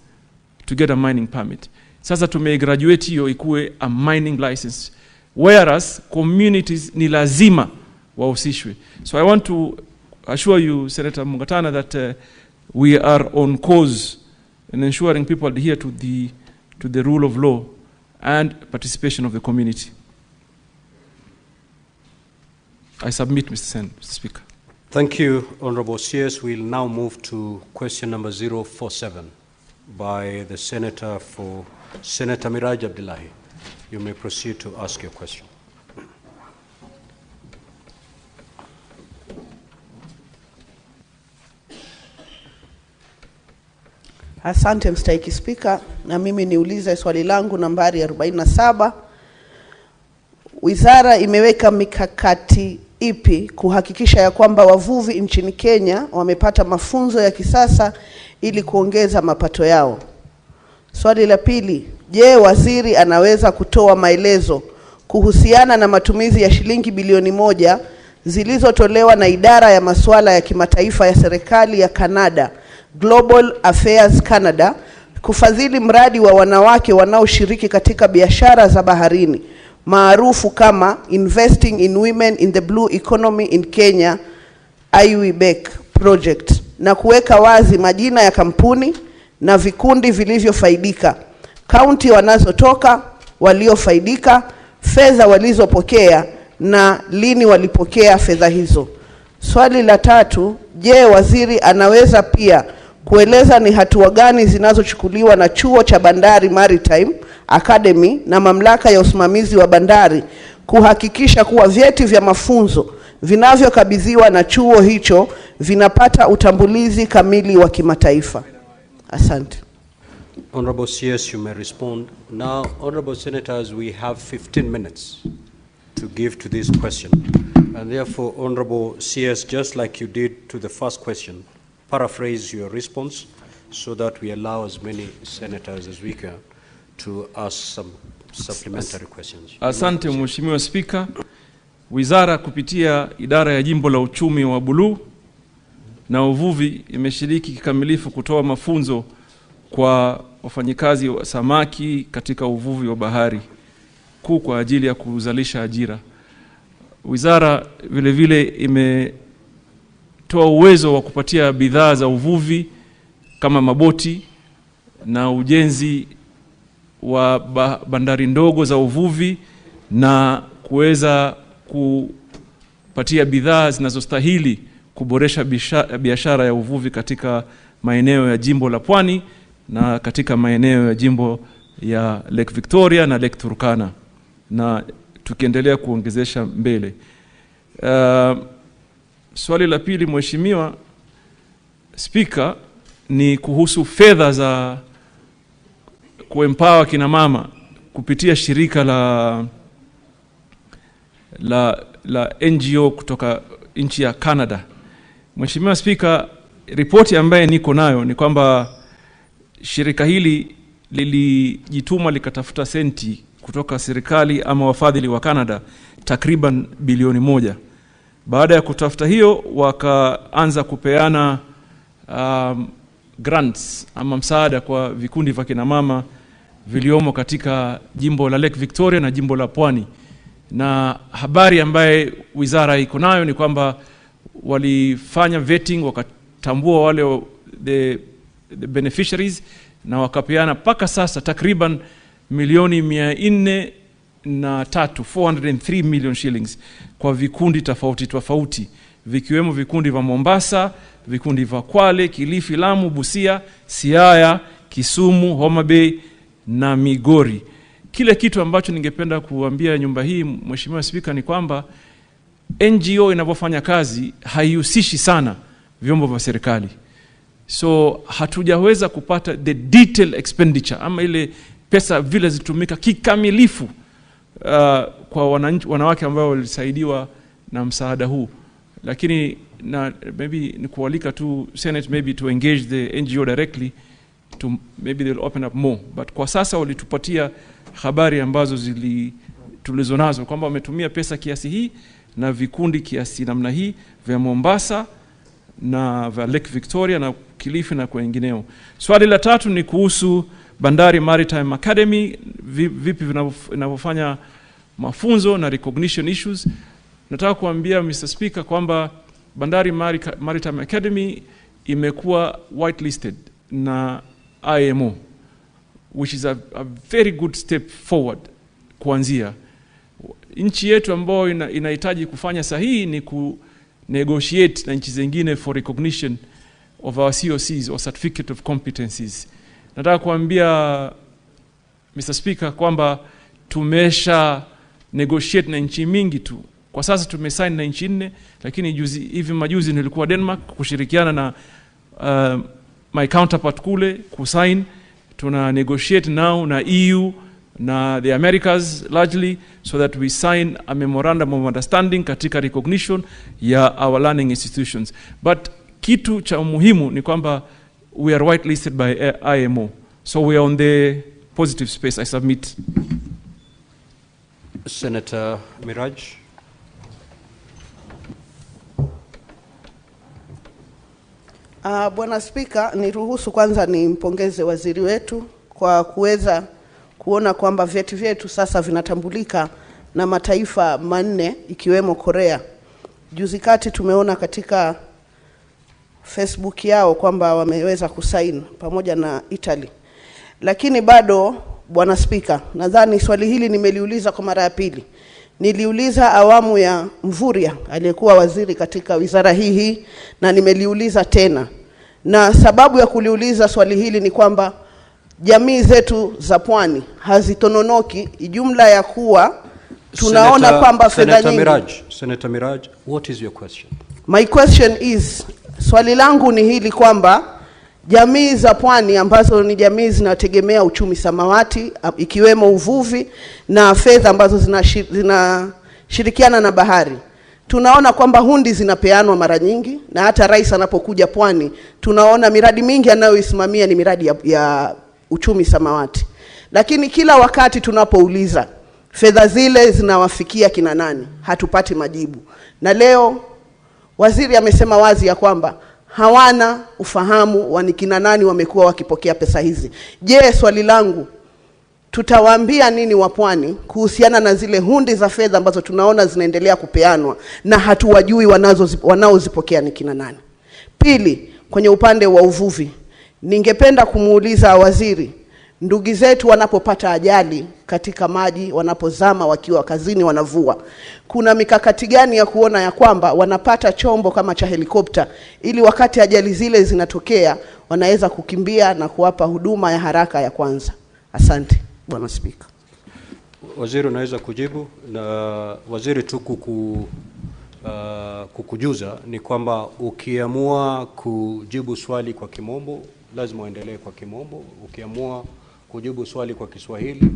to get a mining permit. Sasa tumegraduate hiyo ikuwe a mining license, whereas communities ni lazima wahusishwe. So I want to assure you, Senator Mungatana, that we are on course in ensuring people adhere to the rule of law and participation of the community. I submit, Mr. Speaker. Thank you, Honorable CS. We'll now move to question number 047 by the Senator for Senator Miraj Abdullahi. You may proceed to ask your question. Asante mstahiki Spika, na mimi niulize swali langu nambari 47. Wizara imeweka mikakati ipi kuhakikisha ya kwamba wavuvi nchini Kenya wamepata mafunzo ya kisasa ili kuongeza mapato yao? Swali la pili, je, waziri anaweza kutoa maelezo kuhusiana na matumizi ya shilingi bilioni 1 zilizotolewa na idara ya masuala ya kimataifa ya serikali ya Canada, Global Affairs Canada, kufadhili mradi wa wanawake wanaoshiriki katika biashara za baharini maarufu kama Investing in Women in the Blue Economy in Kenya IWBEC project, na kuweka wazi majina ya kampuni na vikundi vilivyofaidika, kaunti wanazotoka, waliofaidika, fedha walizopokea na lini walipokea fedha hizo? Swali la tatu, je, waziri anaweza pia kueleza ni hatua gani zinazochukuliwa na chuo cha Bandari Maritime Academy na mamlaka ya usimamizi wa bandari kuhakikisha kuwa vyeti vya mafunzo vinavyokabidhiwa na chuo hicho vinapata utambulizi kamili wa kimataifa? Asante. Honorable CS, you may respond. Now, Honorable Senators, we have 15 minutes to give to this question. And therefore, Honorable CS, just like you did to the first question, paraphrase your response so that we allow as many senators as we can to ask some supplementary questions. Asante Mheshimiwa Spika. Wizara kupitia idara ya jimbo la uchumi wa buluu na uvuvi imeshiriki kikamilifu kutoa mafunzo kwa wafanyikazi wa samaki katika uvuvi wa bahari kuu kwa ajili ya kuzalisha ajira. Wizara vile vile imetoa uwezo wa kupatia bidhaa za uvuvi kama maboti na ujenzi wa bandari ndogo za uvuvi na kuweza kupatia bidhaa zinazostahili kuboresha biashara ya uvuvi katika maeneo ya jimbo la Pwani na katika maeneo ya jimbo ya Lake Victoria na Lake Turkana, na tukiendelea kuongezesha mbele. Swali la pili Mheshimiwa Spika ni kuhusu fedha za kuempower kina mama kupitia shirika la NGO kutoka nchi ya Canada. Mheshimiwa Spika, ripoti ambaye niko nayo ni kwamba shirika hili lilijituma likatafuta senti kutoka serikali ama wafadhili wa Canada takriban bilioni 1. Baada ya kutafuta hiyo wakaanza kupeana grants ama msaada kwa vikundi vya kina mama viliomo katika jimbo la Lake Victoria na jimbo la Pwani. Na habari ambaye wizara iko nayo ni kwamba walifanya vetting, wakatambua wale the beneficiaries na wakapeana paka sasa takriban milioni 403 million shillings kwa vikundi tofauti vikiwemo vikundi vya Mombasa, vikundi vya Kwale, Kilifi, Lamu, Busia, Siaya, Kisumu, Homa Bay na Migori. Kile kitu ambacho ningependa kuambia nyumba hii Mheshimiwa Spika ni kwamba NGO inapofanya kazi haihusishi sana vyombo vya serikali. So hatujaweza kupata the detailed expenditure ama ile pesa vile zitumika kikamilifu kwa wanawake ambao walisaidiwa na msaada huu. Lakini na maybe ni kualika tu Senate maybe to engage the NGO directly to maybe they'll open up more, but kwa sasa walitupatia habari ambazo tulizonazo kwamba wametumia pesa kiasi hii na vikundi kiasi namna hii vya Mombasa na vya Lake Victoria na Kilifi na wengineo. Swali la tatu ni kuhusu Bandari Maritime Academy, vipi vinavyofanya mafunzo na recognition issues. Nataka kuambia Mr. Speaker kwamba Bandari Maritime Academy imekuwa whitelisted na IMO. which is a very good step forward kuanzia. Nchi yetu ambayo inahitaji kufanya sahihi ni ku negotiate na nchi zingine for recognition of our COCs or certificate of competencies. Nataka kuambia Mr. Speaker kwamba tumesha negotiate na nchi mingi tu. Kwa sasa tumesign na nchi 4, lakini hivi majuzi nilikuwa Denmark kushirikiana na my counterpart kule kusign. Tuna negotiate now na EU na the Americas largely, so that we sign a memorandum of understanding katika recognition ya our learning institutions. But kitu cha muhimu ni kwamba we are whitelisted by IMO, so we are on the positive space. I submit. Senator Miraj. Bwana Spika, niruhusu kwanza nimpongeze waziri wetu kwa kuweza kuona kwamba vyeti vyetu sasa vinatambulika na mataifa 4 ikiwemo Korea. Juzi kati tumeona katika Facebook yao kwamba wameweza kusaini pamoja na Italy. Lakini bado Bwana Spika, nadhani swali hili nimeliuliza kwa mara ya pili. Niliuliza awamu ya Mvurya aliyekuwa waziri katika wizara hii, na nimeliuliza tena. Na sababu ya kuliuliza swali hili ni kwamba jamii zetu za pwani hazitononoki jumla ya kuwa tunaona kwamba fedha nyingi. Senator Miraj, what is your question? My question is, swali langu ni hili kwamba jamii za pwani ambazo ni jamii zinategemea uchumi samawati ikiwemo uvuvi na fedha ambazo zinashirikiana na bahari. Tunaona kwamba hundi zinapeanwa mara nyingi, na hata rais anapokuja pwani tunaona miradi mingi anayoisimamia ni miradi ya uchumi samawati. Lakini kila wakati tunapouliza fedha zile zinawafikia kina nani, hatupati majibu. Na leo waziri amesema wazi ya kwamba hawana ufahamu wa ni kina nani wamekuwa wakipokea pesa hizi. Je, swali langu, tutawaambia nini wapwani kuhusiana na zile hundi za fedha ambazo tunaona zinaendelea kupeanwa na hatuwajui wanaozipokea ni kina nani? Pili, kwenye upande wa uvuvi, ningependa kumuuliza waziri, ndugu zetu wanapopata ajali katika maji, wanapozama wakiwa kazini wanavua, kuna mikakati gani ya kuona ya kwamba wanapata chombo kama cha helikopta ili wakati ajali zile zinatokea wanaweza kukimbia na kuwapa huduma ya haraka ya kwanza? Asante Bwana Spika. Waziri unaweza kujibu. Na waziri tu kukujuza ni kwamba ukiamua kujibu swali kwa Kimombo lazima uendelee kwa Kimombo. Ukiamua kujibu swali kwa Kiswahili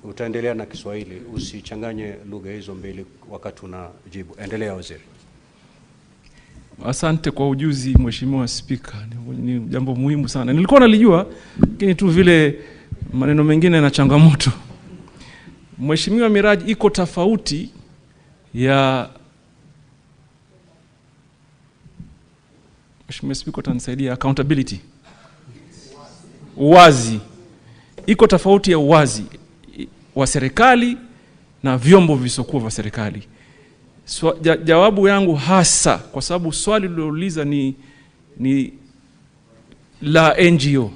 utaendelea na Kiswahili. Usichanganye lugha hizo mbili wakati unajibu. Endelea waziri. Asante kwa ujuzi Mheshimiwa Spika. Ni jambo muhimu sana. Nilikuwa nalijua, lakini tu vile maneno mengine na changamoto. Mheshimiwa Miraj, iko tofauti ya Mheshimiwa Spika utanisaidia, accountability. Uwazi. Iko tofauti ya uwazi wa serikali na vyombo visokuwa vya serikali. Jawabu yangu hasa, kwa sababu swali lilouliza ni la NGO.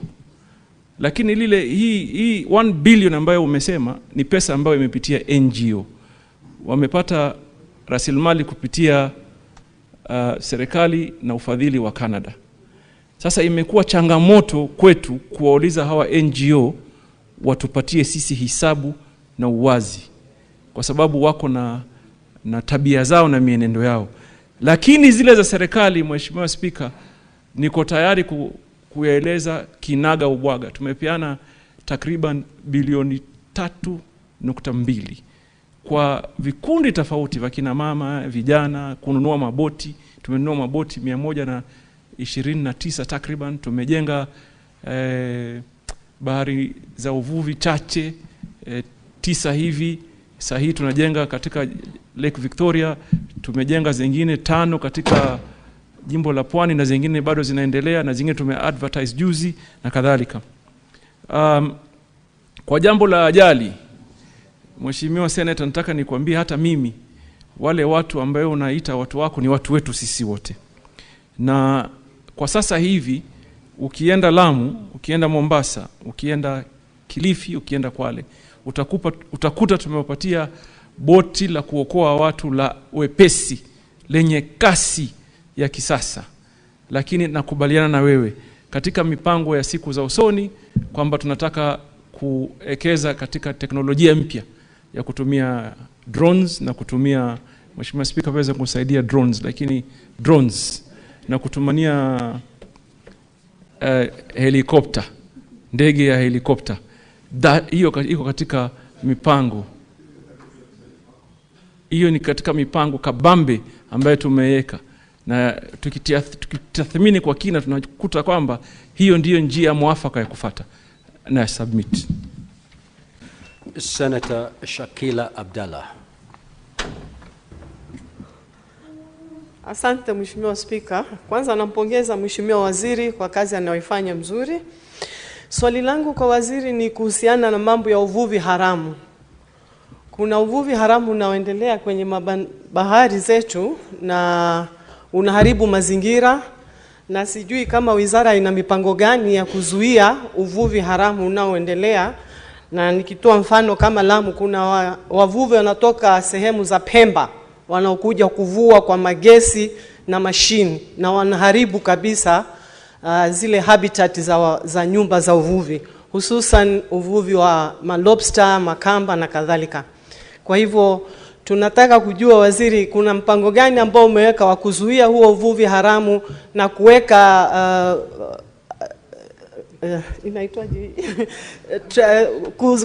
Lakini hii 1 billion ambayo umesema ni pesa ambayo imepitia NGO. Wamepata rasilimali kupitia serikali na ufadhili wa Canada. Sasa imekuwa changamoto kwetu kuwauliza hawa NGO watupatie sisi hisabu na uwazi, kwa sababu wako na tabia zao na mienendo yao. Lakini zile za serikali, Mheshimiwa Spika, niko tayari kuyaeleza kinaga ubwaga. Tumepeana takriban bilioni 3.2 kwa vikundi tofauti vya kina mama, vijana, kununua maboti. Tumenunua maboti 129 takriban. Tumejenga bahari za uvuvi chache 9 hivi. Sasa hii tunajenga katika Lake Victoria. Tumejenga zingine 5 katika jimbo la Pwani, na zingine bado zinaendelea, na zingine tumeadvertise juzi na kadhalika. Kwa jambo la ajali, Mheshimiwa Senator, nataka nikwambie hata mimi wale watu ambao unaita watu wako ni watu wetu sisi wote. Kwa sasa hivi ukienda Lamu, ukienda Mombasa, ukienda Kilifi, ukienda Kwale, utakuta tumewapatia boti la kuokoa watu la wepesi lenye kasi ya kisasa. Lakini nakubaliana na wewe katika mipango ya siku za usoni kwamba tunataka kuekeza katika teknolojia mpya ya kutumia drones na kutumia, Mheshimiwa Spika waweza kusaidia drones, lakini drones na kutumania helikopta, ndege ya helikopta. Hiyo iko katika mipango. Hiyo ni katika mipango kabambe ambayo tumeweka, na tukitathmini kwa kina tunakuta kwamba hiyo ndiyo njia mwafaka ya kufuata. Na submit. Senator Shakila Abdallah. Asante Mheshimiwa Spika. Kwanza nampongeza Mheshimiwa Waziri kwa kazi anayoifanya mzuri. Swali langu kwa waziri ni kuhusiana na mambo ya uvuvi haramu. Kuna uvuvi haramu unaoendelea kwenye bahari zetu na unaharibu mazingira, na sijui kama wizara ina mipango gani ya kuzuia uvuvi haramu unaoendelea. Na nikitoa mfano kama Lamu, kuna wavuvi wanatoka sehemu za Pemba wanaokuja kuvua kwa magesi na mashini, na wanaharibu kabisa zile habitat za nyumba za uvuvi, hususan uvuvi wa malobster, makamba na kadhalika. Kwa hivyo tunataka kujua waziri, kuna mpango gani ambao umeweka wa kuzuia huo uvuvi haramu na kuweka inaitwaje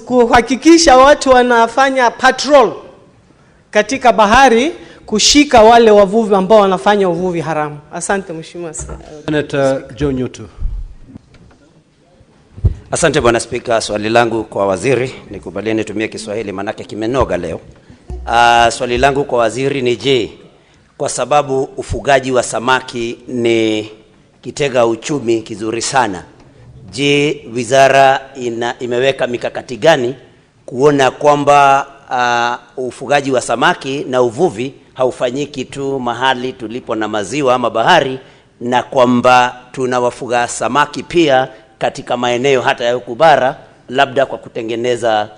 kuhakikisha watu wanafanya patrol katika bahari kushika wale wavuvi ambao wanafanya uvuvi haramu. Asante Mheshimiwa Senator John Yutu. Asante Bwana Spika, swali langu kwa waziri, nikubalie nitumie Kiswahili manake kimenoga leo. Swali langu kwa waziri ni je, kwa sababu ufugaji wa samaki ni kitega uchumi kizuri sana, je, wizara imeweka mikakati gani kuona kwamba ufugaji wa samaki na uvuvi haufanyiki tu mahali tulipo na maziwa ama bahari, na kwamba tunawafuga samaki pia katika maeneo hata ya huku bara, labda kwa kutengeneza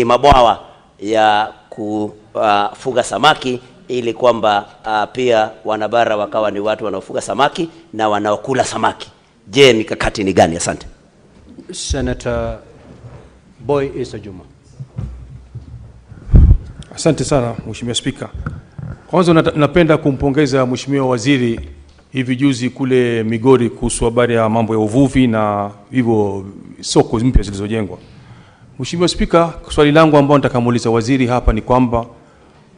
mabwawa ya kufuga samaki, ili kwamba pia wanabara wakawa ni watu wanaofuga samaki na wanaokula samaki. Je, mikakati ni gani? Asante. Senator Boy Isa Juma. Asante sana Mheshimiwa Spika. Kwanza napenda kumpongeza Mheshimiwa Waziri hivi juzi kule Migori kuhusu habari ya mambo ya uvuvi na hivyo soko mpya zilizojengwa. Mheshimiwa Spika, swali langu ambalo nitakamuuliza waziri hapa ni kwamba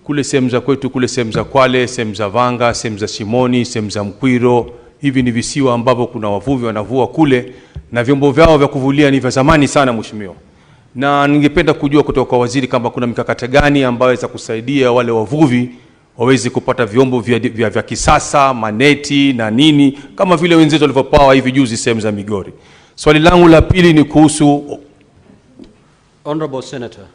kule sehemu za kwetu, kule sehemu za Kwale, sehemu za Vanga, sehemu za Shimoni, sehemu za Mkwiro, hivi ni visiwa ambapo kuna wavuvi wanavua kule na vyombo vyao vya kuvulia ni vya zamani sana Mheshimiwa. Na ningependa kujua kutoka kwa waziri kama kuna mikakati gani ambayo inaweza kusaidia wale wavuvi waweze kupata vyombo vya kisasa, maneti na nini, kama vile wenzetu walivyopawa hivi juzi sehemu za Migori. Swali langu la pili ni kuhusu Honorable Senator,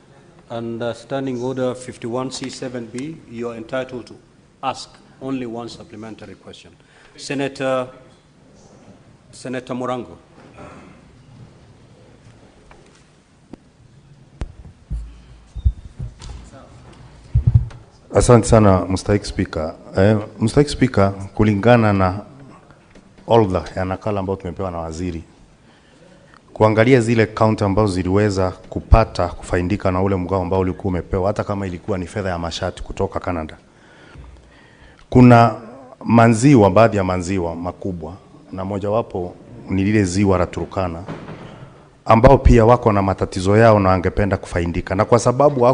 under Standing Order 51C7B, you are entitled to ask only one supplementary question. Senator Morango. Asante sana Mstahiki Spika. Mstahiki Spika, kulingana na orodha ya nakala ambayo tumepewa na waziri, kuangalia zile kaunti ambazo ziliweza kupata kufaidika na ule mgao ambao ulikuwa umepewa, hata kama ilikuwa ni fedha ya mashati kutoka Canada, kuna manziwa, baadhi ya manziwa makubwa, na mojawapo ni lile ziwa la Turkana, ambao pia wako na matatizo yao na wangependa kufaidika, na kwa sababu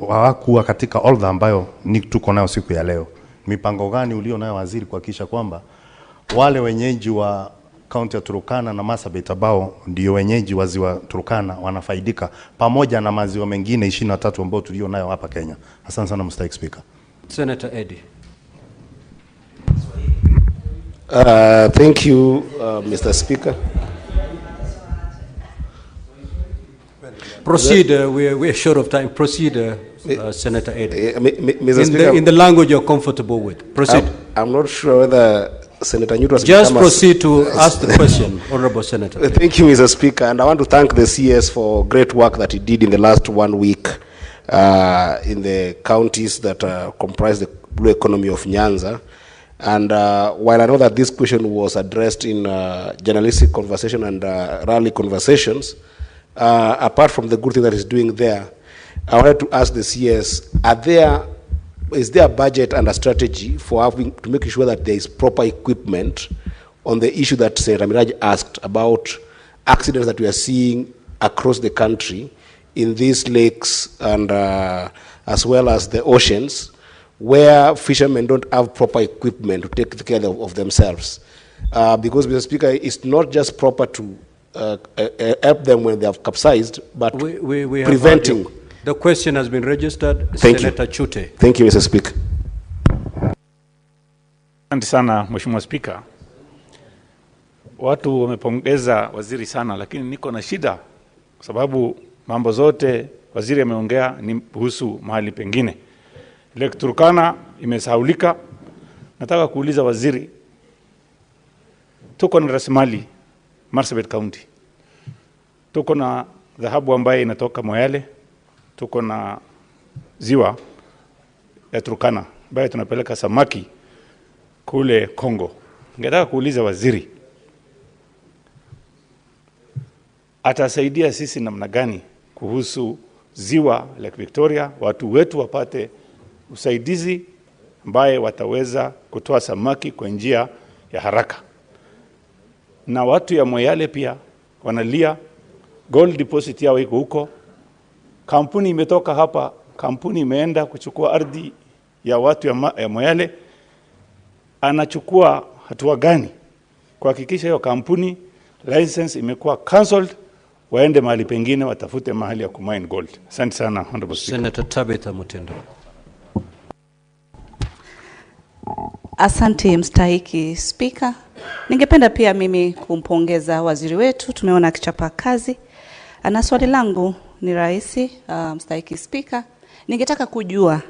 hawakuwa katika orodha ambayo tuko nayo siku ya leo, mipango gani ulio nayo waziri kuhakikisha kwamba wale wenyeji wa kaunti ya Turkana na Marsabit ambao ndio wenyeji wa ziwa Turkana wanafaidika pamoja na maziwa mengine 23 ambao tulio nayo hapa Kenya? Asante sana Mstahiki Spika. Senator Eddie. Thank you, Mr. Speaker. Proceed, we're short of time. Proceed, Senator Eddie. Mr. Speaker, in the language you're comfortable with. Proceed. I'm not sure whether Senator Newt has just become proceed to ask the question, Honorable Senator. Thank you, Mr. Speaker, and I want to thank the CS for great work that he did in the last 1 week in the counties that comprise the blue economy of Nyanza. And while I know that this question was addressed in journalistic conversation and rally conversations, apart from the good thing that he's doing there, I wanted to ask the CS, is there a budget and a strategy for to make sure that there is proper equipment on the issue that Senator Miraj asked about accidents that we are seeing across the country in these lakes and as well as the oceans, where fishermen don't have proper equipment to take care of themselves? Because, Mr. Speaker, it's not just proper to help them when they have capsized, but we preventing. The question has been registered. Thank Senator you. Chute. Thank you, Mr. Speaker. Asante sana Mheshimiwa Spika. Watu wamepongeza waziri sana, lakini niko na shida kwa sababu mambo zote waziri ameongea ni kuhusu mahali pengine. Ile Turkana imesahaulika. Nataka kuuliza waziri, tuko na rasilimali Marsabit County, tuko na dhahabu ambaye inatoka Moyale, tuko na ziwa ya Turkana ambaye tunapeleka samaki kule Kongo. Ningetaka kuuliza waziri, atasaidia sisi namna gani kuhusu ziwa Lake Victoria, watu wetu wapate usaidizi ambaye wataweza kutoa samaki kwa njia ya haraka. Na watu ya Moyale pia wanalia, gold deposit yao iko huko. Kampuni imetoka hapa, kampuni imeenda kuchukua ardhi ya watu ya Moyale. Anachukua hatua gani kuhakikisha hiyo kampuni license imekuwa cancelled, waende mahali pengine watafute mahali ya kumine gold? Asante sana, Honorable Speaker. Senator Tabitha Mutindo. Asante mstahiki Spika. Ningependa pia mimi kumpongeza waziri wetu, tumeona akichapa kazi. Na swali langu ni rahisi, mstahiki Spika. Ningetaka kujua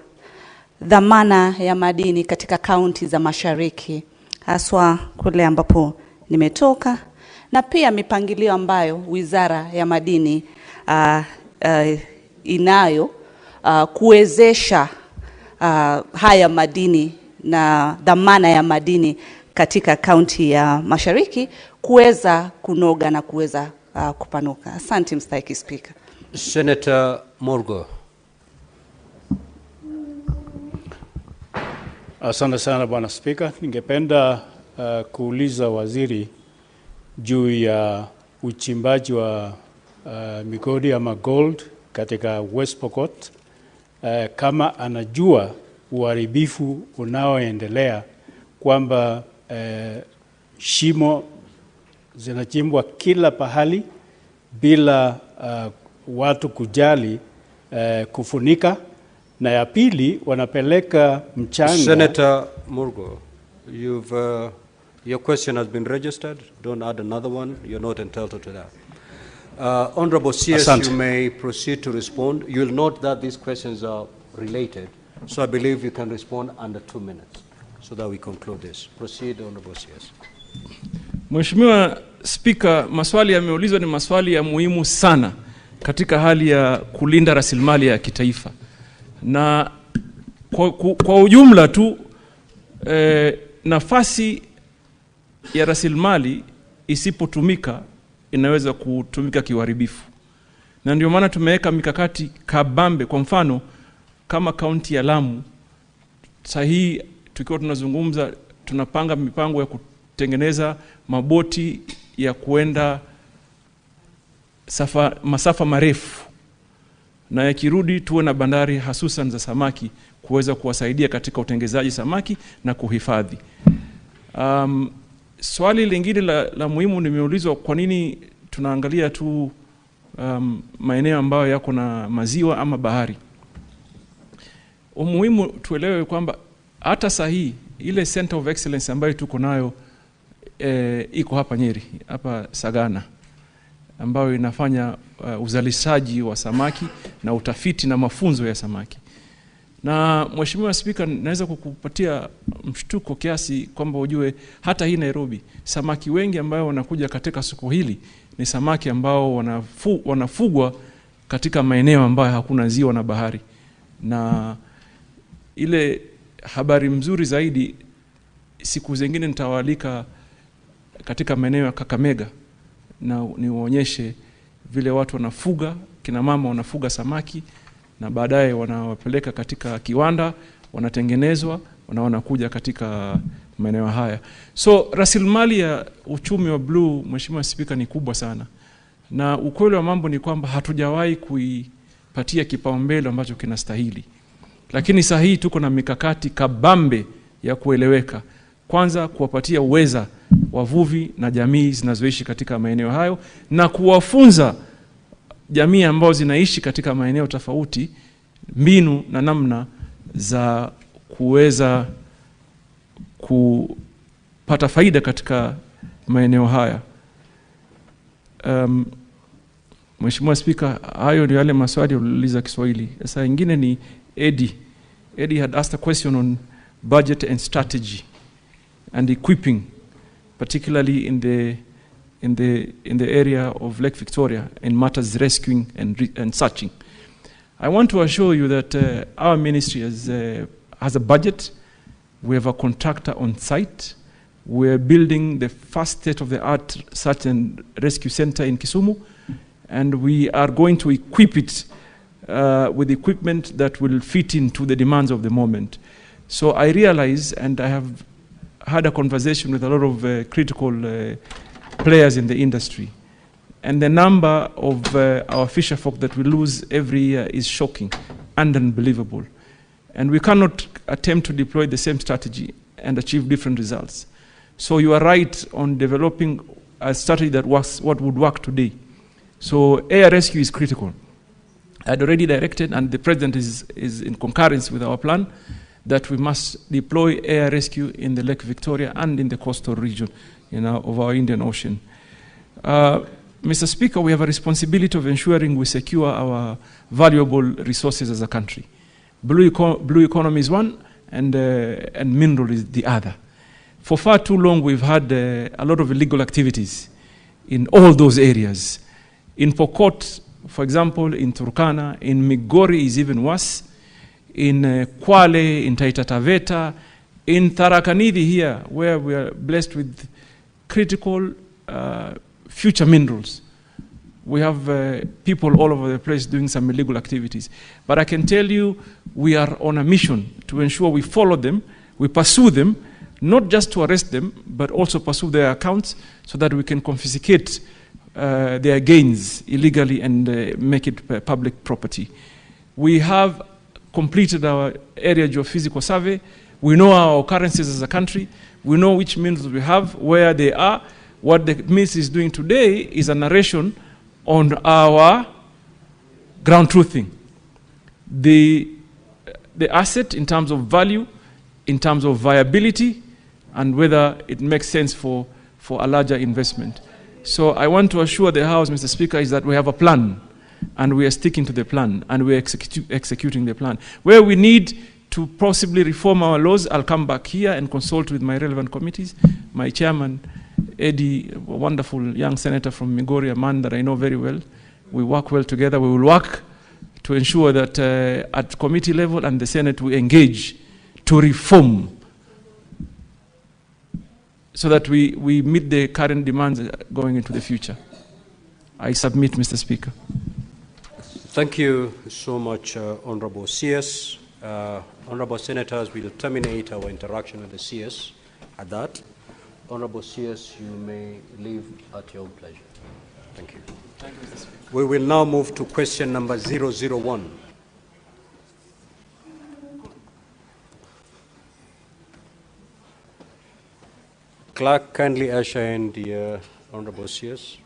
dhamana ya madini katika kaunti za mashariki, haswa kule ambapo nimetoka, na pia mipangilio ambayo Wizara ya Madini inayo kuwezesha haya madini na dhamana ya madini katika kaunti ya mashariki kuweza kunoga na kuweza kupanuka. Asante mstahiki Spika. Senator Morgo. Asante sana Bwana Spika. Ningependa kuuliza waziri juu ya uchimbaji wa migodi ama gold katika West Pokot, kama anajua uharibifu unaoendelea, kwamba shimo zinachimbwa kila pahali bila watu kujali kufunika, na ya pili wanapeleka mchanga. Senator Murgo, your question has been registered. Don't add another one. You're not entitled to that. Honorable CS, Asante. you may proceed to respond. You'll note that these questions are related, so I believe you can respond under 2 minutes so that we conclude this. Proceed, Honorable CS. Mheshimiwa Spika, maswali yameulizwa ni maswali ya muhimu sana katika hali ya kulinda rasilimali ya kitaifa. Na kwa ujumla tu nafasi ya rasilimali isipotumika inaweza kutumika kiuharibifu. Na ndio maana tumeweka mikakati kabambe. Kwa mfano kama kaunti ya Lamu, sahihi tukiwa tunazungumza, tunapanga mipango ya kutengeneza maboti ya kuenda masafa marefu, na yakirudi tuwe na bandari hasusan za samaki kuweza kuwasaidia katika utengezaji samaki na kuhifadhi. Swali lingine la muhimu nimeulizwa, kwa nini tunaangalia tu maeneo ambayo yako na maziwa ama bahari. Umuhimu tuelewe kwamba hata sahihi ile Center of Excellence ambayo tuko nayo iko hapa Nyeri, hapa Sagana, ambayo inafanya uzalishaji wa samaki na utafiti na mafunzo ya samaki. Na Mheshimiwa Spika, naweza kukupatia mshtuko kiasi kwamba ujue hata hii Nairobi, samaki wengi ambao wanakuja katika soko hili ni samaki ambao wanafugwa katika maeneo ambayo hakuna ziwa na bahari. Na ile habari mzuri zaidi, siku zingine nitawaalika katika maeneo ya Kakamega na niwaonyeshe vile watu wanafuga, kina mama wanafuga samaki na baadaye wanawapeleka katika kiwanda, wanatengenezwa, wanakuja katika maeneo haya. So rasilimali ya uchumi wa blue, Mheshimiwa Spika, ni kubwa sana. Na ukweli wa mambo ni kwamba hatujawahi kuipatia kipaumbele ambacho kinastahili. Lakini sasa hii tuko na mikakati kabambe ya kueleweka. Kwanza kuwapatia uweza wavuvi na jamii zinazoishi katika maeneo hayo, na kuwafunza jamii ambao zinaishi katika maeneo tofauti mbinu na namna za kuweza kupata faida katika maeneo haya. Mheshimiwa Spika, hayo ndio yale maswali uliuliza Kiswahili. Sasa ingine ni Eddie had asked a question on budget and strategy and equipping, particularly in the area of Lake Victoria in matters rescuing and searching. I want to assure you that our ministry has a budget. We have a contractor on site. We're building the first state-of-the-art search and rescue center in Kisumu, and we are going to equip it with equipment that will fit into the demands of the moment. So I realize, and I have had a conversation with a lot of critical players in the industry, and the number of our fisher folk that we lose every year is shocking and unbelievable. And we cannot attempt to deploy the same strategy and achieve different results. So you are right on developing a strategy that works, what would work today. So air rescue is critical. I had already directed, and the President is in concurrence with our plan, that we must deploy air rescue in the Lake Victoria and in the coastal region of our Indian Ocean. Mr. Speaker, we have a responsibility of ensuring we secure our valuable resources as a country. Blue economy is one, and mineral is the other. For far too long, we've had a lot of illegal activities in all those areas. In Pokot, for example, in Turkana, in Migori is even worse, in Kwale, in Taita Taveta, in Tarakanidi here, where we are blessed with critical future minerals. We have people all over the place doing some illegal activities. But I can tell you, we are on a mission to ensure we follow them, we pursue them, not just to arrest them, but also pursue their accounts so that we can confiscate their gains illegally and make it public property. We have completed our area geophysical survey. We know our occurrences as a country. We know which minerals we have, where they are. What the ministry is doing today is a narration on our ground truthing. The asset in terms of value, in terms of viability, and whether it makes sense for a larger investment. So I want to assure the House, Mr. Speaker, is that we have a plan, and we are sticking to the plan, and we are executing the plan. Where we need to possibly reform our laws, I'll come back here and consult with my relevant committees. My chairman, Eddie, a wonderful young senator from Migori, a man that I know very well. We work well together. We will work to ensure that at committee level and the Senate we engage to reform so that we meet the current demands going into the future. I submit, Mr. Speaker. Thank you so much, Honorable CS. Honorable Senators, we will terminate our interaction with the CS at that. Honorable CS, you may leave at your own pleasure. Thank you. Thank you, Mr. Speaker. We will now move to question number 001. Clerk, kindly usher in the Honorable CS.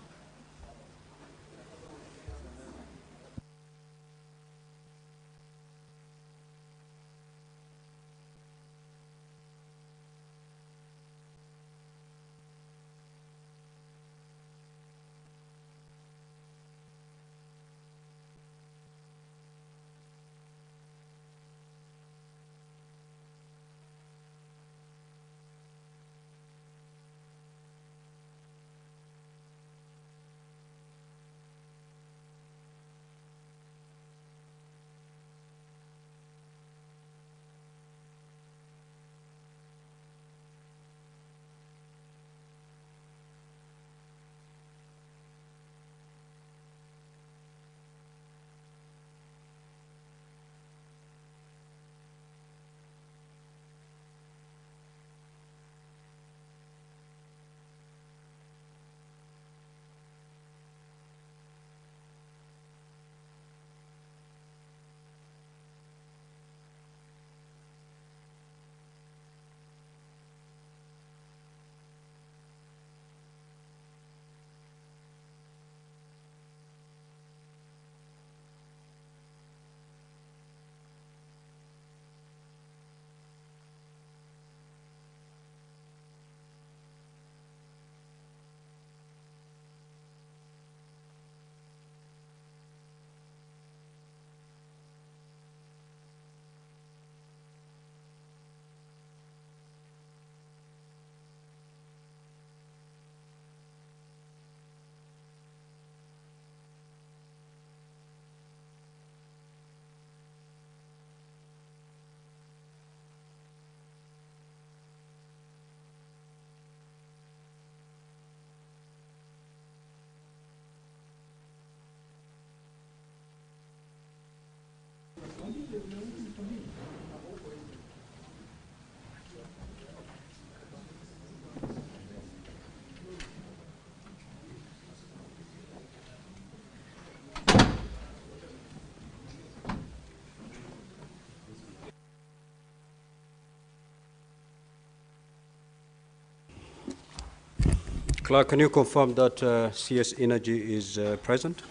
Clerk, can you confirm that CS Energy is present?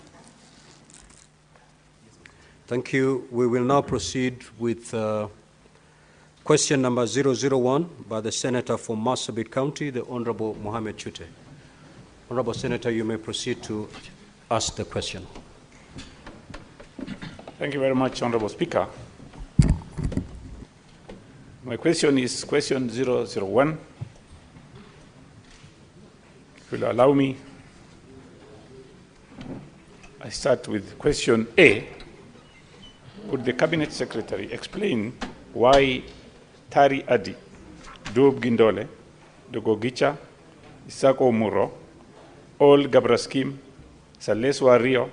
Thank you. We will now proceed with question number 001 by the Senator for Marsabit County, the Honorable Mohammed Chute. Honorable Senator, you may proceed to ask the question. Thank you very much, Honorable Speaker. My question is question 001. If you'll allow me, I start with question A. Could the Cabinet Secretary explain why Tari Adi, Dub Gindole, Dogogicha, Isako Muro, Ol Gabraskim, Saleswa Rio,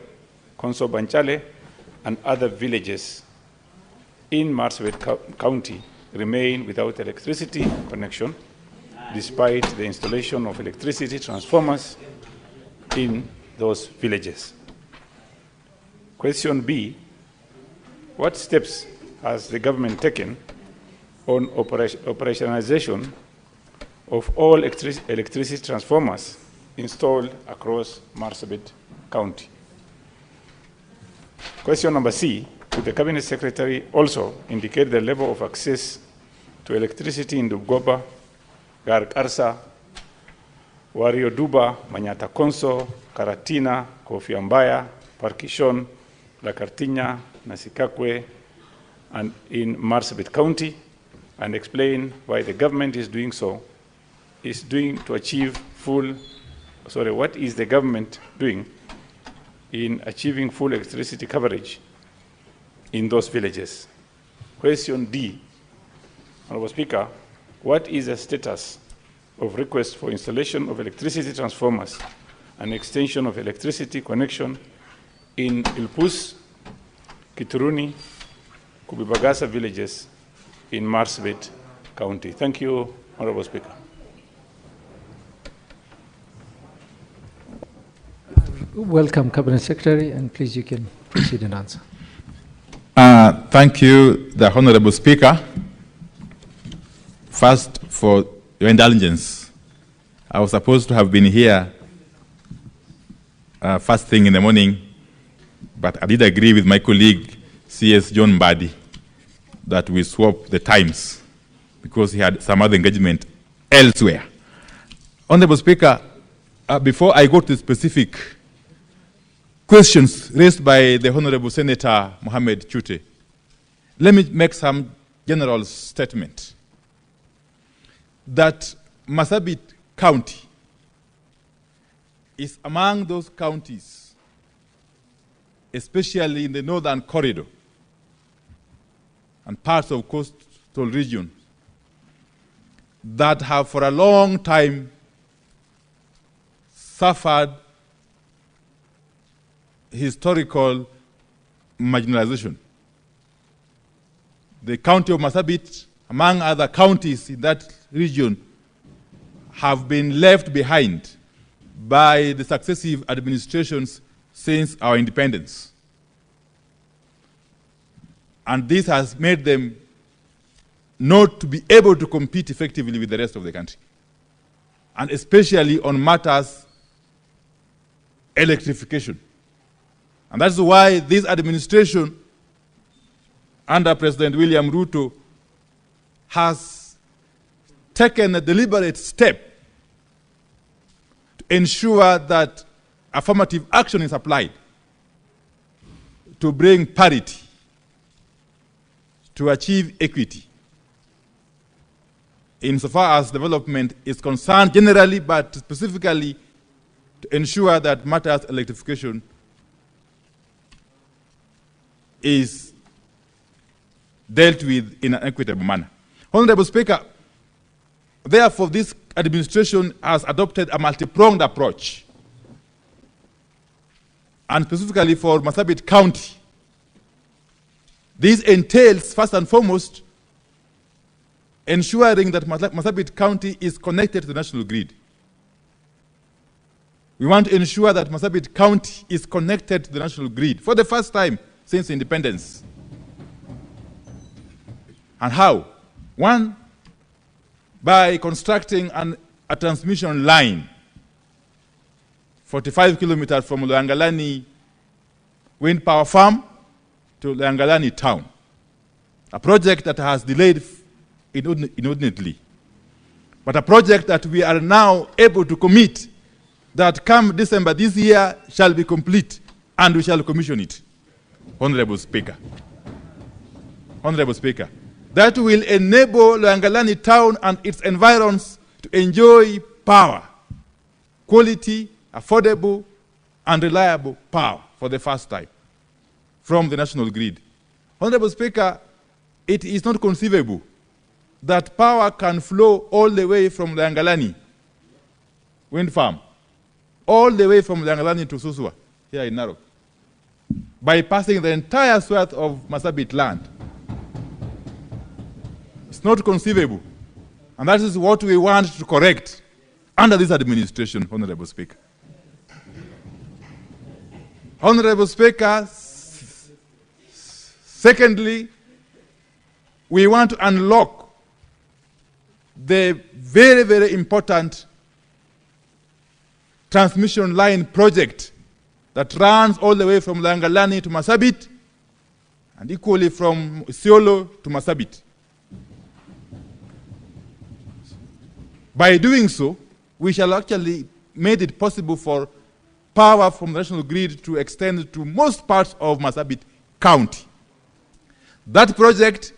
Konso Banchale, and other villages in Marsabit County remain without electricity connection, despite the installation of electricity transformers in those villages? Question B, what steps has the government taken on operationalization of all electricity transformers installed across Marsabit County? Question number C, could the Cabinet Secretary also indicate the level of access to electricity in Dubgoba, Garkarsa, Wario Duba, Manyata Konso, Karatina, Kofiambaya, Parkishon, La Cartiña, Nasikakwe, and in Marsabit County, and explain why the government is doing so, to achieve what is the government doing in achieving full electricity coverage in those villages? Question D, Honorable Speaker, what is the status of request for installation of electricity transformers and extension of electricity connection in Ilpus, Kituruni, Kubibagasa villages in Marsabit County? Thank you, Honorable Speaker. Welcome, Cabinet Secretary, and please you can proceed and answer. Thank you, the Honorable Speaker. First, for your indulgence, I was supposed to have been here first thing in the morning, but I did agree with my colleague, CS John Mbadi, that we swap the times because he had some other engagement elsewhere. Honorable Speaker, before I go to the specific questions raised by the Honorable Senator Mohammed Chute, let me make some general statement that Marsabit County is among those counties, especially in the northern corridor and parts of coastal region, that have for a long time suffered historical marginalization. The county of Marsabit, among other counties in that region, have been left behind by the successive administrations since our independence. And this has made them not to be able to compete effectively with the rest of the country, and especially on matters electrification. And that's why this administration under President William Ruto has taken a deliberate step to ensure that affirmative action is applied to bring parity, to achieve equity, insofar as development is concerned generally, but specifically to ensure that matters electrification is dealt with in an equitable manner. Honorable Speaker, therefore this administration has adopted a multi-pronged approach, and specifically for Marsabit County, This entails, first and foremost, ensuring that Marsabit County is connected to the national grid. We want to ensure that Marsabit County is connected to the national grid for the first time since independence. And how? One, by constructing a transmission line 45 kilometers from Loyangalani wind power farm to Loyangalani town, a project that has delayed inordinately, but a project that we are now able to commit that come December this year shall be complete and we shall commission it. Honorable Speaker. Honorable Speaker. That will enable Loyangalani town and its environs to enjoy power, quality, affordable, and reliable power for the first time from the national grid. Honorable Speaker, it is not conceivable that power can flow all the way from Loyangalani wind farm, all the way from Loyangalani to Suswa, here in Narok, bypassing the entire swath of Marsabit land. It's not conceivable. And that is what we want to correct under this administration, Honorable Speaker. Honorable Speaker, secondly, we want to unlock the very, very important transmission line project that runs all the way from Loyangalani to Marsabit and equally from Isiolo to Marsabit. By doing so, we shall actually make it possible for power from the national grid to extend to most parts of Marsabit County. That project,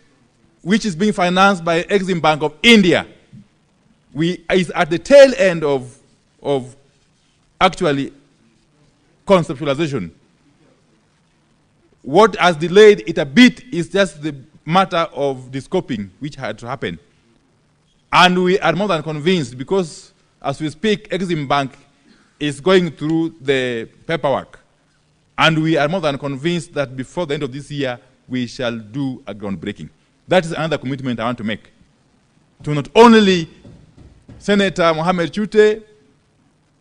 which is being financed by Exim Bank of India, is at the tail end of actually conceptualization. What has delayed it a bit is just the matter of the scoping, which had to happen. And we are more than convinced, because as we speak, Exim Bank is going through the paperwork. And we are more than convinced that before the end of this year, we shall do a groundbreaking. That is another commitment I want to make to not only Senator Mohammed Chute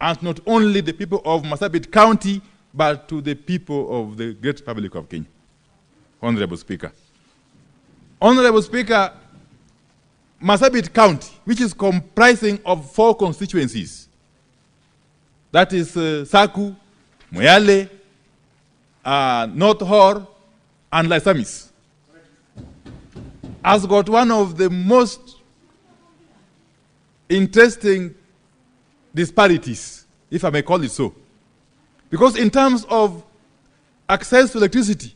and not only the people of Marsabit County, but to the people of the Great Republic of Kenya. Honorable Speaker. Honorable Speaker, Marsabit County, which is comprising of 4 constituencies, that is Saku, Moyale, North Hor, and Laisamis, has got one of the most interesting disparities, if I may call it so. Because in terms of access to electricity,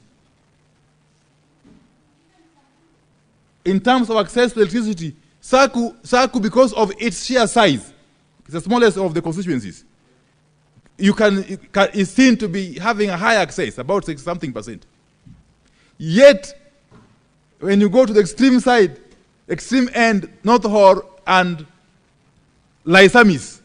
Saku, because of its sheer size, it's the smallest of the constituencies, is seen to be having a high access, about 60-something%. Yet, when you go to the extreme side, extreme end, North Hor and Laisamis,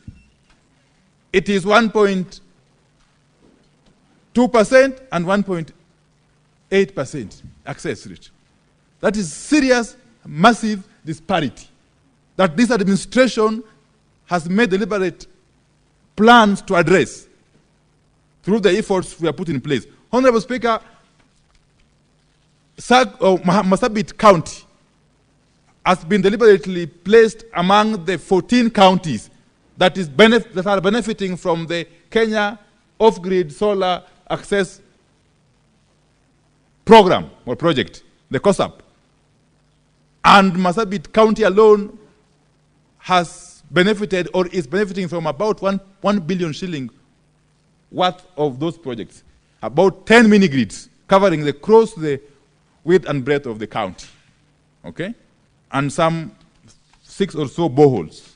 it is 1.2% and 1.8% access rate. That is serious, massive disparity that this administration has made deliberate plans to address through the efforts we have put in place. Honorable Speaker, Marsabit County has been deliberately placed among the 14 counties that are benefiting from the Kenya Off-Grid Solar Access Program or project, the COSAP. And Marsabit County alone has benefited or is benefiting from about 1 billion shilling worth of those projects. About 10 mini-grids covering across the width and breadth of the county. Okay? And some 6 or so boreholes.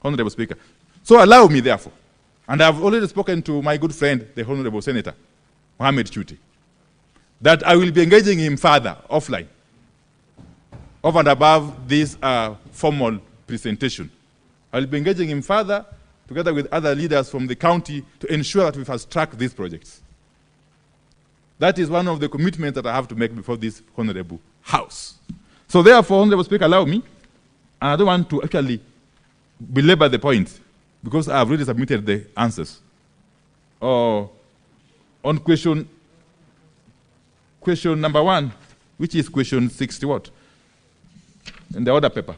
Honorable Speaker. So allow me, therefore, and I've already spoken to my good friend, the Honorable Senator, Mohammed Chute, that I will be engaging him further, offline, over and above this formal presentation. I will be engaging him further, together with other leaders from the county, to ensure that we fast track these projects. That is one of the commitments that I have to make before this honorable House. So therefore, Honorable Speaker, allow me, and I don't want to actually belabor the point, because I have already submitted the answers. On question number 1, which is question 60 what? In the order paper.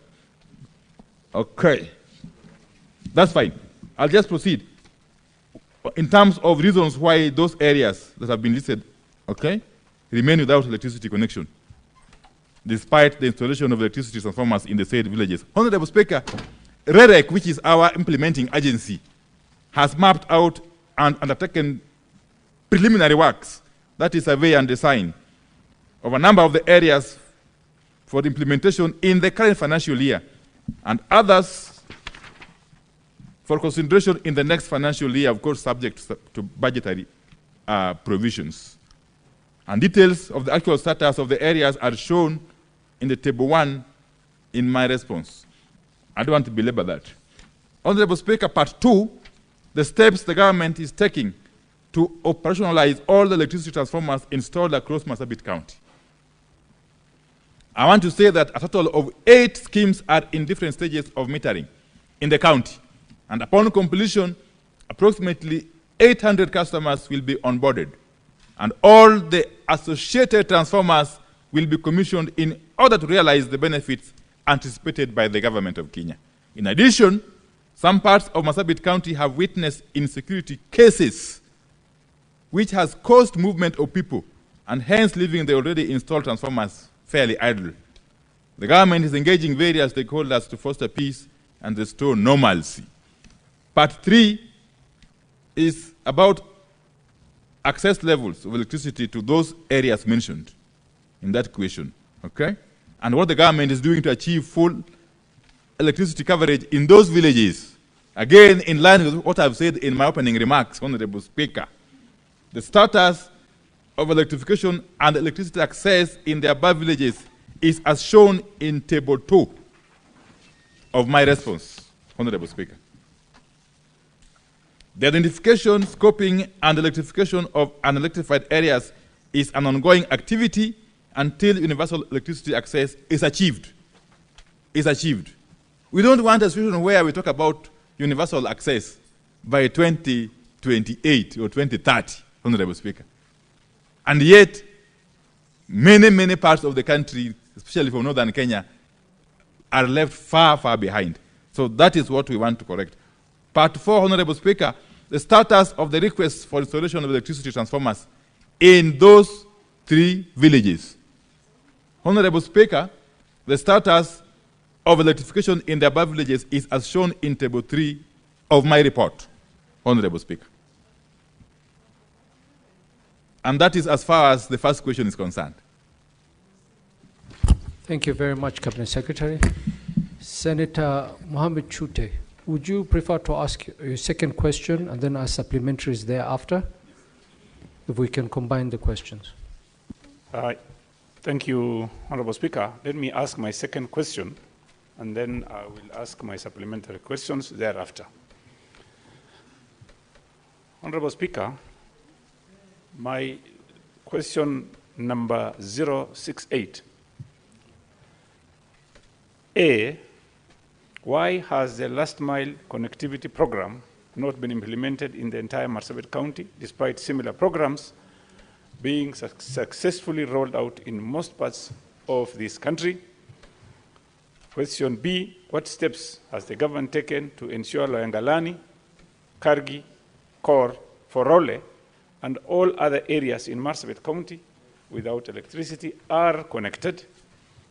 Okay. That's fine. I'll just proceed. In terms of reasons why those areas that have been listed, okay, remain without electricity connection, despite the installation of electricity transformers in the said villages. Honorable Speaker, REREC, which is our implementing agency, has mapped out and undertaken preliminary works, that is survey and design, of a number of the areas for the implementation in the current financial year, and others for consideration in the next financial year, of course, subject to budgetary provisions. And details of the actual status of the areas are shown in the table 1 in my response. I don't want to belabor that. Honorable Speaker, part 2, the steps the government is taking to operationalize all the electricity transformers installed across Marsabit County. I want to say that a total of 8 schemes are in different stages of metering in the county. And upon completion, approximately 800 customers will be onboarded. And all the associated transformers will be commissioned in order to realize the benefits anticipated by the government of Kenya. In addition, some parts of Marsabit County have witnessed insecurity cases, which has caused movement of people and hence leaving the already installed transformers fairly idle. The government is engaging various stakeholders to foster peace and restore normalcy. Part 3 is about access levels of electricity to those areas mentioned in that question, okay? And what the government is doing to achieve full electricity coverage in those villages. Again, in line with what I've said in my opening remarks, Honorable Speaker, the status of electrification and electricity access in the above villages is as shown in table 2 of my response, Honorable Speaker. The identification, scoping, and electrification of unelectrified areas is an ongoing activity until universal electricity access is achieved. We don't want a situation where we talk about universal access by 2028 or 2030, Honorable Speaker. And yet, many parts of the country, especially from northern Kenya, are left far behind. So that is what we want to correct. Part 4, Honorable Speaker, the status of the requests for installation of electricity transformers in those 3 villages. Honorable Speaker, the status of electrification in the above villages is as shown in table 3 of my report, Honorable Speaker. And that is as far as the first question is concerned. Thank you very much, Cabinet Secretary. Senator Mohammed Chute, would you prefer to ask your second question and then ask supplementaries thereafter? If we can combine the questions. Thank you, Honorable Speaker. Let me ask my second question, and then I will ask my supplementary questions thereafter. Honorable Speaker, my question number 068. A, why has the last mile connectivity program not been implemented in the entire Marsabit County, despite similar programs being successfully rolled out in most parts of this country? Question B, what steps has the government taken to ensure Loyangalani, Kargi, Kor, Forole, and all other areas in Marsabit County without electricity are connected?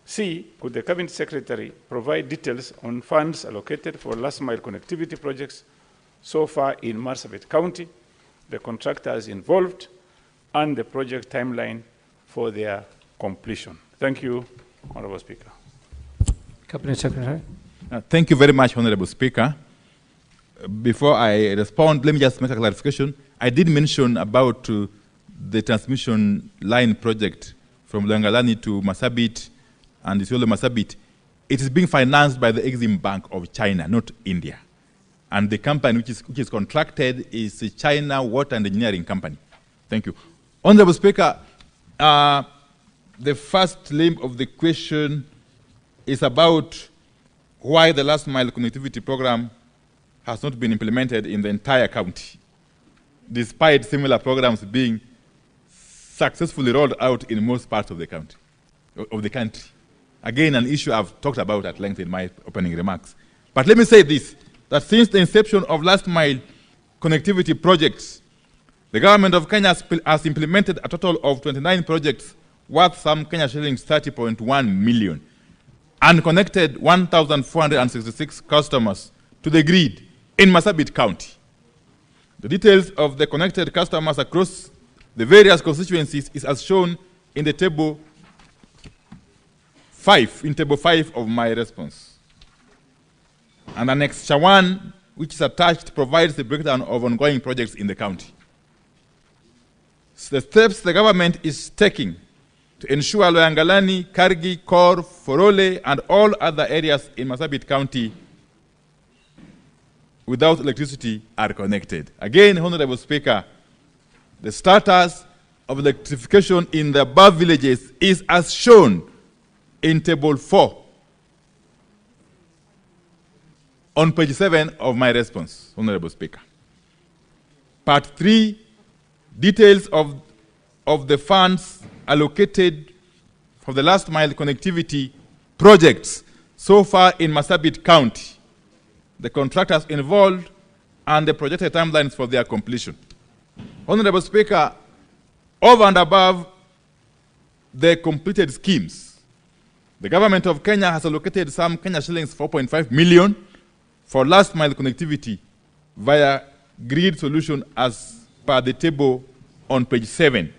C, could the Cabinet Secretary provide details on funds allocated for last mile connectivity projects so far in Marsabit County, the contractors involved, and the project timeline for their completion? Thank you, Honorable Speaker. Cabinet Secretary. Thank you very much, Honorable Speaker. Before I respond, let me just make a clarification. I did mention about the transmission line project from Loyangalani to Marsabit and Isiolo Marsabit. It is being financed by the Exim Bank of China, not India. And the company which is contracted is the China Water and Engineering Company. Thank you. Honorable Speaker, the first limb of the question is about why the last mile connectivity program has not been implemented in the entire county, despite similar programs being successfully rolled out in most parts of the country. Again, an issue I've talked about at length in my opening remarks. But let me say this, that since the inception of last mile connectivity projects, the government of Kenya has implemented a total of 29 projects worth some Kenya shillings 30.1 million and connected 1,466 customers to the grid in Marsabit County. The details of the connected customers across the various constituencies is as shown in the table 5 of my response. And Annex 1, which is attached, provides the breakdown of ongoing projects in the county. The steps the government is taking to ensure Loyangalani, Kargi, Kor, Forole, and all other areas in Marsabit County without electricity are connected. Again, Honorable Speaker, the status of electrification in the above villages is as shown in Table 4 on page 7 of my response, Honorable Speaker. Part 3, details of the funds allocated for the last mile connectivity projects so far in Marsabit County, the contractors involved, and the projected timelines for their completion. Honorable Speaker, over and above the completed schemes, the government of Kenya has allocated some Kenya shillings 4.5 million for last mile connectivity via grid solution as per the table on page 7.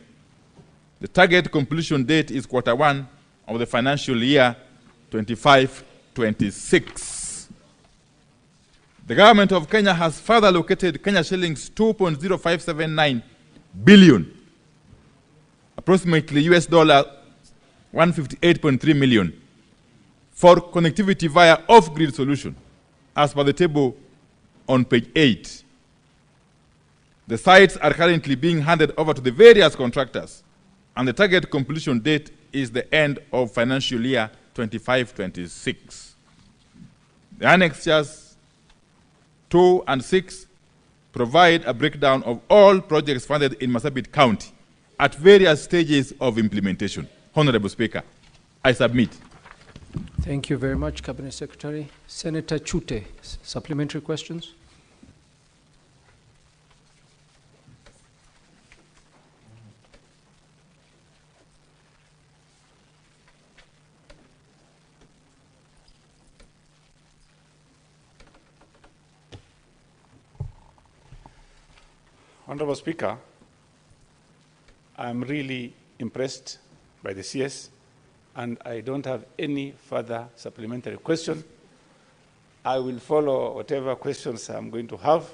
The target completion date is Q1 of the financial year 25-26. The government of Kenya has further allocated Kenya shillings 2.0579 billion, approximately US dollar 158.3 million, for connectivity via off-grid solution, as per the table on page 8. The sites are currently being handed over to the various contractors, and the target completion date is the end of financial year 25-26. The annexures 2 and 6 provide a breakdown of all projects funded in Marsabit County at various stages of implementation. Honorable Speaker, I submit. Thank you very much, Cabinet Secretary. Senator Chute, supplementary questions? Honorable Speaker, I'm really impressed by the CS, and I don't have any further supplementary question. I will follow whatever questions I'm going to have.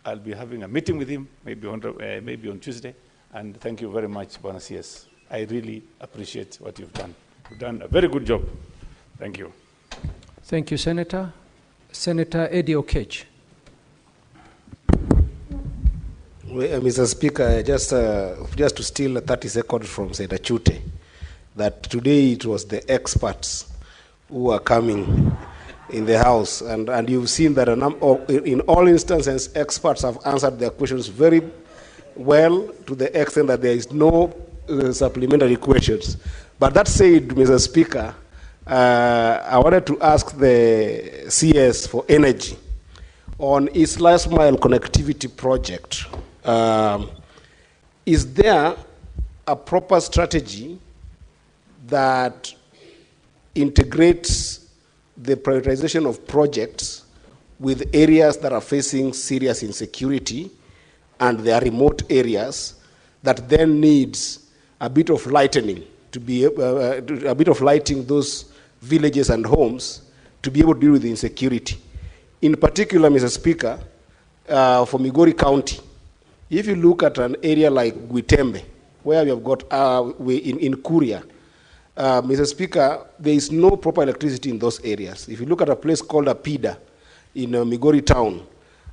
I'll be having a meeting with him, maybe on Tuesday, and thank you very much, Bwana CS. I really appreciate what you've done. You've done a very good job. Thank you. Thank you, Senator. Senator Eddie Okech. Mr. Speaker, just to steal 30 seconds from Senator Chute, that today it was the experts who are coming in the House, and you've seen that in all instances, experts have answered their questions very well to the extent that there is no supplementary questions. But that said, Mr. Speaker, I wanted to ask the CS for energy on its last mile connectivity project. Is there a proper strategy that integrates the prioritization of projects with areas that are facing serious insecurity and they are remote areas that then needs a bit of lightening to be a bit of lighting those villages and homes to be able to deal with the insecurity? In particular, Mr. Speaker, for Migori County, if you look at an area like Gwitembe, where we have got in Kuria, Mr. Speaker, there is no proper electricity in those areas. If you look at a place called Apida in Migori town,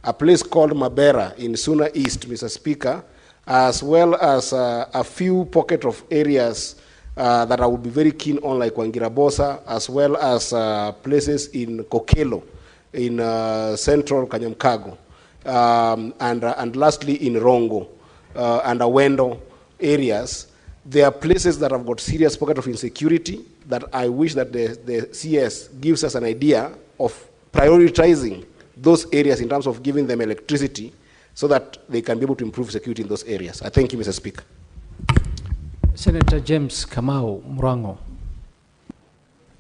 a place called Mabera in Suna East, Mr. Speaker, as well as a few pocket of areas that I would be very keen on, like Wangirabosa, as well as places in Kokelo, in central Kanyamkago, and lastly in Rongo and Awendo areas. There are places that have got serious pocket of insecurity that I wish that the CS gives us an idea of prioritizing those areas in terms of giving them electricity so that they can be able to improve security in those areas. I thank you, Mr. Speaker. Senator James Kamau Murango.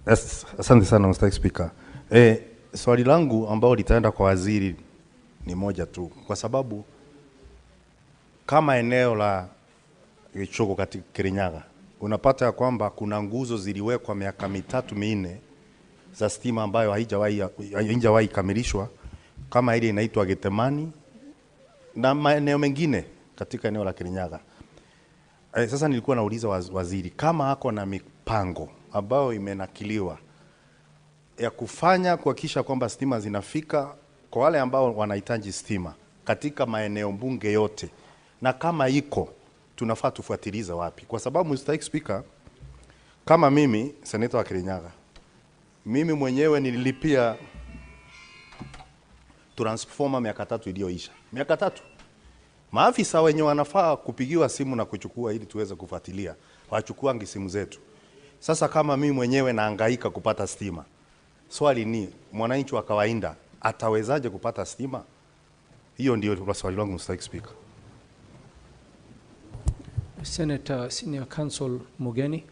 Asante sana Mr. Speaker. Swali langu ambao litaenda kwa waziri ni moja tu, kwa sababu kama eneo la Gichogo katika Kirinyaga unapata ya kwamba kuna nguzo ziliwekwa miaka 3-4 za stima ambayo haijawahi kamilishwa, kama ile inaitwa Getemani na maeneo mengine katika eneo la Kirinyaga. Sasa nilikuwa nauliza waziri kama hako na mipango ambayo imenakiliwa ya kufanya kuhakikisha kwamba stima zinafika kwa wale ambao wanahitaji stima katika maeneo bunge yote, na kama iko tunafaa tufuatiliza wapi? Kwa sababu Mr. Speaker, kama mimi seneta wa Kirinyaga, mimi mwenyewe nililipia transformer miaka 3 iliyoisha. Miaka 3. Maafisa wenye wanafaa kupigiwa simu na kuchukua ili tuweze kufuatilia, wachukuangi simu zetu. Sasa kama mimi mwenyewe nahangaika kupata stima, swali ni mwananchi wa kawaida atawezaje kupata stima? Hiyo ndio swali langu Mr. Speaker. Senator Senior Counsel Mugeni.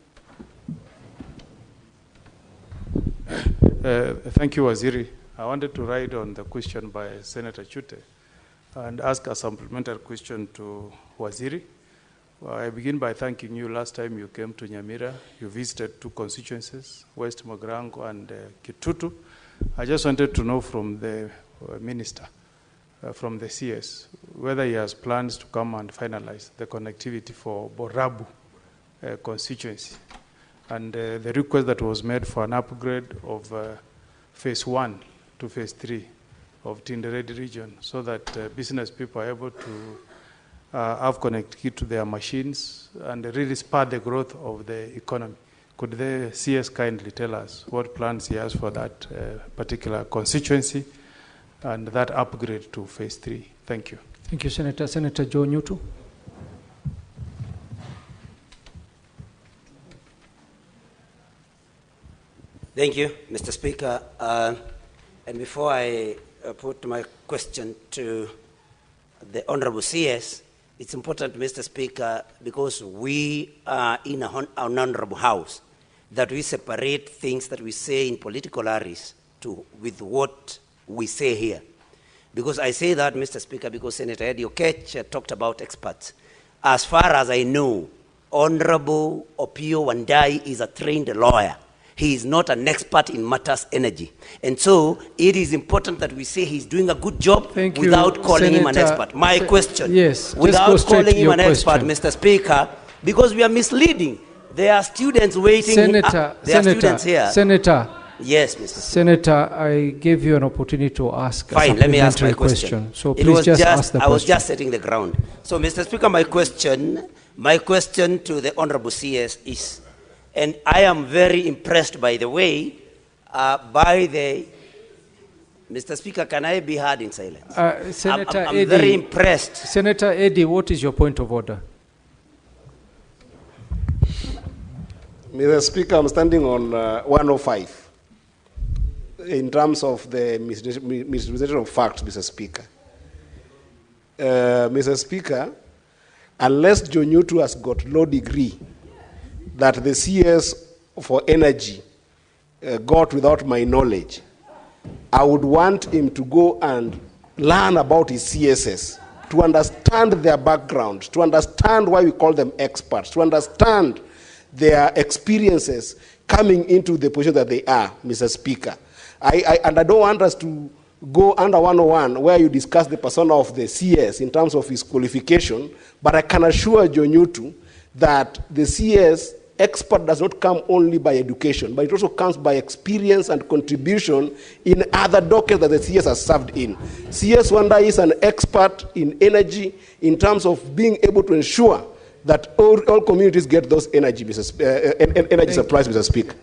Thank you, Waziri. I wanted to ride on the question by Senator Chute and ask a supplementary question to Waziri. I begin by thanking you. Last time you came to Nyamira, you visited 2 constituencies, West Mogrango and Kitutu. I just wanted to know from the Minister, from the CS, whether he has plans to come and finalize the connectivity for Borabu constituency. And the request that was made for an upgrade of phase 1 to phase 3 of Tinderedi region, so that business people are able to have connectivity to their machines and really spur the growth of the economy. Could the CS kindly tell us what plans he has for that particular constituency and that upgrade to phase 3? Thank you. Thank you, Senator. Senator Joe Nyutu. Thank you, Mr. Speaker. And before I put my question to the Honorable CS, it's important, Mr. Speaker, because we are in an honorable house, that we separate things that we say in political areas with what we say here. Because I say that, Mr. Speaker, because Senator Eddie Okech talked about experts. As far as I know, Honorable Opio Wandai is a trained lawyer. He is not an expert in matters energy. And so it is important that we say he's doing a good job without calling him an expert. My question, without calling him an expert, Mr. Speaker, because we are misleading. There are students waiting. Senator, there are students here. Senator. Yes, Mr. Speaker. Senator, I gave you an opportunity to ask Fine, let me ask my question. So please just ask the question. I was just setting the ground. So, Mr. Speaker, my question to the Honorable CS is, and I am very impressed, by the way, by the... Mr. Speaker, can I be heard in silence? Senator I'm very impressed. Senator Eddie, what is your point of order? Mr. Speaker, I'm standing on 105 in terms of the misrepresentation of facts, Mr. Speaker. Mr. Speaker, unless John Nyutu has got law degree that the CS for energy got without my knowledge, I would want him to go and learn about his CSS, to understand their background, to understand why we call them experts, to understand their experiences coming into the position that they are, Mr. Speaker. And I don't want us to go under 101 where you discuss the persona of the CS in terms of his qualification, but I can assure John Nyutu that the CS expert does not come only by education, but it also comes by experience and contribution in other dockets that the CS has served in. CS Wanda is an expert in energy in terms of being able to ensure that all communities get those energy supplies, Mr. Speaker.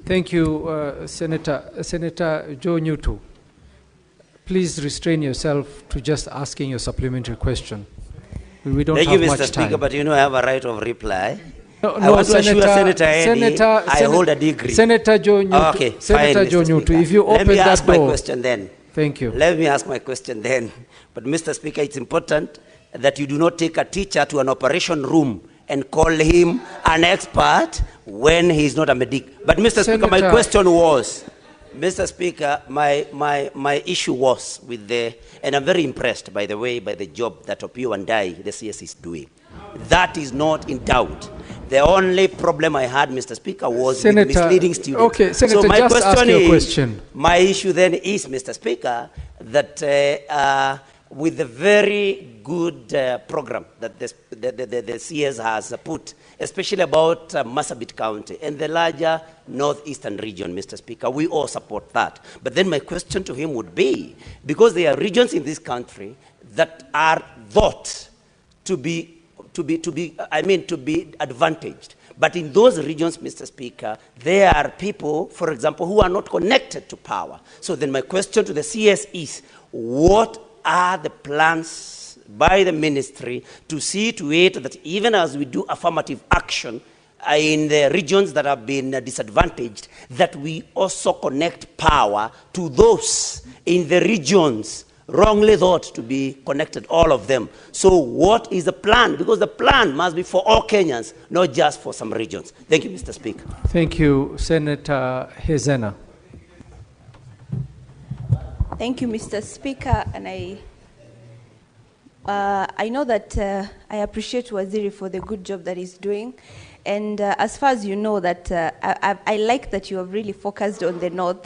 Thank you, Senator Joe Newton. Please restrain yourself to just asking your supplementary question. We don't Thank have you, much Mr. time. Speaker, but you know I have a right of reply. No, want to assure Senator Eddy, I hold a degree. Senator Joe Newton. Okay, Senator fine, Joe Mr. Newton, Speaker. if you open Let me ask that door. my question then. Thank you. Let me ask my question then. But Mr. Speaker, it's important that you do not take a teacher to an operation room and call him an expert when he's not a medic. But Mr. Speaker, my question was, Mr. Speaker, my issue was with the, and I'm very impressed, by the way, by the job that Opio and I, the CS, is doing. That is not in doubt. The only problem I had, Mr. Speaker, was with misleading students. Okay, Senator, so my just ask question your is, question. my issue then is, Mr. Speaker, that with the very good program that the CS has put, especially about Marsabit County and the larger northeastern region, Mr. Speaker, we all support that. But then my question to him would be, because there are regions in this country that are thought to be advantaged. But in those regions, Mr. Speaker, there are people, for example, who are not connected to power. So then my question to the CS is, what are the plans by the ministry to see to it that even as we do affirmative action in the regions that have been disadvantaged, that we also connect power to those in the regions wrongly thought to be connected, all of them. So what is the plan? Because the plan must be for all Kenyans, not just for some regions. Thank you, Mr. Speaker. Thank you, Senator Hezena. Thank you, Mr. Speaker, and I know that I appreciate Waziri for the good job that he's doing, and as far as you know that I like that you have really focused on the north,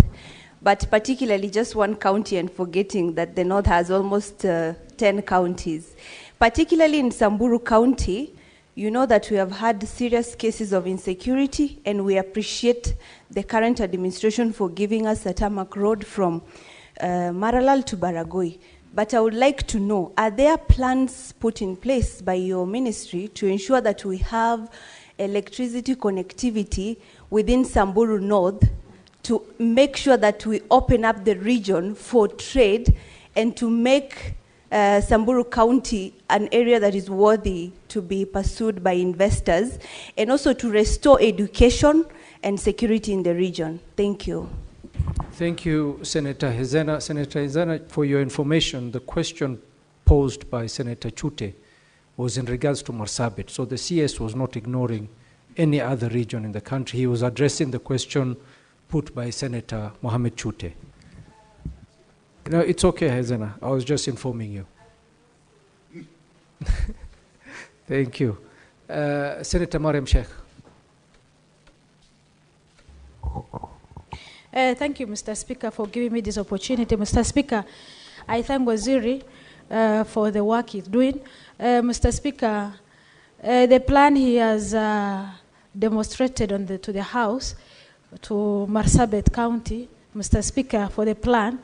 but particularly just one county and forgetting that the north has almost 10 counties. Particularly in Samburu County, you know that we have had serious cases of insecurity, and we appreciate the current administration for giving us a tarmac road from Maralal to Baragoi. But I would like to know, are there plans put in place by your ministry to ensure that we have electricity connectivity within Samburu North to make sure that we open up the region for trade and to make Samburu County an area that is worthy to be pursued by investors, and also to restore education and security in the region? Thank you. Thank you, Senator Hezena. Senator Hezena, for your information, the question posed by Senator Chute was in regards to Marsabit. So the CS was not ignoring any other region in the country. He was addressing the question put by Senator Mohamed Chute. No, it's okay, Hezena. I was just informing you. Thank you. Senator Mariam Sheikh. Thank you, Mr. Speaker, for giving me this opportunity. Mr. Speaker, I thank Waziri for the work he's doing. Mr. Speaker, the plan he has demonstrated to the House, to Marsabit County, Mr. Speaker, for the plan,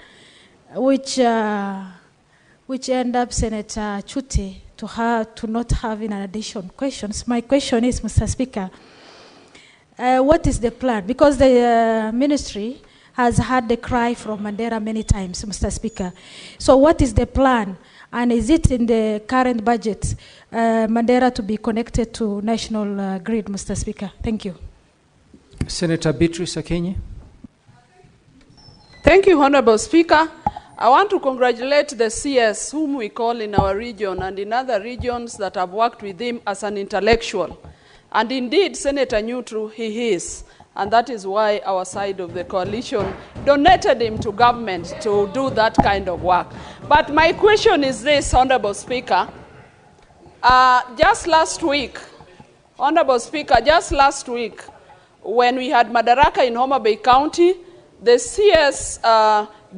which end up Senator Chute to not having an additional questions. My question is, Mr. Speaker, what is the plan? Because the ministry has had the cry from Mandera many times, Mr. Speaker. So what is the plan? And is it in the current budget, Mandera to be connected to national grid, Mr. Speaker? Thank you. Senator Beatrice Akenyi. Thank you, Honorable Speaker. I want to congratulate the CS, whom we call in our region and in other regions that have worked with him as an intellectual. And indeed, Senator Nyutru, he is. And that is why our side of the coalition donated him to government to do that kind of work. But my question is this, Honorable Speaker. Just last week, Honorable Speaker, just last week, when we had Madaraka in Homa Bay County, the CS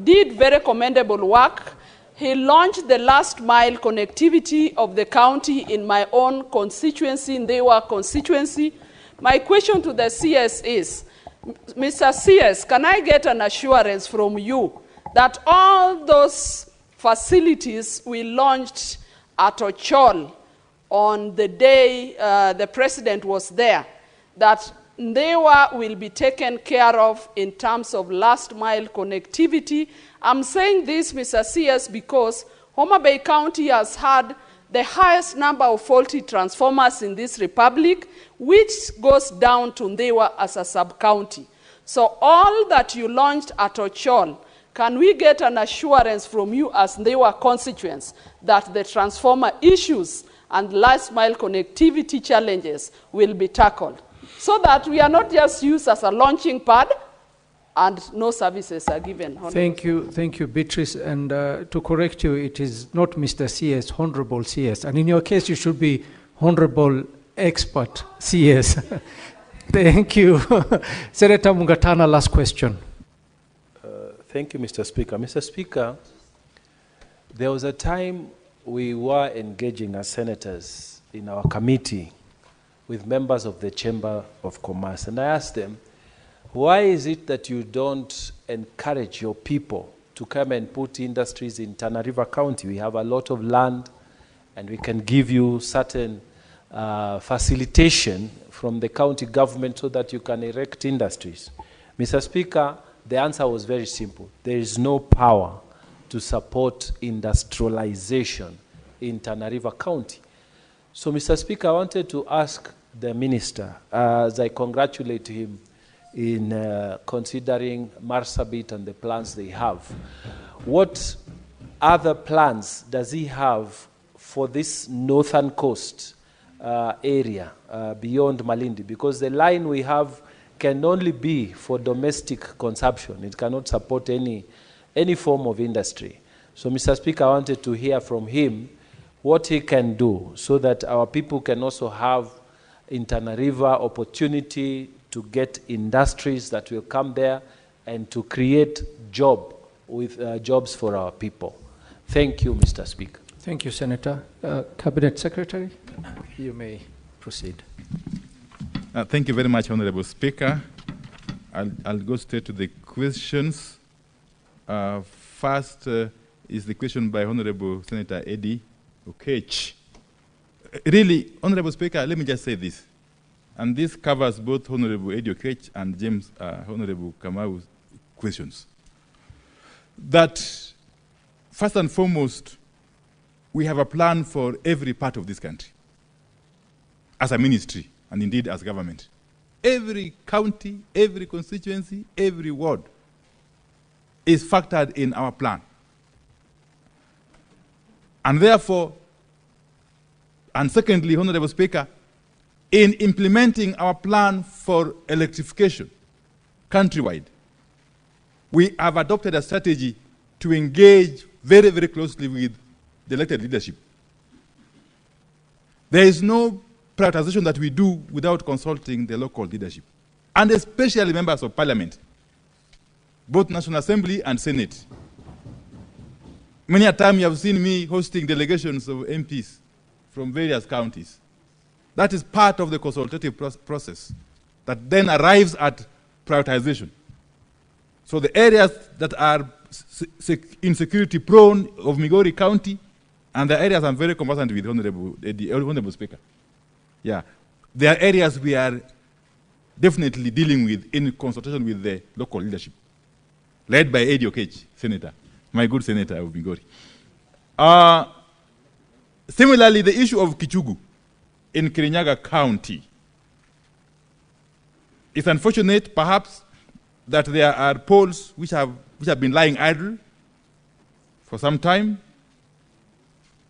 did very commendable work. he launched the last mile connectivity of the county in my own constituency, in Ndewa constituency. My question to the CS is, Mr. CS, can I get an assurance from you that all those facilities we launched at Ochol on the day the president was there, that Ndewa will be taken care of in terms of last mile connectivity? I'm saying this, Mr. CS, because Homa Bay County has had the highest number of faulty transformers in this republic, which goes down to Ndewa as a sub-county. So all that you launched at Ochol, can we get an assurance from you as Ndewa constituents that the transformer issues and last mile connectivity challenges will be tackled, so that we are not just used as a launching pad and no services are given? Thank you, Beatrice. And to correct you, it is not Mr. CS, Honorable CS. And in your case, you should be Honorable Expert CS. Thank you. Senator Mungatana, last question. Thank you, Mr. Speaker. Mr. Speaker, there was a time we were engaging as senators in our committee with members of the Chamber of Commerce, and I asked them, why is it that you don't encourage your people to come and put industries in Tana River County? We have a lot of land, and we can give you certain facilitation from the county government so that you can erect industries. Mr. Speaker, the answer was very simple. There is no power to support industrialization in Tana River County. So, Mr. Speaker, I wanted to ask the minister, as I congratulate him in considering Marsabit and the plans they have, what other plans does he have for this northern coast area beyond Malindi? Because the line we have can only be for domestic consumption. It cannot support any form of industry. So, Mr. Speaker, I wanted to hear from him what he can do so that our people can also have in Tana River opportunity to get industries that will come there and to create jobs for our people. Thank you, Mr. Speaker. Thank you, Senator. Cabinet Secretary, you may proceed. Thank you very much, Honorable Speaker. I'll go straight to the questions. First is the question by Honorable Senator Eddie Okech. Really, Honorable Speaker, let me just say this, and this covers both Honorable Eddie Okech and James Honorable Kamau's questions. That first and foremost, we have a plan for every part of this country, as a ministry, and indeed as government. Every county, every constituency, every ward is factored in our plan. And therefore, and secondly, Honorable Speaker, in implementing our plan for electrification countrywide, we have adopted a strategy to engage very, very closely with the elected leadership. There is no prioritization that we do without consulting the local leadership, and especially members of parliament, both National Assembly and Senate. Many a time you have seen me hosting delegations of MPs from various counties. That is part of the consultative process that then arrives at prioritization. So the areas that are insecurity prone of Migori County, and the areas I'm very conversant with, Honorable Speaker. Yeah, there are areas we are definitely dealing with in consultation with the local leadership, led by Eddie Okech, Senator, my good Senator of Migori. Similarly, the issue of Kichugu in Kirinyaga County. It's unfortunate, perhaps, that there are poles which have been lying idle for some time,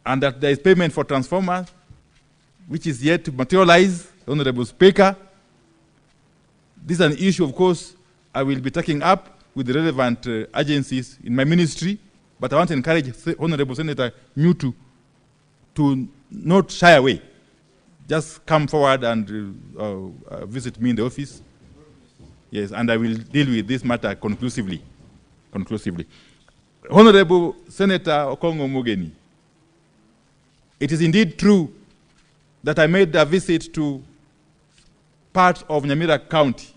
and that there is payment for transformers, which is yet to materialize, Honorable Speaker. This is an issue, of course, I will be taking up with the relevant agencies in my ministry, but I want to encourage Honorable Senator Nyutu to not shy away. Just come forward and visit me in the office. Yes, and I will deal with this matter conclusively. Honorable Senator Okongo Mugeni, it is indeed true that I made a visit to part of Nyamira County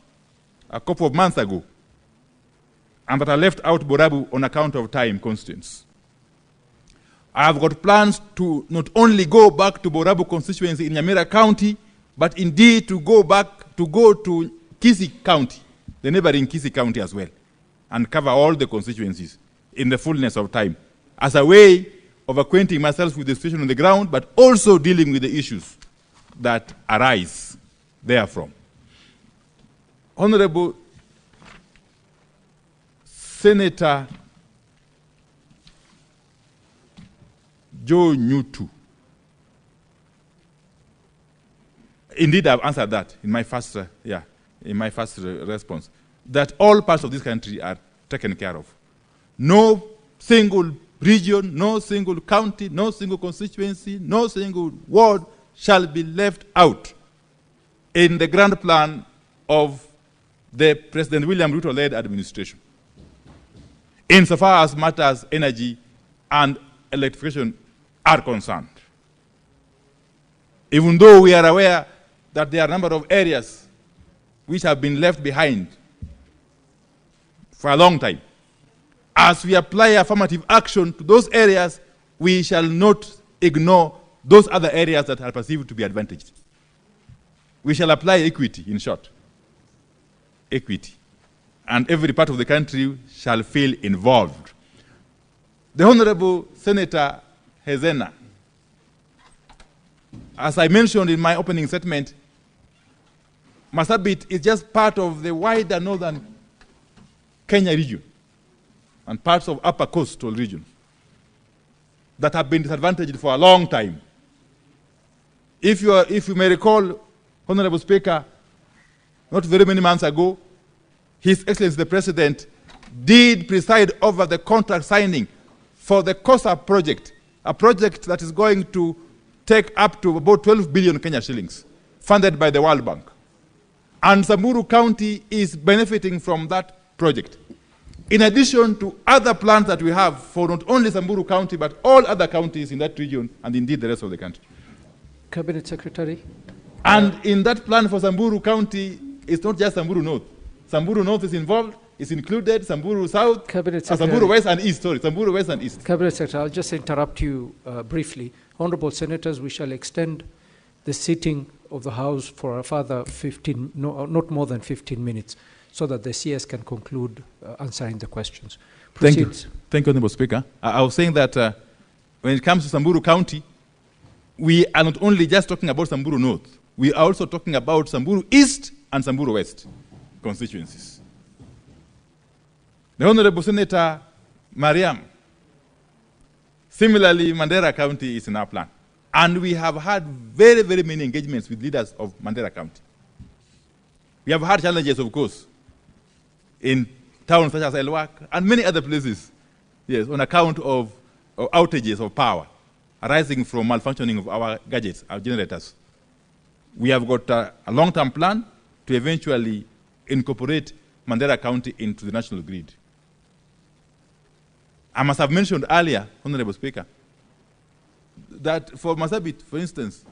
a couple of months ago, and that I left out Borabu on account of time constraints. I have got plans to not only go back to Borabu constituency in Nyamira County, but indeed to go to Kisii County, the neighboring Kisii County as well, and cover all the constituencies in the fullness of time, as a way of acquainting myself with the situation on the ground, but also dealing with the issues that arise therefrom. Honorable Senator Joe Nyutu, indeed I've answered that in my first, response, that all parts of this country are taken care of. No single region, no single county, no single constituency, no single ward shall be left out in the grand plan of the President William Ruto-led administration, insofar as matters energy and electrification are concerned. Even though we are aware that there are a number of areas which have been left behind for a long time, as we apply affirmative action to those areas, we shall not ignore those other areas that are perceived to be advantaged. We shall apply equity, in short. Equity. And every part of the country shall feel involved. The Honorable Senator Hezena, as I mentioned in my opening statement, Marsabit is just part of the wider northern Kenya region and parts of upper coastal region that have been disadvantaged for a long time. If you may recall, Honorable Speaker, not very many months ago, His Excellency the President did preside over the contract signing for the COSA project, a project that is going to take up to about 12 billion Kenya shillings, funded by the World Bank. And Samburu County is benefiting from that project, in addition to other plans that we have for not only Samburu County, but all other counties in that region, and indeed the rest of the country. Cabinet Secretary. And in that plan for Samburu County, it's not just Samburu North. Samburu North is involved, is included, Samburu South, Samburu West and East, Samburu West and East. Cabinet Secretary, I'll just interrupt you briefly. Honorable Senators, we shall extend the sitting of the House for a further not more than 15 minutes, so that the CS can conclude answering the questions. Thank you. Thank you, Honorable Speaker. I was saying that when it comes to Samburu County, we are not only just talking about Samburu North, we are also talking about Samburu East and Samburu West constituencies. The Honorable Senator Mariam, similarly, Mandera County is in our plan. And we have had very, very many engagements with leaders of Mandera County. We have had challenges, of course, in towns such as Elwak and many other places, yes, on account of outages of power arising from malfunctioning of our gadgets, our generators. We have got a long-term plan to eventually incorporate Mandera County into the national grid. I must have mentioned earlier, Honorable Speaker, that for Marsabit, for instance,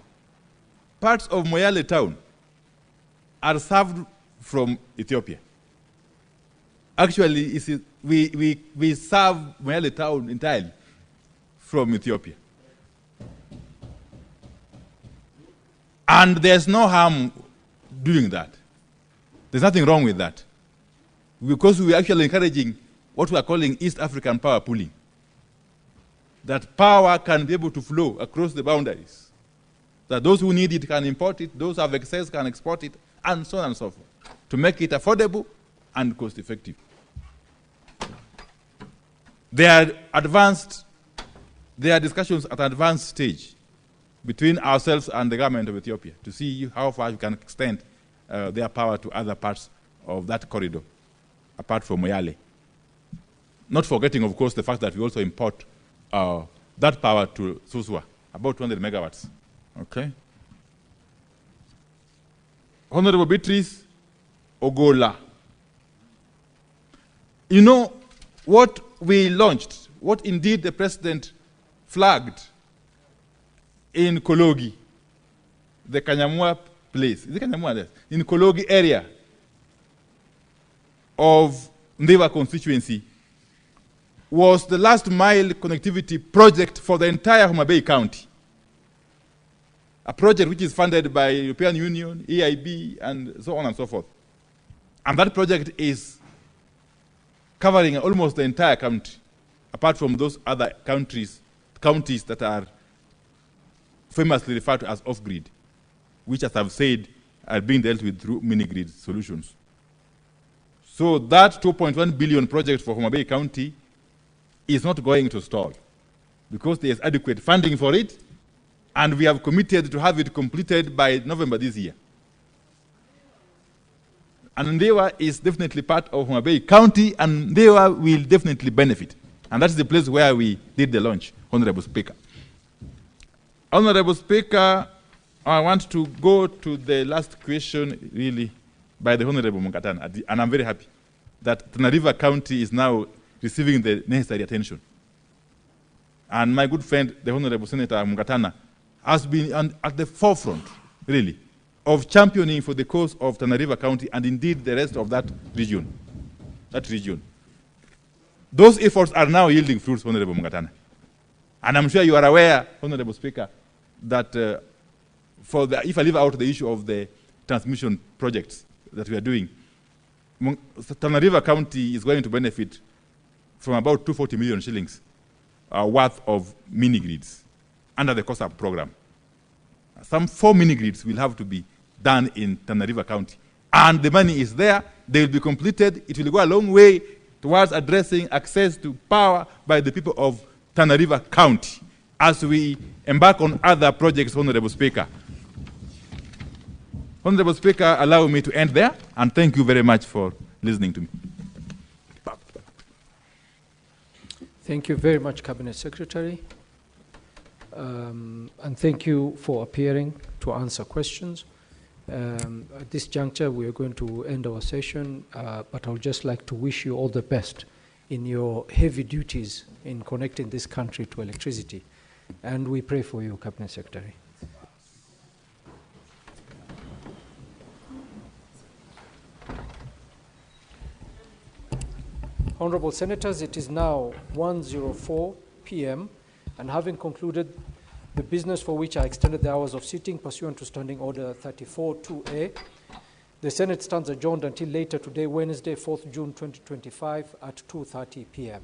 parts of Moyale town are served from Ethiopia. Actually, we serve Moyale town entirely from Ethiopia. And there's no harm doing that. There's nothing wrong with that. Because we're actually encouraging what we are calling East African power pooling. That power can be able to flow across the boundaries. That those who need it can import it, those who have excess can export it, and so on and so forth, to make it affordable and cost effective. There are discussions at an advanced stage between ourselves and the government of Ethiopia to see how far we can extend their power to other parts of that corridor, apart from Moyale. Not forgetting, of course, the fact that we also import that power to Suswa, about 200 megawatts. Okay? Honorable Beatrice Ogola. You know, what we launched what indeed the President flagged in Kologi, the Kanyamwa place, is it Kanyamwa there? In Kologi area of Ndeva constituency, was the last mile connectivity project for the entire Homa Bay County. A project which is funded by European Union, EIB, and so on and so forth. And that project is covering almost the entire country, apart from those other counties that are famously referred to as off-grid, which, as I've said, are being dealt with through mini-grid solutions. So that 2.1 billion project for Homa Bay County is not going to stall because there is adequate funding for it, and we have committed to have it completed by November this year. And Ndewa is definitely part of Homa Bay County, and Ndewa will definitely benefit. And that's the place where we did the launch, Honorable Speaker. Honorable Speaker, I want to go to the last question, really, by the Honorable Mukatana, and I'm very happy that Tana River County is now receiving the necessary attention. And my good friend, the Honorable Senator Mukatana, has been at the forefront, really, of championing for the cause of Tana River County and indeed the rest of that region. Those efforts are now yielding fruits, Honorable Mukatana. And I'm sure you are aware, Honorable Speaker, that if I leave out the issue of the transmission projects that we are doing, Tana River County is going to benefit from about 240 million shillings worth of mini-grids under the COSAP program. Some 4 mini-grids will have to be done in Tana River County. And the money is there, they will be completed, it will go a long way towards addressing access to power by the people of Tana River County as we embark on other projects, Honorable Speaker. Honorable Speaker, allow me to end there, and thank you very much for listening to me. Thank you very much, Cabinet Secretary. And thank you for appearing to answer questions. At this juncture, we are going to end our session, but I would just like to wish you all the best in your heavy duties in connecting this country to electricity. And we pray for you, Cabinet Secretary. Honorable Senators, it is now 1:04 p.m. and having concluded the business for which I extended the hours of sitting pursuant to Standing Order 34-2A, the Senate stands adjourned until later today, Wednesday, 4th June 2025 at 2:30 p.m.